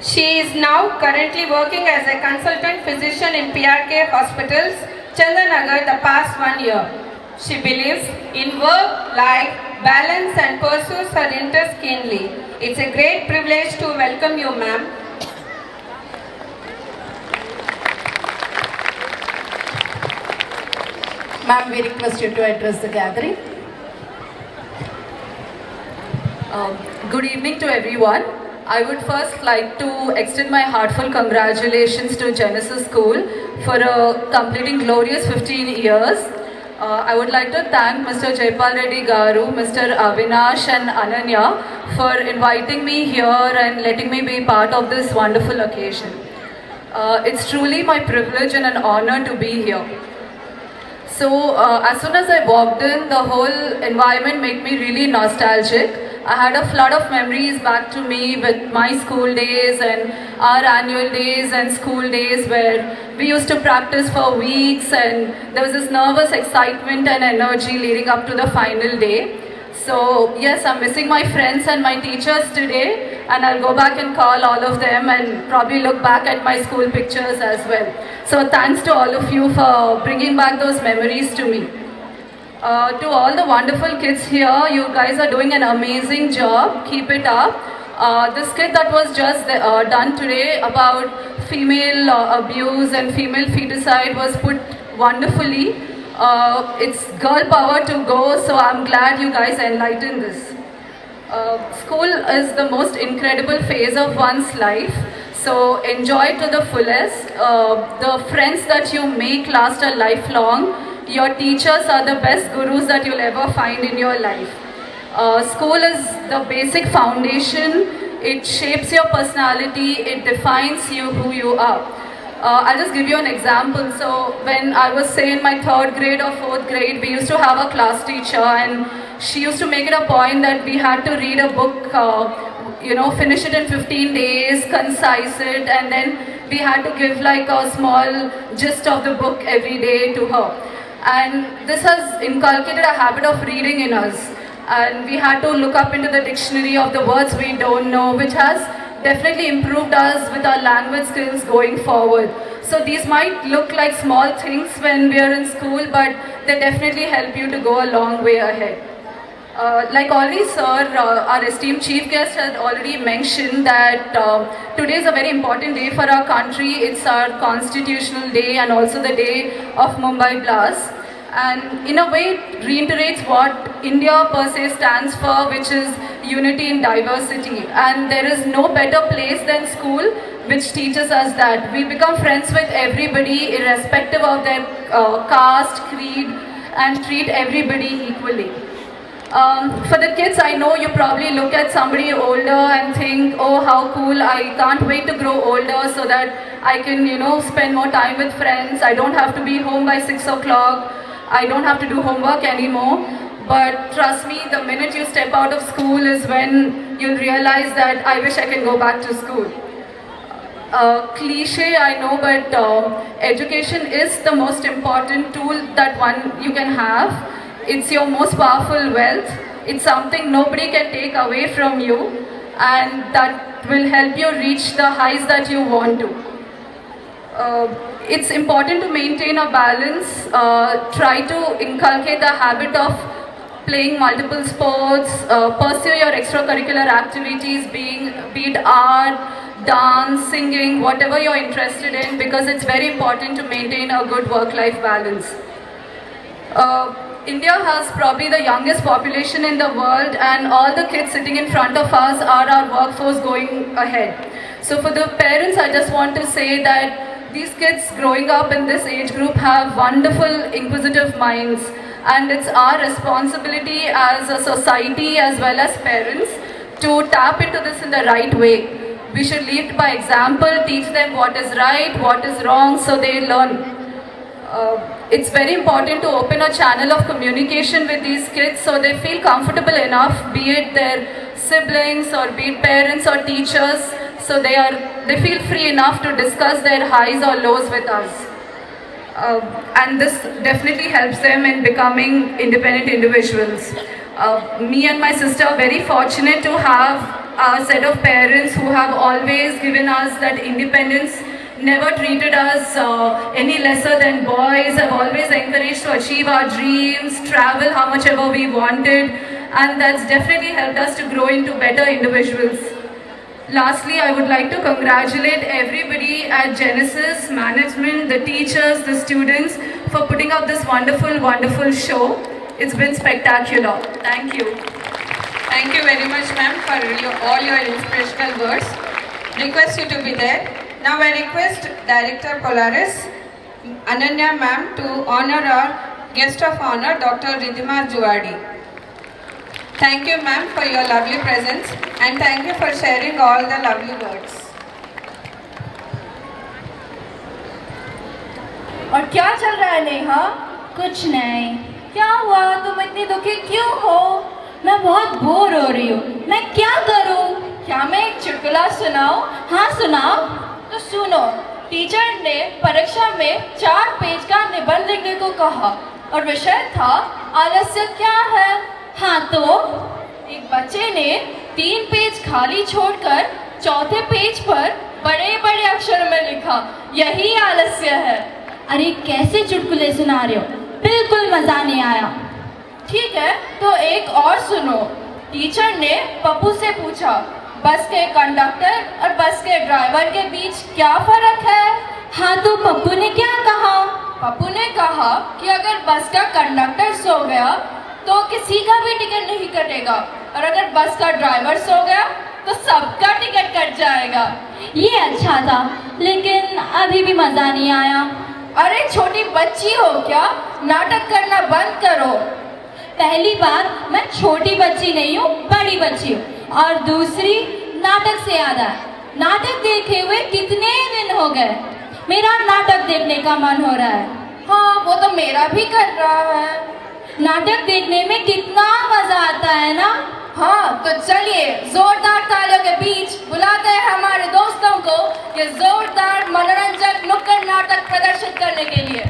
She is now currently working as a consultant physician in PRK Hospitals, Chandanagar, the past 1 year. She believes in work-life balance and pursues her interests keenly. It's a great privilege to welcome you, ma'am. Ma'am, we request you to address the gathering. Good evening to everyone. I would first like to extend my heartfelt congratulations to Genesis School for completing glorious 15 years. I would like to thank Mr. Jaipal Reddy Garu, Mr. Avinash and Ananya for inviting me here and letting me be part of this wonderful occasion. It's truly my privilege and an honor to be here. So as soon as I walked in, the whole environment made me really nostalgic. I had a flood of memories back to me with my school days and our annual days and school days where we used to practice for weeks, and there was this nervous excitement and energy leading up to the final day. So yes, I'm missing my friends and my teachers today, and I'll go back and call all of them and probably look back at my school pictures as well. So thanks to all of you for bringing back those memories to me. To all the wonderful kids here, you guys are doing an amazing job. Keep it up. This skit that was just done today about female abuse and female feticide was put wonderfully. It's girl power to go, so I'm glad you guys enlightened this. School is the most incredible phase of one's life, so enjoy it to the fullest. The friends that you make last a lifelong. Your teachers are the best gurus that you'll ever find in your life. School is the basic foundation. It shapes your personality. It defines you, who you are. I'll just give you an example. So when I was, say, in my 3rd grade or 4th grade, we used to have a class teacher, and she used to make it a point that we had to read a book, finish it in 15 days, concise it, and then we had to give like a small gist of the book every day to her. And this has inculcated a habit of reading in us. And we had to look up into the dictionary of the words we don't know, which has definitely improved us with our language skills going forward. So these might look like small things when we are in school, but they definitely help you to go a long way ahead. Like already sir, our esteemed chief guest had already mentioned that today is a very important day for our country. It's our constitutional day and also the day of Mumbai Blast. And in a way it reiterates what India per se stands for, which is unity in diversity. And there is no better place than school which teaches us that. We become friends with everybody irrespective of their caste, creed, and treat everybody equally. For the kids, I know you probably look at somebody older and think, oh how cool, I can't wait to grow older so that I can spend more time with friends. I don't have to be home by 6 o'clock. I don't have to do homework anymore. But trust me, the minute you step out of school is when you'll realize that I wish I can go back to school. Cliche, I know, but education is the most important tool that you can have. It's your most powerful wealth. It's something nobody can take away from you, and that will help you reach the heights that you want to. It's important to maintain a balance. Try to inculcate the habit of playing multiple sports, pursue your extracurricular activities, be it art, dance, singing, whatever you're interested in, because it's very important to maintain a good work-life balance. India has probably the youngest population in the world, and all the kids sitting in front of us are our workforce going ahead. So for the parents, I just want to say that these kids growing up in this age group have wonderful, inquisitive minds, and it's our responsibility as a society as well as parents to tap into this in the right way. We should lead by example, teach them what is right, what is wrong, so they learn. It's very important to open a channel of communication with these kids so they feel comfortable enough, be it their siblings or be it parents or teachers, so they feel free enough to discuss their highs or lows with us. And this definitely helps them in becoming independent individuals. Me and my sister are very fortunate to have a set of parents who have always given us that independence, never treated us any lesser than boys, have always encouraged to achieve our dreams, travel how much ever we wanted, and that's definitely helped us to grow into better individuals. Lastly, I would like to congratulate everybody at Genesis, management, the teachers, the students for putting up this wonderful, wonderful show. It's been spectacular. Thank you. Thank you very much, ma'am, for all your inspirational words. Request you to be there. Now I request Director Polaris, Ananya ma'am, to honor our guest of honor, Dr. Ridhima Juwadi. Thank you, ma'am, for your lovely presence, and thank you for sharing all the lovely words. और क्या चल रहा है नेहा? कुछ नहीं। क्या हुआ? तुम इतनी दुखी क्यों हो? मैं बहुत बोर हो रही हूँ। मैं क्या करूँ? क्या मैं एक चुटकुला सुनाऊँ? हाँ सुनाओ। तो सुनो, टीचर ने परीक्षा में 4 पेज का निबंध लिखने को कहा और विषय था आलस्य क्या है। हाँ तो एक बच्चे ने 3 पेज खाली छोड़कर 4थे पेज पर बड़े बड़े अक्षरों में लिखा, यही आलस्य है। अरे कैसे चुटकुले सुना रहे हो? बिल्कुल मजा नहीं आया। ठीक है तो एक और सुनो। टीचर ने पप्पू से पूछा, बस के कंडक्टर और बस के ड्राइवर के बीच क्या फर्क है? हाँ तो पप्पू ने क्या कहा? पप्पू ने कहा कि अगर बस का कंडक्टर सो गया तो किसी का भी टिकट नहीं कटेगा, और अगर बस का ड्राइवर सो गया तो सबका टिकट कट जाएगा। ये अच्छा था, लेकिन अभी भी मजा नहीं आया। अरे छोटी बच्ची हो क्या? नाटक करना बंद करो। पहली बात, मैं छोटी बच्ची नहीं हूँ, बड़ी बच्ची हूँ। और दूसरी, नाटक से याद आया, नाटक देखे हुए कितने दिन हो गए। मेरा नाटक देखने का मन हो रहा है। हाँ वो तो मेरा भी कर रहा है। नाटक देखने में कितना मजा आता है ना। हाँ तो चलिए जोरदार तालियों के बीच बुलाते हैं हमारे दोस्तों को ये जोरदार मनोरंजक नुक्कड़ नाटक प्रदर्शित करने के लिए।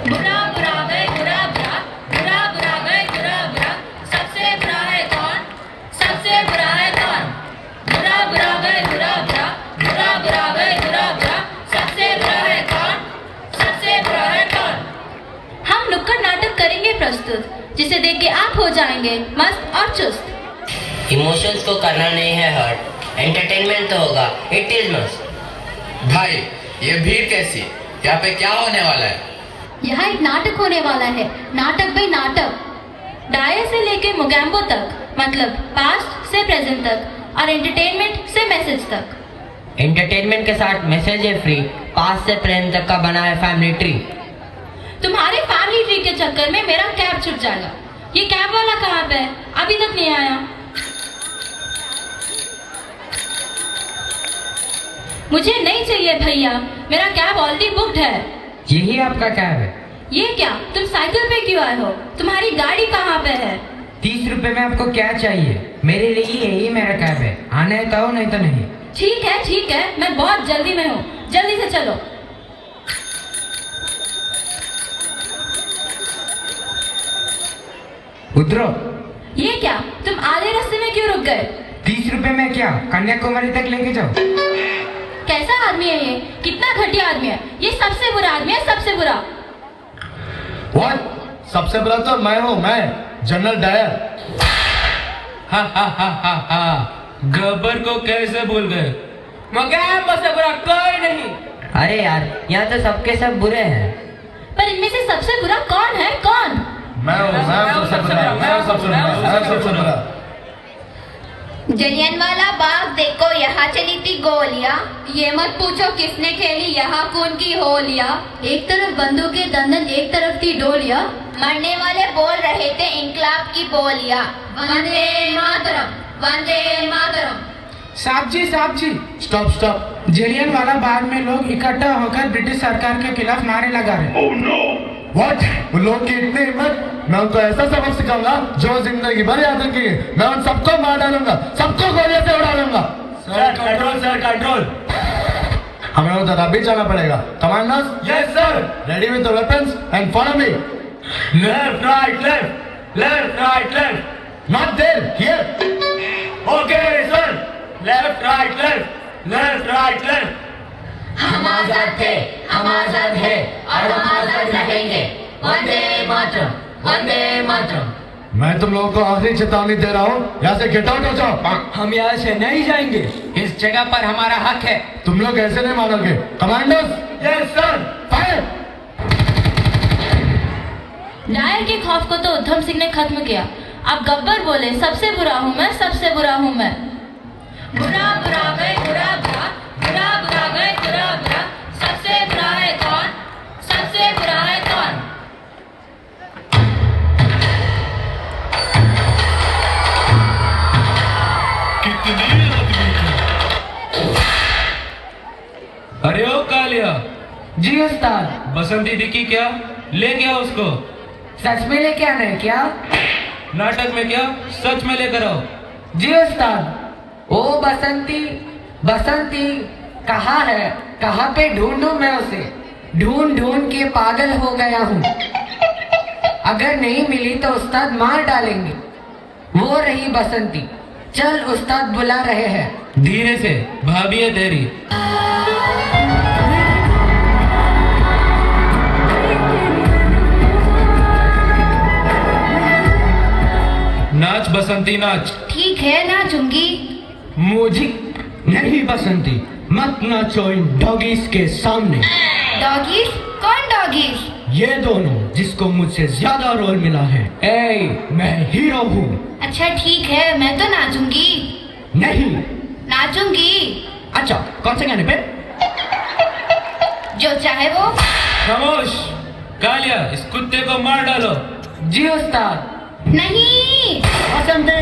बुरा बुरा गए बुरा बुरा, बुरा बुरा गए बुरा बुरा, सबसे बुरा है कौन? सबसे बुरा है कौन? बुरा बुरा गए बुरा बुरा, बुरा बुरा गए बुरा बुरा, सबसे बुरा है कौन? सबसे बुरा है कौन? हम नुक्कड़ नाटक करेंगे प्रस्तुत, जिसे देख के आप हो जाएंगे मस्त और चुस्त। इमोशंस को करना नहीं है हर्ट, एंटरटेनमेंट तो होगा, इट इज मस्ट। भाई ये भीड़ कैसी? यहाँ पे क्या होने वाला है? यहाँ एक नाटक होने वाला है, नाटक भाई नाटक। डायर से लेके मोगैम्बो तक, मतलब पास्ट से प्रेजेंट तक, और एंटरटेनमेंट से मैसेज तक। एंटरटेनमेंट के साथ मैसेज है फ्री, पास्ट से प्रेजेंट तक का बना है फैमिली ट्री। तुम्हारे फैमिली ट्री के चक्कर में मेरा कैब छूट जाएगा। ये कैब वाला कहाँ पे है? अभी तक नहीं आया। मुझे नहीं चाहिए भैया, मेरा कैब ऑलरेडी बुक्ड है। यही आपका कैब है? ये क्या, तुम साइकिल पे क्यों आए हो? तुम्हारी गाड़ी कहाँ पे है? 30 रुपए में आपको क्या चाहिए? मेरे लिए यही मेरा कैब है, आना है तो आओ, नहीं तो नहीं। ठीक है, मैं बहुत जल्दी में हूँ, जल्दी से चलो। उतरो। ये क्या, तुम आधे रास्ते में क्यों रुक गए? 30 रुपए में क्या, कन्याकुमारी तक लेके जाओ। कैसा आदमी है ये? कितना घटिया आदमी है ये? सबसे बुरा आदमी है, सबसे बुरा। What? सबसे बुरा तो मैं हूँ, मैं जनरल डायर। गब्बर को कैसे भूल गए? मगर से बुरा कोई नहीं। अरे यार, यहाँ तो सबके सब बुरे हैं। पर इनमें से सबसे बुरा कौन है? कौन? मैं सबसे बुरा। जलियांवाला बाग देखो, यहाँ चली थी गोलियां। ये मत पूछो किसने खेली यहाँ खून की होलियां। एक तरफ बंदूकें दंदन, एक तरफ थी डोलियां। मरने वाले बोल रहे थे इंकलाब की बोलियां। वंदे मातरम, वंदे मातरम। साहब जी स्टॉप। जलियांवाला बाग में लोग इकट्ठा होकर ब्रिटिश सरकार के खिलाफ नारे लगा रहे। Oh no! What? उन लोगों की इतनी हिम्मत! मैं उनको ऐसा सबक सिखाऊंगा जो जिंदगी भर याद रखेंगे। मैं उन सबको मार डालूंगा, सबको गोलियों से उड़ा दूंगा। Sir control. हमें उधर अभी जाना पड़ेगा। Commanders? Yes sir. Ready with the weapons and follow me. Left right. Not there, here. Okay sir. Left right. हम आजाद थे, हम आजाद है और हम आजाद रहेंगे। वंदे मातरम। मैं तुम लोगों को आखिरी चेतावनी दे रहा हूँ, यहाँ से गेट आउट हो जाओ। हम यहाँ से नहीं जाएंगे, इस जगह पर हमारा हक है। तुम लोग ऐसे नहीं मानोगे। Commanders? Yes sir. Fire. Dyer के खौफ को तो उधम सिंह ने खत्म किया। अब गब्बर बोले सबसे बुरा हूँ मैं, सबसे बुरा हूँ मैं। बुरा गए बुरा गए बुरा। सबसे बुरा है कौन? सबसे बुरा है कौन? अरे ओ कालिया। जी उस्ताद। बसंती दिखी क्या? ले गया उसको। सच में लेके आना है क्या? नाटक में क्या, सच में लेकर आओ। जी उस्ताद। ओ बसंती कहाँ है? कहाँ पे ढूंढूं मैं उसे? ढूंढ के पागल हो गया हूँ। अगर नहीं मिली तो उस्ताद मार डालेंगे। वो रही बसंती। चल उस्ताद बुला रहे हैं। धीरे से, भाभी है तेरी। नाच बसंती नाच। ठीक है नाचूंगी। मुझे नहीं बसंती, मत नाचो इन डॉगीज के सामने। डॉगीज? कौन डॉगीज? ये दोनों जिसको मुझसे ज्यादा रोल मिला है। मैं हीरो हूँ। अच्छा ठीक है, मैं तो नाचूंगी। नहीं नाचूंगी। अच्छा कौन से गाने पे? जो चाहे वो। खामोश। कालिया, इस कुत्ते को मार डालो। जी उस्ताद। नहीं। बसंती।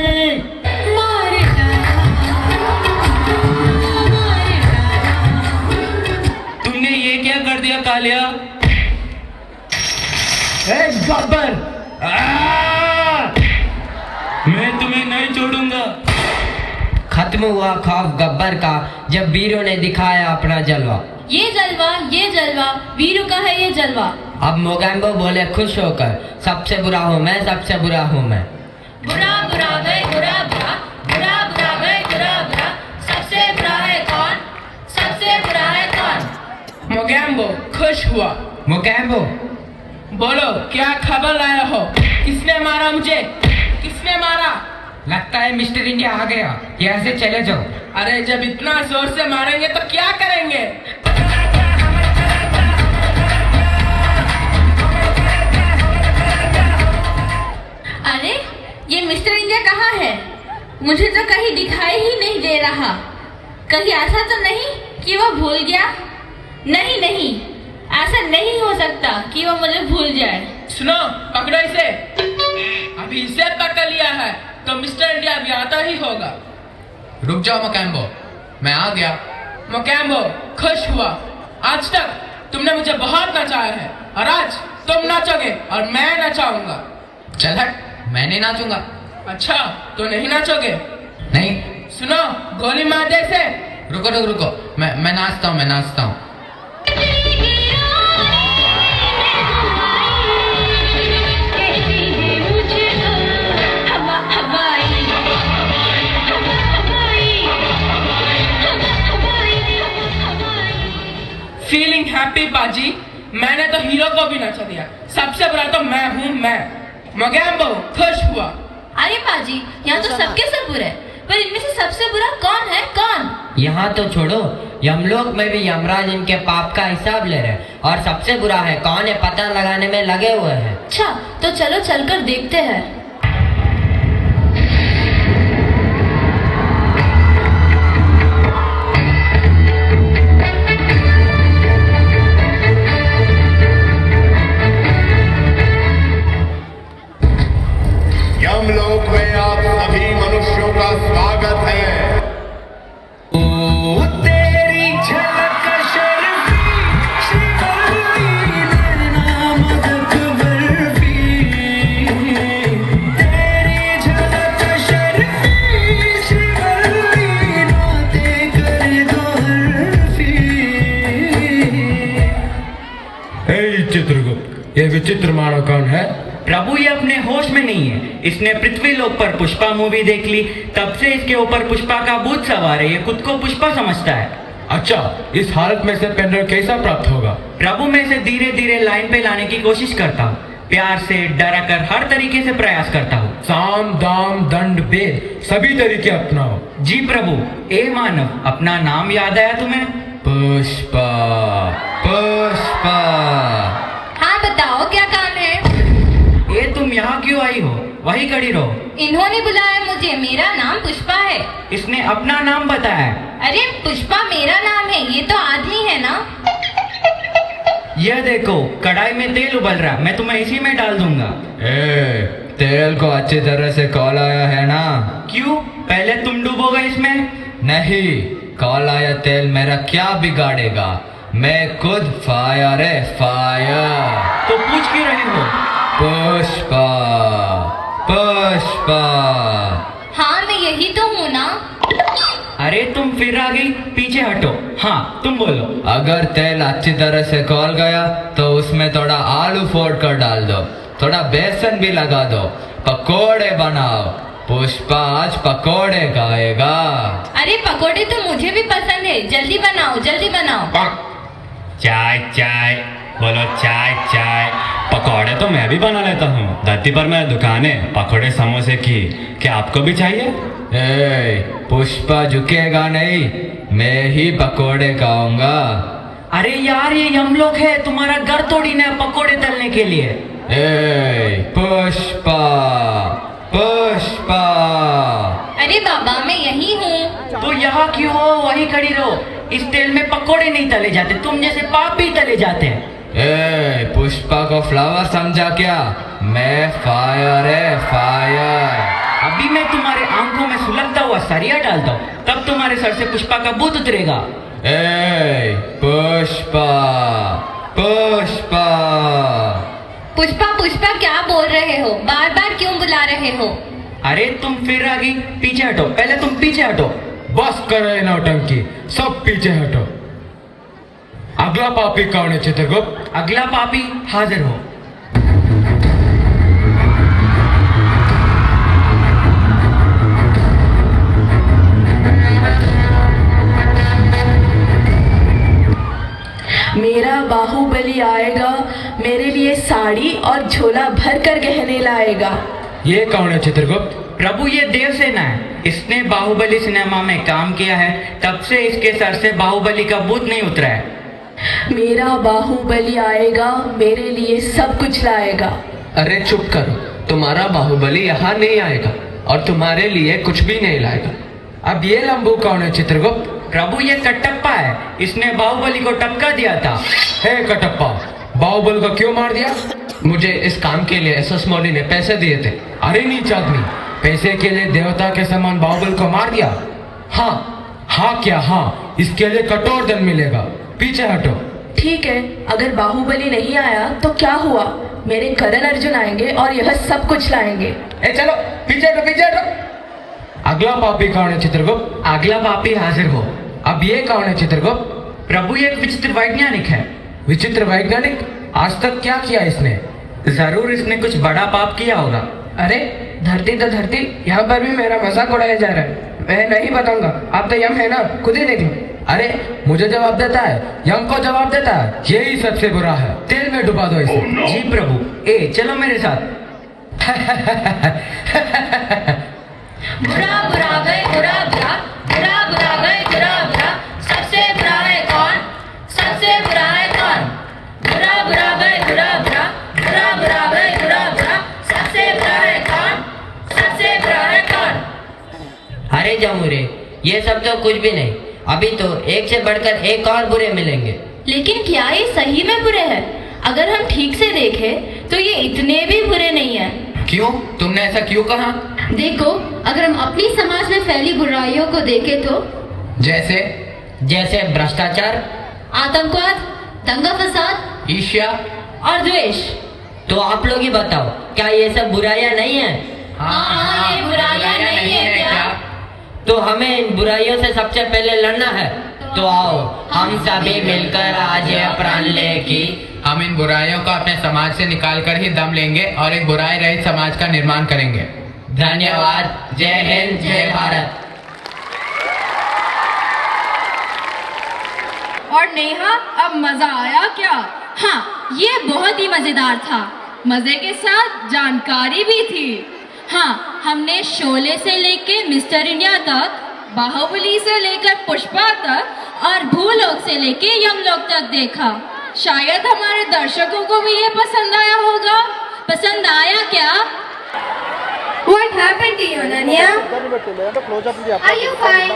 तुमने ये क्या कर दिया कालिया? गब्बर। मैं तुम्हें नहीं छोड़ूंगा। खत्म हुआ खौफ गब्बर का जब वीरों ने दिखाया अपना जलवा। ये जलवा वीरू का है ये जलवा। अब मोगैम्बो बोले खुश होकर, सबसे बुरा हूँ मैं, सबसे बुरा हूँ मैं। बुरा गए बुरा गए बुरा। सबसे बुरा है कौन? सबसे बुरा है कौन? मोगैम्बो खुश हुआ। मोगैम्बो बोलो क्या खबर लाया हो? किसने मारा मुझे? किसने मारा? लगता है मिस्टर इंडिया आ गया, यहाँ से चले जाओ। अरे जब इतना जोर से मारेंगे तो क्या करेंगे? अरे ये मिस्टर इंडिया कहाँ है? मुझे तो कहीं दिखाई ही नहीं दे रहा। कहीं ऐसा तो नहीं कि वो भूल गया? नहीं, ऐसा नहीं हो सकता कि वो मुझे भूल जाए। सुनो, पकड़ो इसे। अभी इसे पकड़ लिया है तो मिस्टर इंडिया भी आता ही होगा। रुक जाओ मोगैम्बो, मैं आ गया। मोगैम्बो खुश हुआ। आज तक तुमने मुझे बहुत नचाया है और आज तुम नाचोगे और मैं नचाऊंगा। चल हट, मैं नहीं नाचूंगा। अच्छा तो नहीं नाचोगे? नहीं। सुनो, गोली मार दे इसे। रुको, मैं नाचता हूँ। फीलिंग हैप्पी बाजी। मैंने तो हीरो को भी नचा दिया। सबसे बुरा तो मैं हूँ मैं। मोगैम्बो खुश हुआ। अरे बाजी, यहाँ तो सबके सब बुरे। पर इनमें से सबसे बुरा कौन है, कौन? यहाँ तो छोड़ो, यमलोक में भी यमराज इनके पाप का हिसाब ले रहे और सबसे बुरा है कौन है पता लगाने में लगे हुए हैं। अच्छा, तो चलो चलकर देखते हैं। यमलोक में आप सभी मनुष्यों का स्वागत है। तेरी झलक शर्फी शिवल्ली नैना मदक बर्फी, तेरी झलक शर्फी शिवल्ली नाते कर दो हर्फी। चित्रगुप्त, ये विचित्र मानव कौन है? प्रभु ये अपने होश में नहीं है। इसने पृथ्वी लोक पर पुष्पा मूवी देख ली, तब से इसके ऊपर पुष्पा का भूत सवार है। ये खुद को पुष्पा समझता है। अच्छा, इस हालत में से पेन कैसा प्राप्त होगा? प्रभु मैं इसे धीरे धीरे लाइन पे लाने की कोशिश करता हूँ, प्यार से डरा कर हर तरीके से प्रयास करता हूँ। साम दाम दंड भेद सभी तरीके अपनाओ। जी प्रभु। ए मानव, अपना नाम याद आया तुम्हें? पुष्पा, पुष्पा। हाँ बताओ क्या काम है? ये तुम यहाँ क्यों आई हो? वही खड़ी रहो। इन्होंने बुलाया मुझे, मेरा नाम पुष्पा है। इसने अपना नाम बताया। अरे पुष्पा मेरा नाम है, ये तो आदमी है ना। यह देखो कढ़ाई में तेल उबल रहा, मैं तुम्हें इसी में डाल दूंगा। तेल को अच्छी तरह से खौलाया है ना? क्यों, पहले तुम डूबोगे इसमें? नहीं, खौलाया तेल मेरा क्या बिगाड़ेगा, मैं खुद फायर है, फायर। तो पूछ क्यों रहे हो? पुष्पा, पुष्पा। हाँ मैं यही तो हूँ ना। अरे तुम फिर आ गई, पीछे हटो। हाँ तुम बोलो। अगर तेल अच्छी तरह से खौल गया तो उसमें थोड़ा आलू फोड़ कर डाल दो, थोड़ा बेसन भी लगा दो, पकोड़े बनाओ। पुष्पा आज पकोड़े खाएगा। अरे पकोड़े तो मुझे भी पसंद है, जल्दी बनाओ, जल्दी बनाओ। चाय चाय बोलो, चाय चाय। पकौड़े तो मैं भी बना लेता हूँ, धरती पर मेरी दुकान है पकौड़े समोसे की, क्या आपको भी चाहिए? पुष्पा झुकेगा नहीं, मैं ही पकोड़े खाऊंगा। अरे यार ये यमलोक है, तुम्हारा घर थोड़ी ना पकोड़े तलने के लिए। पुष्पा, पुष्पा। अरे बाबा मैं यही हूँ। तो यहाँ क्यों हो? वही खड़ी रहो। इस तेल में पकोड़े नहीं तले जाते, तुम जैसे पाप भी तले जाते हैं। पुष्पा को फ्लावर समझा क्या? मैं फायर है, फायर। अभी मैं तुम्हारे आंखों में सुलगता हुआ सरिया डालता हूँ, तब तुम्हारे सर से पुष्पा का भूत उतरेगा। पुष्पा, पुष्पा। पुष्पा पुष्पा क्या बोल रहे हो? बार बार क्यों बुला रहे हो? अरे तुम फिर आ गई, पीछे हटो। पहले तुम पीछे हटो। बस करे नौटंकी, सब पीछे हटो। अगला पापी कौन है चित्रगुप्त? अगला पापी हाजिर हो। मेरा बाहुबली आएगा, मेरे लिए साड़ी और झोला भर कर गहने लाएगा। ये कौन है चित्रगुप्त? प्रभु ये देवसेना है, इसने बाहुबली सिनेमा में काम किया है, तब से इसके सर से बाहुबली का भूत नहीं उतरा है। मेरा बाहुबली आएगा, मेरे लिए सब कुछ लाएगा। अरे चुप करो, तुम्हारा बाहुबली यहाँ नहीं आएगा और तुम्हारे लिए कुछ भी नहीं लाएगा। अब ये लंबू कौन है चित्रगुप्त? प्रभु ये कटप्पा है, इसने बाहुबली को टपका दिया था। हे कटप्पा, बाहुबली को क्यों मार दिया? मुझे इस काम के लिए एसएस मौली ने पैसे दिए थे। अरे नीच आदमी, पैसे के लिए देवता के समान बाहुबली को मार दिया? हाँ क्या हाँ, इसके लिए कठोर दंड मिलेगा। पीछे हटो। ठीक है, अगर बाहुबली नहीं आया तो क्या हुआ? मेरे करण अर्जुन आएंगे और यह सब कुछ लाएंगे। चलो पीछे हटो, पीछे हटो। अगला पापी कौन है चित्रगुप्त? अगला पापी हाजिर हो। अब ये कौन है चित्रगुप्त? प्रभु ये एक विचित्र वैज्ञानिक है। विचित्र वैज्ञानिक? आज तक क्या किया इसने? जरूर इसने कुछ बड़ा पाप किया होगा। अरे धरती तो धरती, यहाँ पर भी मेरा मजाक उड़ाया जा रहा है। मैं नहीं बताऊंगा, आप तो यम है ना, खुद ही देख लो। अरे मुझे जवाब देता है, यम को जवाब देता है, यही सबसे बुरा है। तेल में डुबा दो इसे। जी प्रभु। चलो मेरे साथ। बुरा बुरा गए बुरा बुरा, बुरा बुरा गए बुरा बुरा, सबसे बुरा है कौन, सबसे बुरा है कौन, बुरा बुरा गए बुरा बुरा, बुरा बुरा गए बुरा बुरा, सबसे बुरा है कौन, सबसे बुरा है कौन। अरे जमूरे, ये सब तो कुछ भी नहीं, अभी तो एक से बढ़कर एक और बुरे मिलेंगे। लेकिन क्या ये सही में बुरे हैं? अगर हम ठीक से देखें तो ये इतने भी बुरे नहीं हैं। क्यों? तुमने ऐसा क्यों कहा? देखो, अगर हम अपनी समाज में फैली बुराइयों को देखें तो जैसे जैसे भ्रष्टाचार, आतंकवाद, दंगा फसाद, ईर्ष्या और द्वेष। तो आप लोग ही बताओ, क्या ये सब बुराइयां नहीं है? हाँ, ये बुराइयां नहीं है क्या? तो हमें इन बुराइयों से सबसे पहले लड़ना है। तो आओ हम सभी मिलकर आज यह प्रण ले कि हम इन बुराइयों को अपने समाज से निकाल कर ही दम लेंगे और एक बुराई रहित समाज का निर्माण करेंगे। धन्यवाद। जय हिंद, जय भारत। और नेहा, अब मजा आया क्या? हाँ, ये बहुत ही मजेदार था। मजे के साथ जानकारी भी थी। हाँ, हमने शोले से लेके मिस्टर इंडिया तक, बाहुबली से लेकर पुष्पा तक और भूलोक से लेके यमलोक तक देखा। शायद हमारे दर्शकों को भी ये पसंद आया होगा। पसंद आया क्या? What happened to you, Nanya? Are you fine?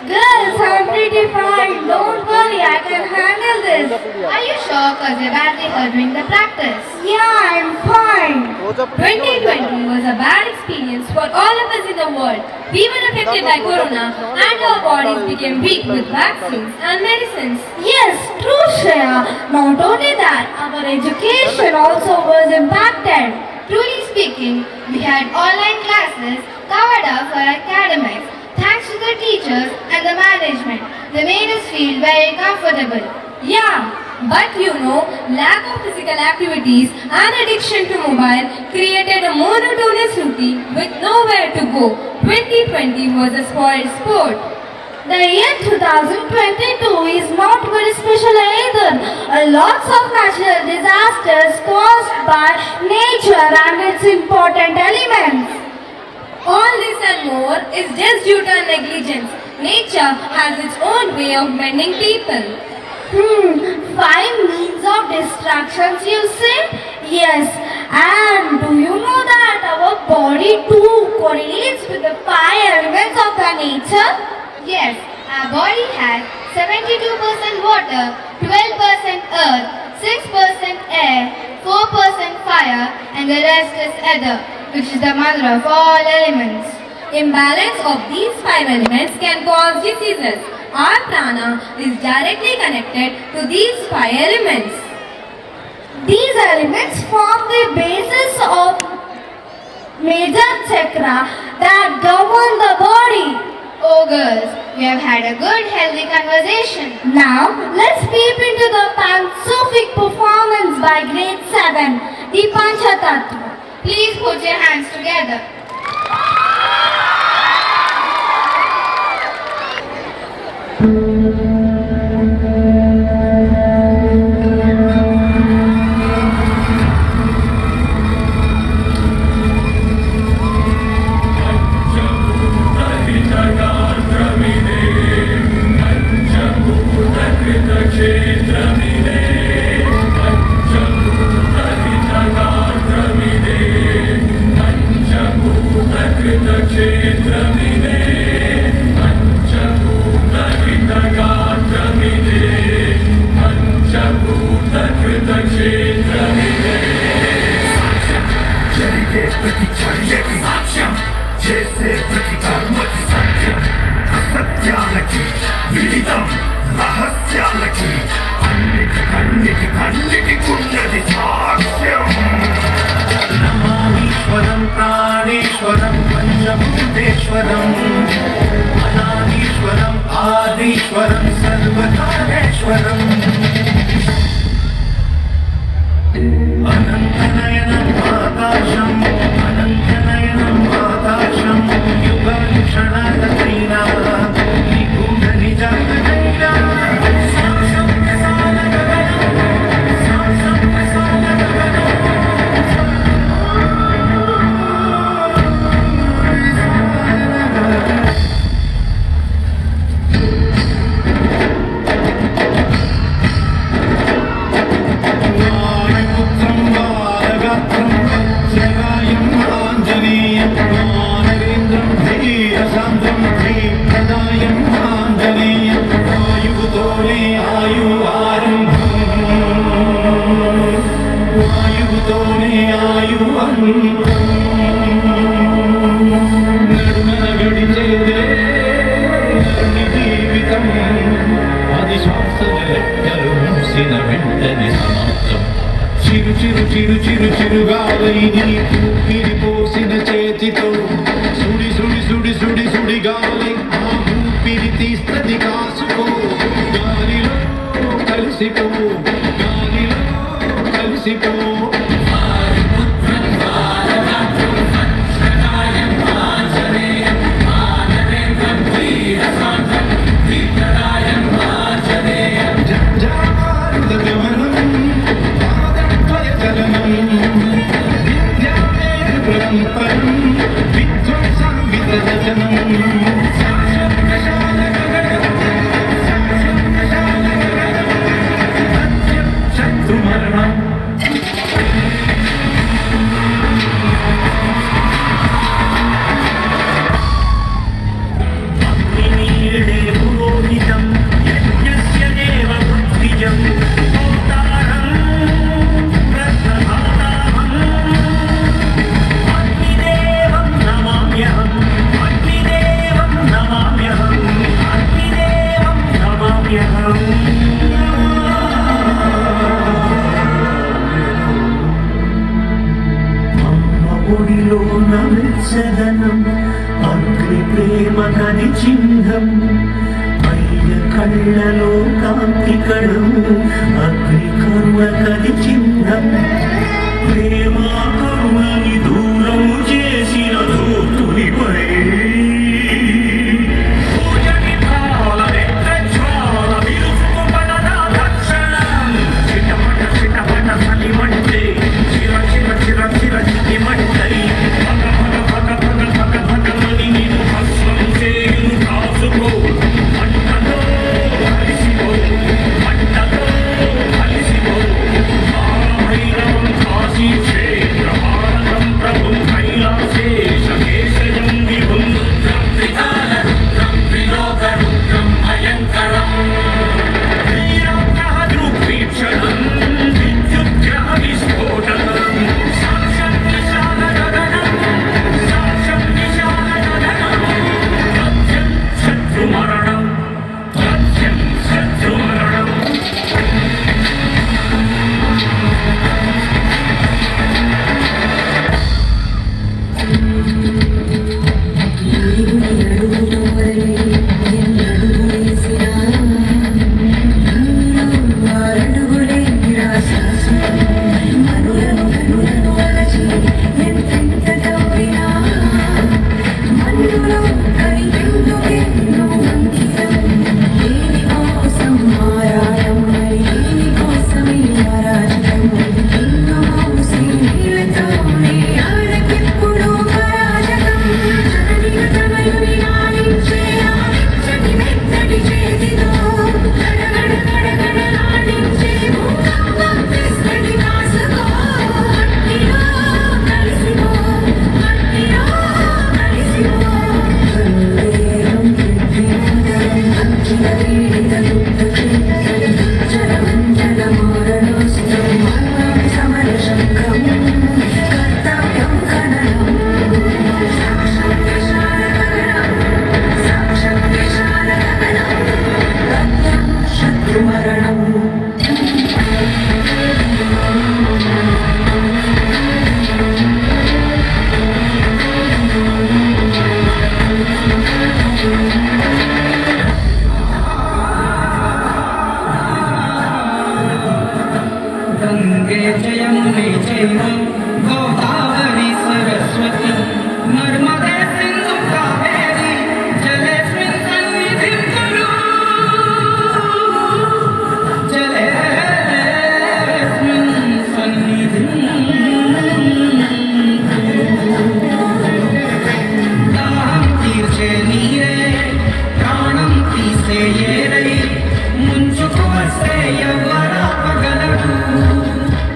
Girls, I'm pretty fine. Don't worry, I can handle this. Are you sure? Cause you badly hurt during the practice. Yeah, I'm fine. 2020 was a bad experience for all of us in the world. We were affected by corona and our bodies became weak with vaccines and medicines. Yes, true, Shreya. Not only that, our education also was impacted. Truly speaking, we had online classes covered up for academics. Thanks to the teachers and the management, they made us feel very comfortable. Yeah, but you know, lack of physical activities and addiction to mobile created a monotonous routine with nowhere to go. 2020 was a spoiled sport. The year 2022 is not very special either. Lots of natural disasters caused by nature and its important elements. All this and more is just due to negligence. Nature has its own way of bending people. 5 means of distractions, you say? Yes. And do you know that our body too correlates with the 5 elements of the nature? Yes, our body has 72% water, 12% earth, 6% air, 4% fire, and the rest is ether, which is the mother of all elements. Imbalance of these 5 elements can cause diseases. Our prana is directly connected to these 5 elements. These elements form the basis of major chakra that govern the body. Oh girls, we have had a good healthy conversation. Now let's peep into the pantsophic performance by grade 7, the Panchatattva. Please put your hands together. నమామీశ్వరం ప్రాణేశ్వరం పంచభూతేశ్వరం అనాదీశ్వరం ఆదీశ్వరం సర్వకారేశ్వరం అనంతనయనం ఆకాశం అనంతనయనం ఆకాశం యుగక్షణాలైనా నిగూఢ నిజాలైనా చిరు చిరు చిరు చిరు చిరుగాలై నీ ఊపిరి పోసిన చేతితో సుడి సుడి సుడి సుడి సుడి గాలి ఆ ఊపిరి తీస్తది కాసుకో గాలిలో కలిసిపో గాలిలో కలిసిపో సదనం అగ్ని ప్రేమ కది చిహ్నం అయ్య కళ్ళలో కాంతి కణం అగ్ని కరుణ కది చిహ్నం ప్రేమ కరుణని దూరం చేసిన ధూతునిపై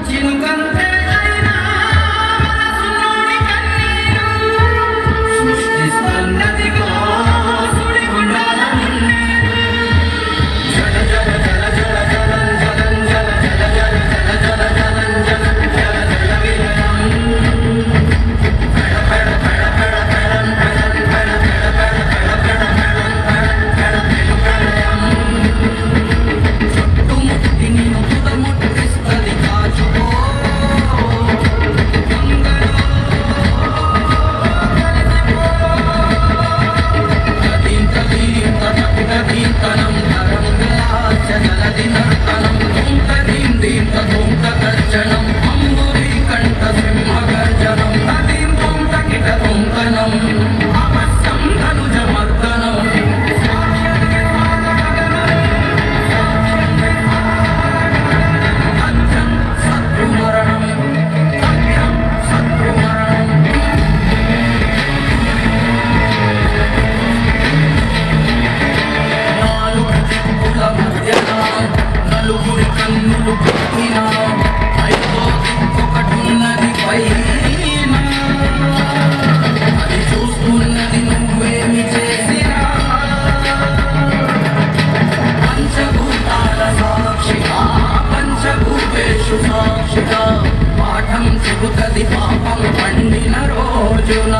చినుకంతే అయినా गर्जनम् अम्बुदीकण्ठसिंहगर्जनम् नदीं त्वं तकिटकुङ्कणम् अपस्यं धनुजमर्दनम् सत्यं शत्रुमरणम् सत्यं शत्रुमरणम् నాలుగు దిక్కుల మధ్యన నలుగురి కన్నులు పెట్టిన ఐదో దిక్కొకటున్నది పైన అది చూస్తున్నది నువ్వేమి చేసినా పంచభూతాల సాక్షిగా పంచభూతేషు సాక్షిగా పాఠం చెబుతది పాపం పండిన రోజున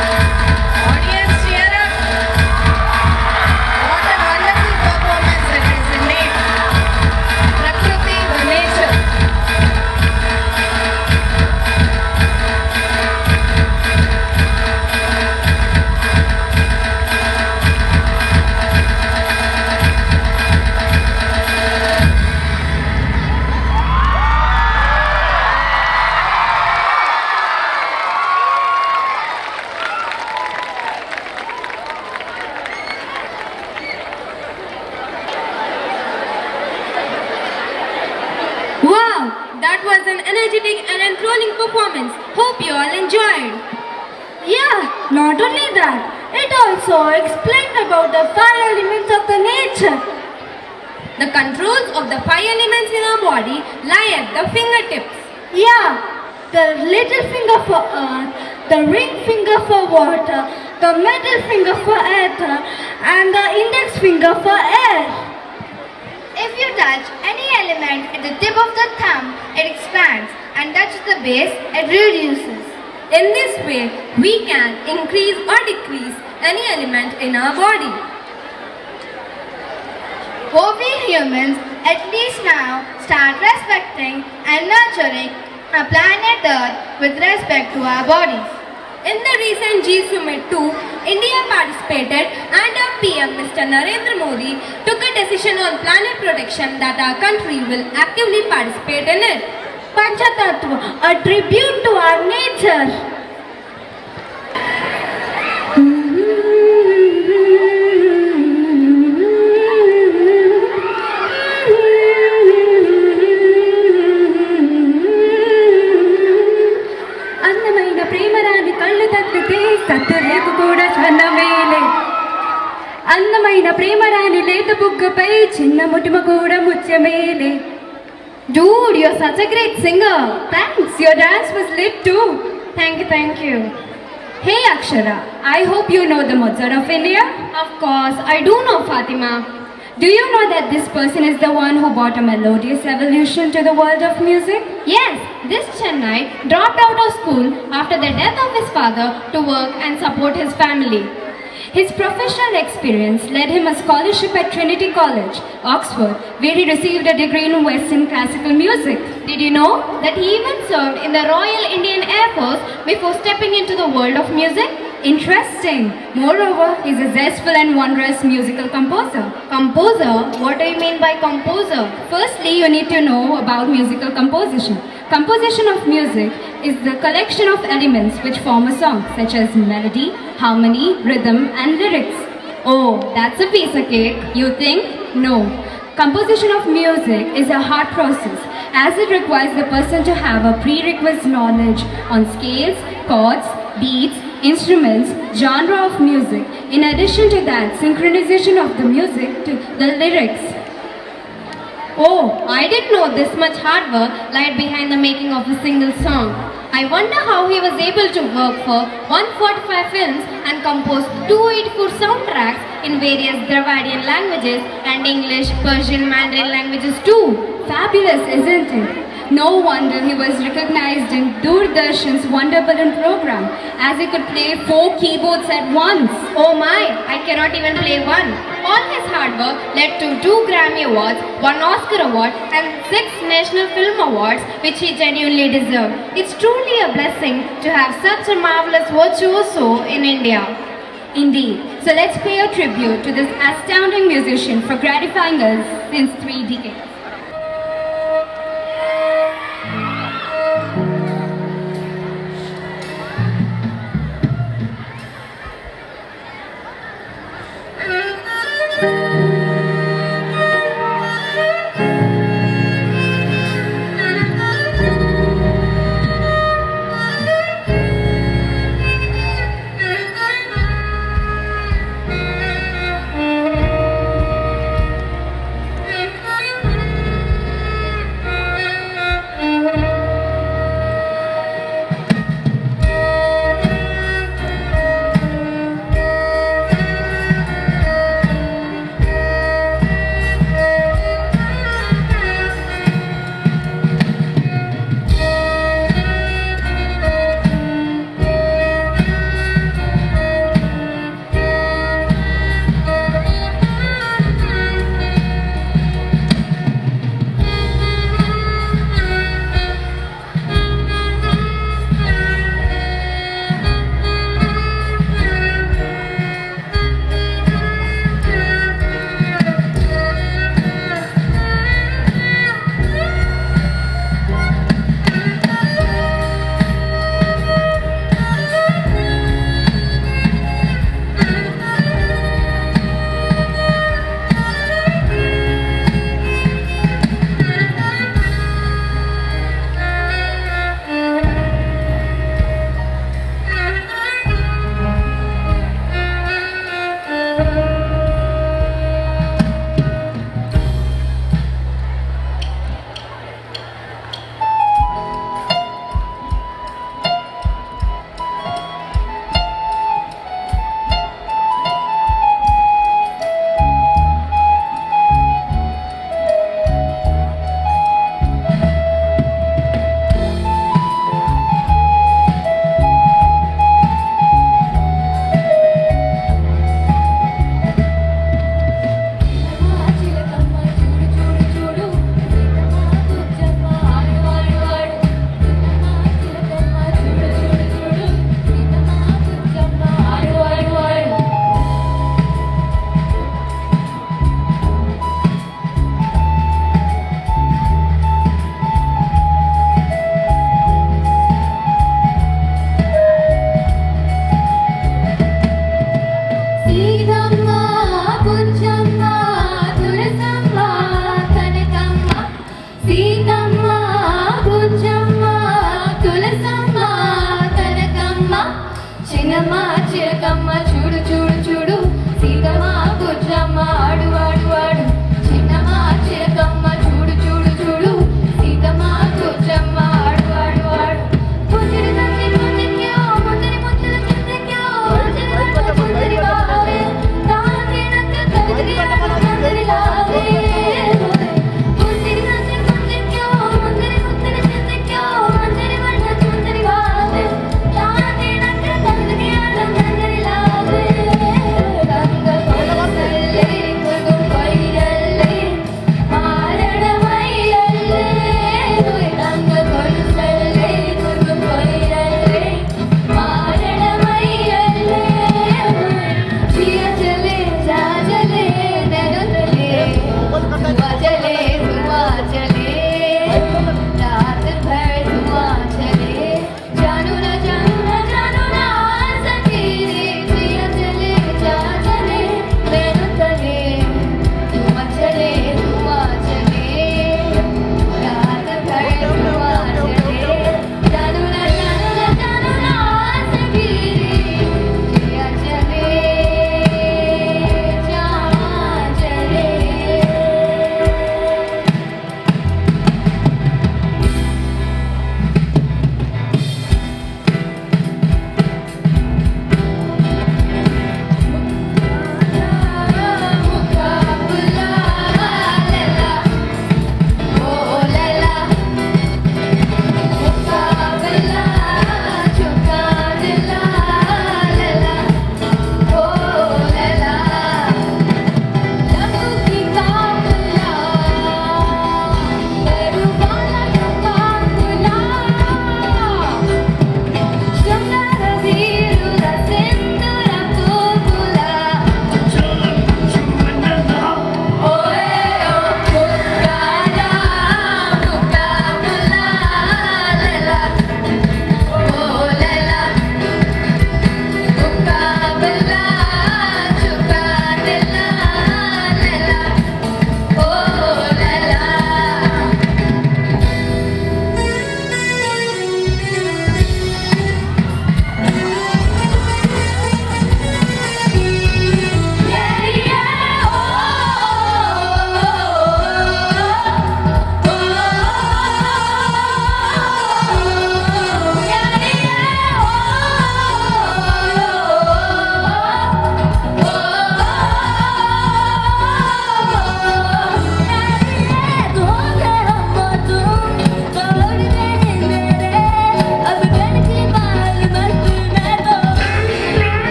Audience, cheer up. What a wonderful performance it is indeed. Prakruthi, the nature. Wow, that was an energetic and enthralling performance. Hope you all enjoyed. Yeah, not only that, it also explained about the five elements of the nature. The controls of the five elements in our body lie at the fingertips. Yeah, the little finger for earth, the ring finger for water, the middle finger for ether, and the index finger for air. If you touch any element at the tip of the thumb, it expands, and touch the base, it reduces. In this way, we can increase or decrease any element in our body. Hope we humans, at least now, start respecting and nurturing our planet Earth with respect to our bodies. In the recent G Summit 2, India participated and our PM Mr. Narendra Modi took a decision on planet protection that our country will actively participate in it. Panchatattva, a tribute to our nature. అందమైన ప్రేమరాని కళ్ళు తగ్గితే సత్తు రేపు కూడా స్వర్ణమేలే అందమైన ప్రేమరాని లేత బుగ్గపై చిన్న ముటిమ కూడా ముత్యమేలే. Dude, you're such a great singer. Thanks, your dance was lit too. Thank you. Hey Akshara, I hope you know the Mozart of India. Of course, I do know Fatima. Do you know that this person is the one who brought a melodious evolution to the world of music? Yes, this Chennai dropped out of school after the death of his father to work and support his family. His professional experience led him a scholarship at Trinity College, Oxford, where he received a degree in Western classical music. Did you know that he even served in the Royal Indian Air Force before stepping into the world of music? Interesting. Moreover, he is a zestful and wondrous musical composer. Composer? What do you mean by composer? Firstly, you need to know about musical composition. Composition of music is the collection of elements which form a song, such as melody, harmony, rhythm, and lyrics. Oh, that's a piece of cake, you think? No. Composition of music is a hard process, as it requires the person to have a prerequisite knowledge on scales, chords, beats, instruments, genre of music. In addition to that, synchronization of the music to the lyrics. Oh, I didn't know this much hard work lied behind the making of a single song. I wonder how he was able to work for 145 films and compose 284 soundtracks in various Dravidian languages and English, Persian, Mandarin languages too. Fabulous, isn't it? No wonder he was recognized in Doordarshan's Wonder Balloon program, as he could play 4 keyboards at once. Oh my, I cannot even play one. All his hard work led to 2 Grammy Awards, 1 Oscar Award and 6 National Film Awards, which he genuinely deserved. It's truly a blessing to have such a marvelous virtuoso in India. Indeed. So let's pay a tribute to this astounding musician for gratifying us since 3 decades.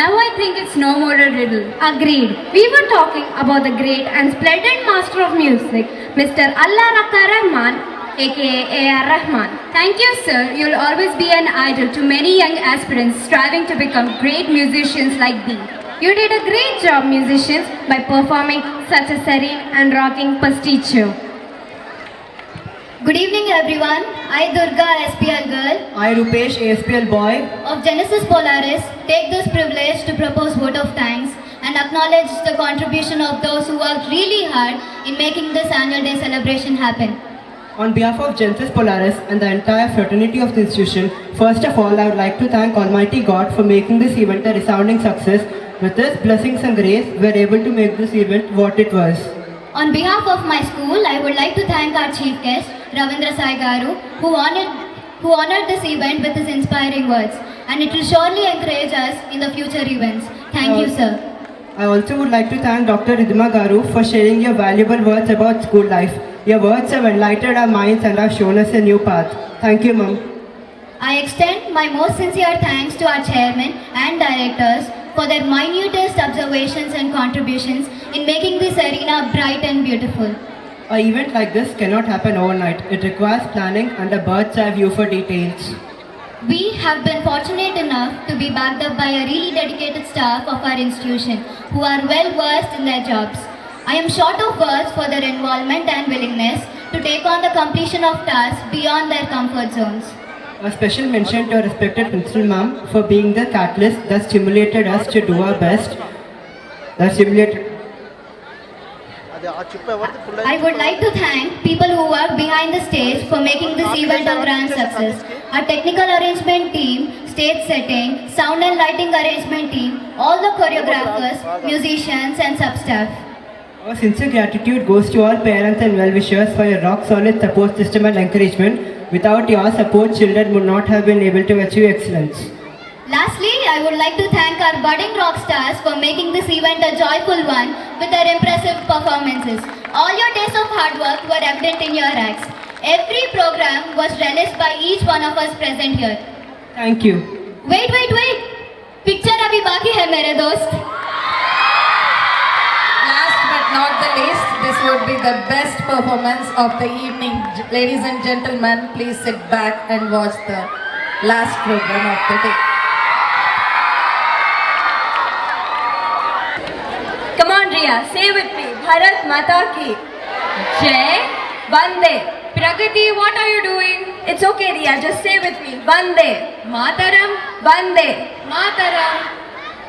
Now I think it's no more a riddle. Agreed. We were talking about the great and splendid master of music, Mr. Allah Rakka Rahman, aka A.R. Rahman. Thank you, sir. You'll always be an idol to many young aspirants striving to become great musicians like thee. You did a great job, musicians, by performing such a serene and rocking pasticho. Good evening, everyone. I, Durga, SPL girl, I, Rupesh, ASPL boy, of Genesis Polaris, take this privilege to propose vote of thanks and acknowledge the contribution of those who worked really hard in making this annual day celebration happen. On behalf of Genesis Polaris and the entire fraternity of the institution, first of all, I would like to thank Almighty God for making this event a resounding success. With His blessings and grace, we are able to make this event what it was. On behalf of my school, I would like to thank our chief guest, Ravindra Sai Garu, who honored this event with his inspiring words, and it will surely encourage us in the future events. Thank you, sir. I also would like to thank Dr. Ridhima Garu for sharing your valuable words about school life. Your words have enlightened our minds and have shown us a new path. Thank you, Ma'am. I extend my most sincere thanks to our chairman and directors for their minutest observations and contributions in making this arena bright and beautiful. An event like this cannot happen overnight. It requires planning and a bird's eye view for details. We have been fortunate enough to be backed up by a really dedicated staff of our institution who are well versed in their jobs. I am short of words for their involvement and willingness to take on the completion of tasks beyond their comfort zones. A special mention to our respected Principal Ma'am for being the catalyst that stimulated us to do our best. I would like to thank people who work behind the stage for making this event a grand success. Our technical arrangement team, stage setting, sound and lighting arrangement team, all the choreographers, musicians and sub-staff. Our sincere gratitude goes to all parents and well-wishers for your rock-solid support system and encouragement. Without your support, children would not have been able to achieve excellence. Lastly, I would like to thank our budding rock stars for making this event a joyful one with their impressive performances. All your days of hard work were evident in your acts. Every program was relished by each one of us present here. Thank you. Wait. Picture abhi baki hai mere dost. Last but not the least, this would be the best performance of the evening. Ladies and gentlemen, please sit back and watch the last program of the day. Come on, Riya, say with me, Bharat Mata ki Jai, Vande. Prakriti, what are you doing? It's okay, Riya, just say with me, Vande. Mataram, Vande. Mataram.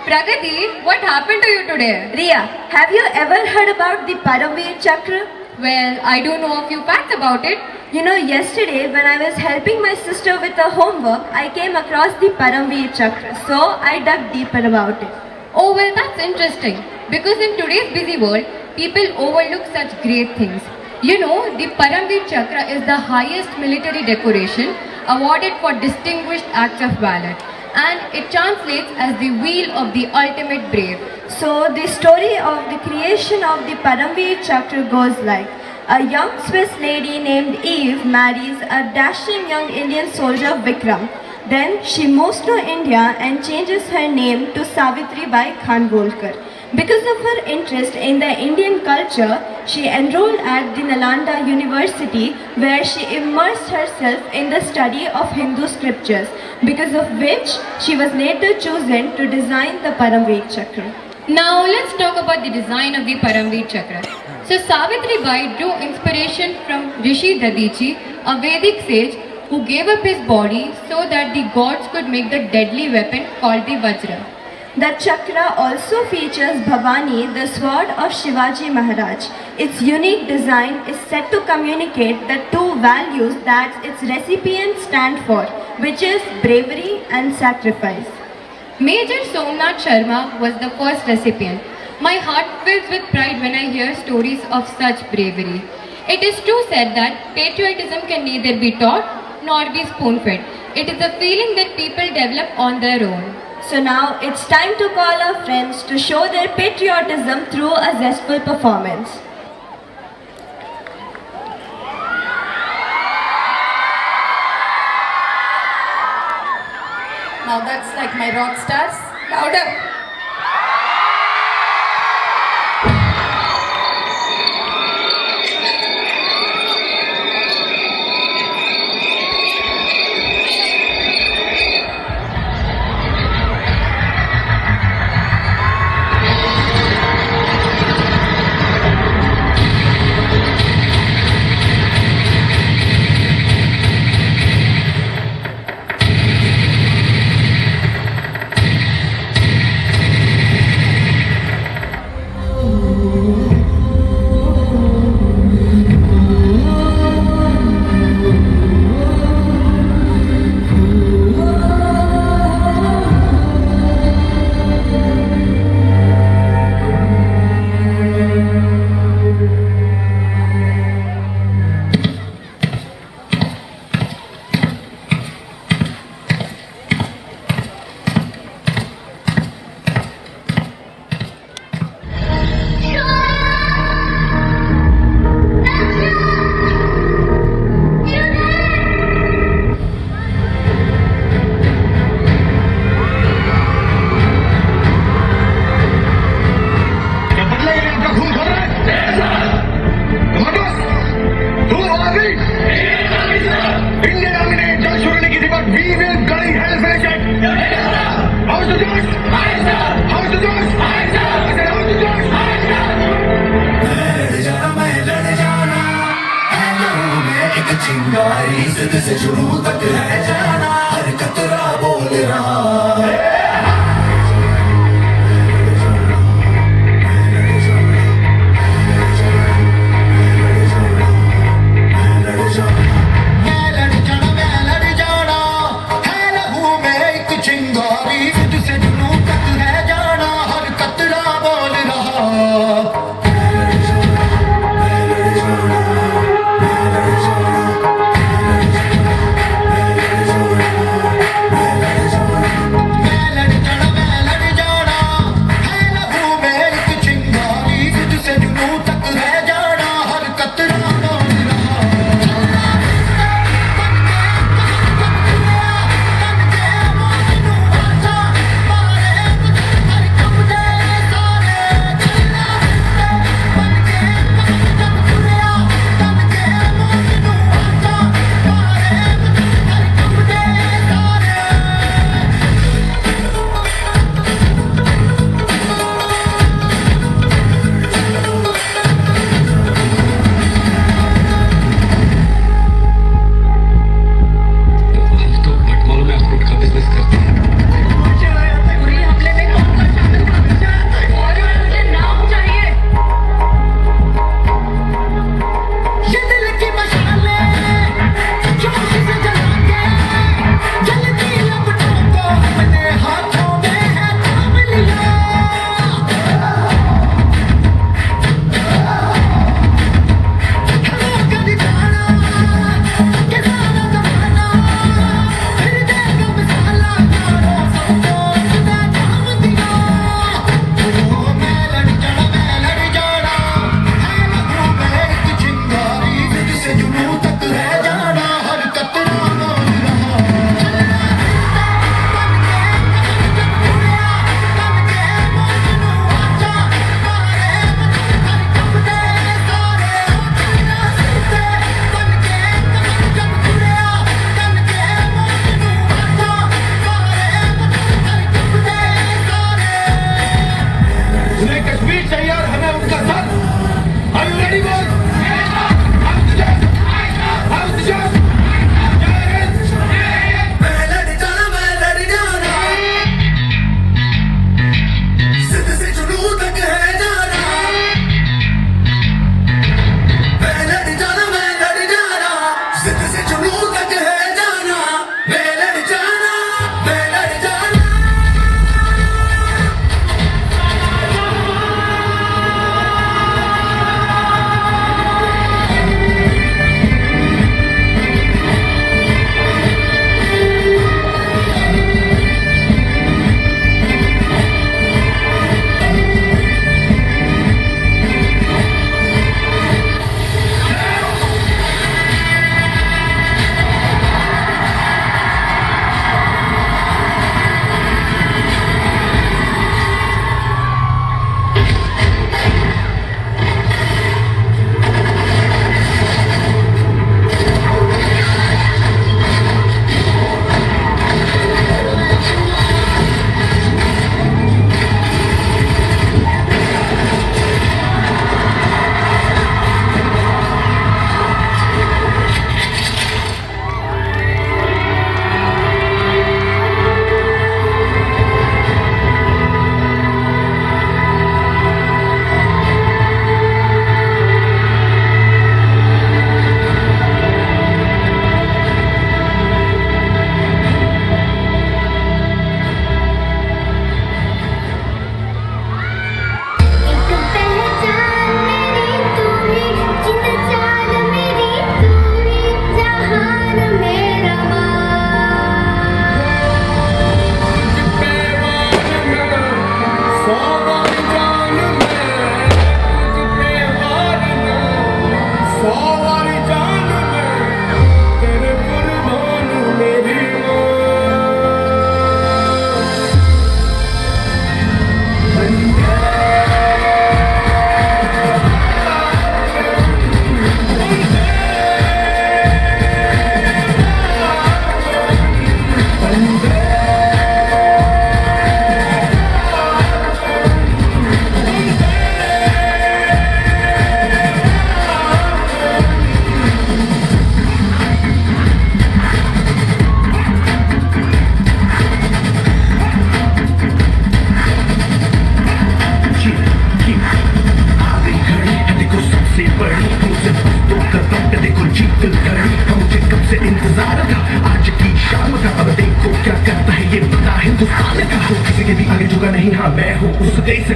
Prakriti, what happened to you today? Riya, have you ever heard about the Paramveer Chakra? Well, I do know a few facts about it. You know, yesterday when I was helping my sister with her homework, I came across the Paramveer Chakra. So I dug deeper about it. Oh, well, that's interesting. Because in today's busy world, people overlook such great things. You know, the Paramveer Chakra is the highest military decoration awarded for distinguished acts of valor. And it translates as the wheel of the ultimate brave. So the story of the creation of the Paramveer Chakra goes like, a young Swiss lady named Eve marries a dashing young Indian soldier Vikram. Then she moves to India and changes her name to Savitri Bai Khanvolkar. Because of her interest in the Indian culture, she enrolled at the Nalanda University where she immersed herself in the study of Hindu scriptures, because of which she was later chosen to design the Paramveer Chakra. Now let's talk about the design of the Paramveer Chakra. So Savitri Bai drew inspiration from Rishi Dadichi, a Vedic sage who gave up his body so that the gods could make the deadly weapon called the Vajra. The chakra also features Bhavani, the sword of Shivaji Maharaj. Its unique design is said to communicate the two values that its recipients stand for, which is bravery and sacrifice. Major Somnath Sharma was the first recipient. My heart fills with pride when I hear stories of such bravery. It is true said that patriotism can neither be taught nor be spoon-fed. It is a feeling that people develop on their own. So now it's time to call our friends to show their patriotism through a zestful performance. Now that's like my rock stars. Louder. India dominate, जल छोड़ने की थी, but we will bloody hell finish it. How's the Josh? How's the Josh? I said, how's the Josh? मैं लड़ जाना, है लहू में एक चिंगारी, जिद से शुरू तक रह जाना, हर कतरा बोल रहा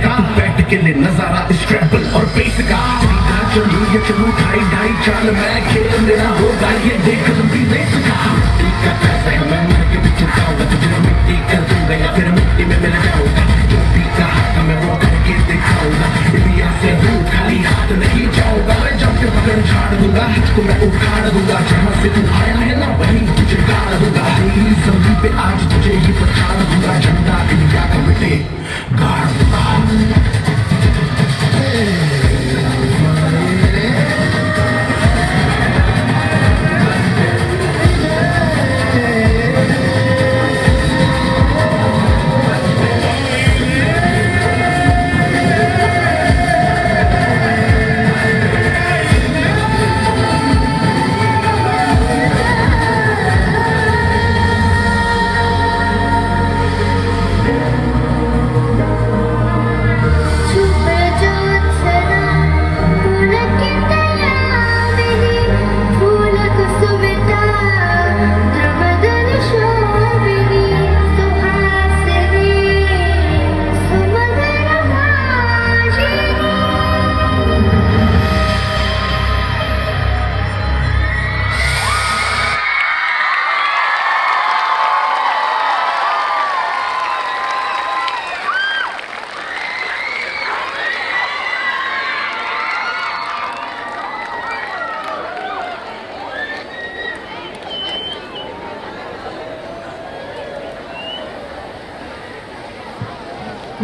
का बैठ के ले नजारा स्क्रैबल और बेस का सीधा चलूं या चलूं ढाई ढाई चाल मैं खेल मेरा होगा ये देख लंबी रेस का मिट्टी का पैसा है मैं मर के पीछे जाऊंगा तुझे मिट्टी कर दूंगा या फिर मिट्टी में मिल जाऊंगा जो भी कहा था मैं वो करके दिखाऊंगा इंडिया से हूँ खाली हाथ नहीं जाऊंगा मैं जब के पकड़ झाड़ दूंगा तुझको मैं उखाड़ दूंगा जहाँ से तू आया है ना वहीं तुझे गाड़ दूंगा तेरी जमीन पे आज तुझे ही पछाड़ दूंगा झंडा इंडिया का मिटे गाड़ दूंगा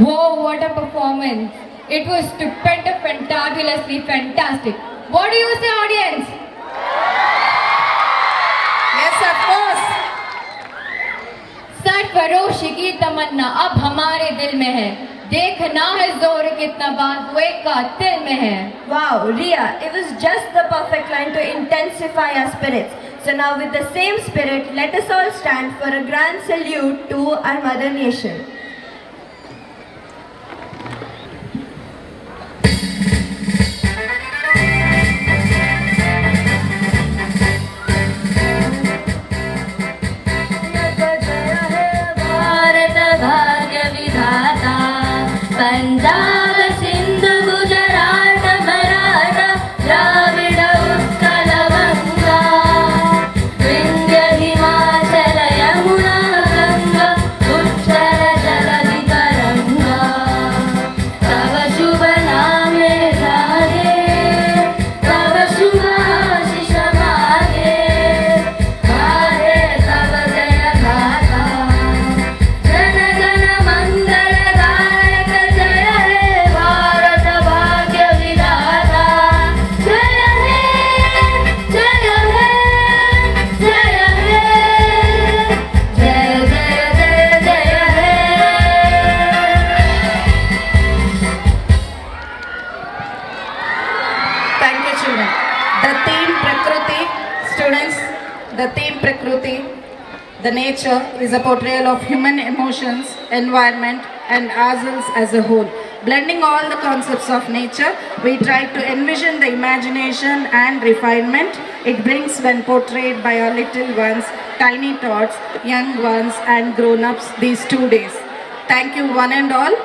Whoa, what a performance. It was stupendous, fantabulously fantastic. What do you say, audience? Yes, of course. सरफरोशी की तमन्ना अब हमारे दिल में है, देखना है जोर कितना बाजुए का दिल में है. Wow, Ria, it was just the perfect line to intensify our spirits. So now with the same spirit, let us all stand for a grand salute to our mother nation. Punjab Sindh Gujarat Maratha Dravid Utkal Ganga Vindhya Himachal Yamuna Ganga उच्चल जलधि तरंगा तव शुभ नामे जागे तव शुभ आशीष मागे गाहे तव जय गाथा जन गण मंगल गायक जय हे भारत भाग्य विधाता जय हे जय हे जय हे जय जय जय जय हे. Thank you, children. The theme Prakruthi, students, the theme Prakruthi, the nature, is a portrayal of human emotions, environment, and ourselves as a whole. Blending all the concepts of nature, we try to envision the imagination and refinement it brings when portrayed by our little ones, tiny tots, young ones, and grown-ups these 2 days. Thank you, one and all.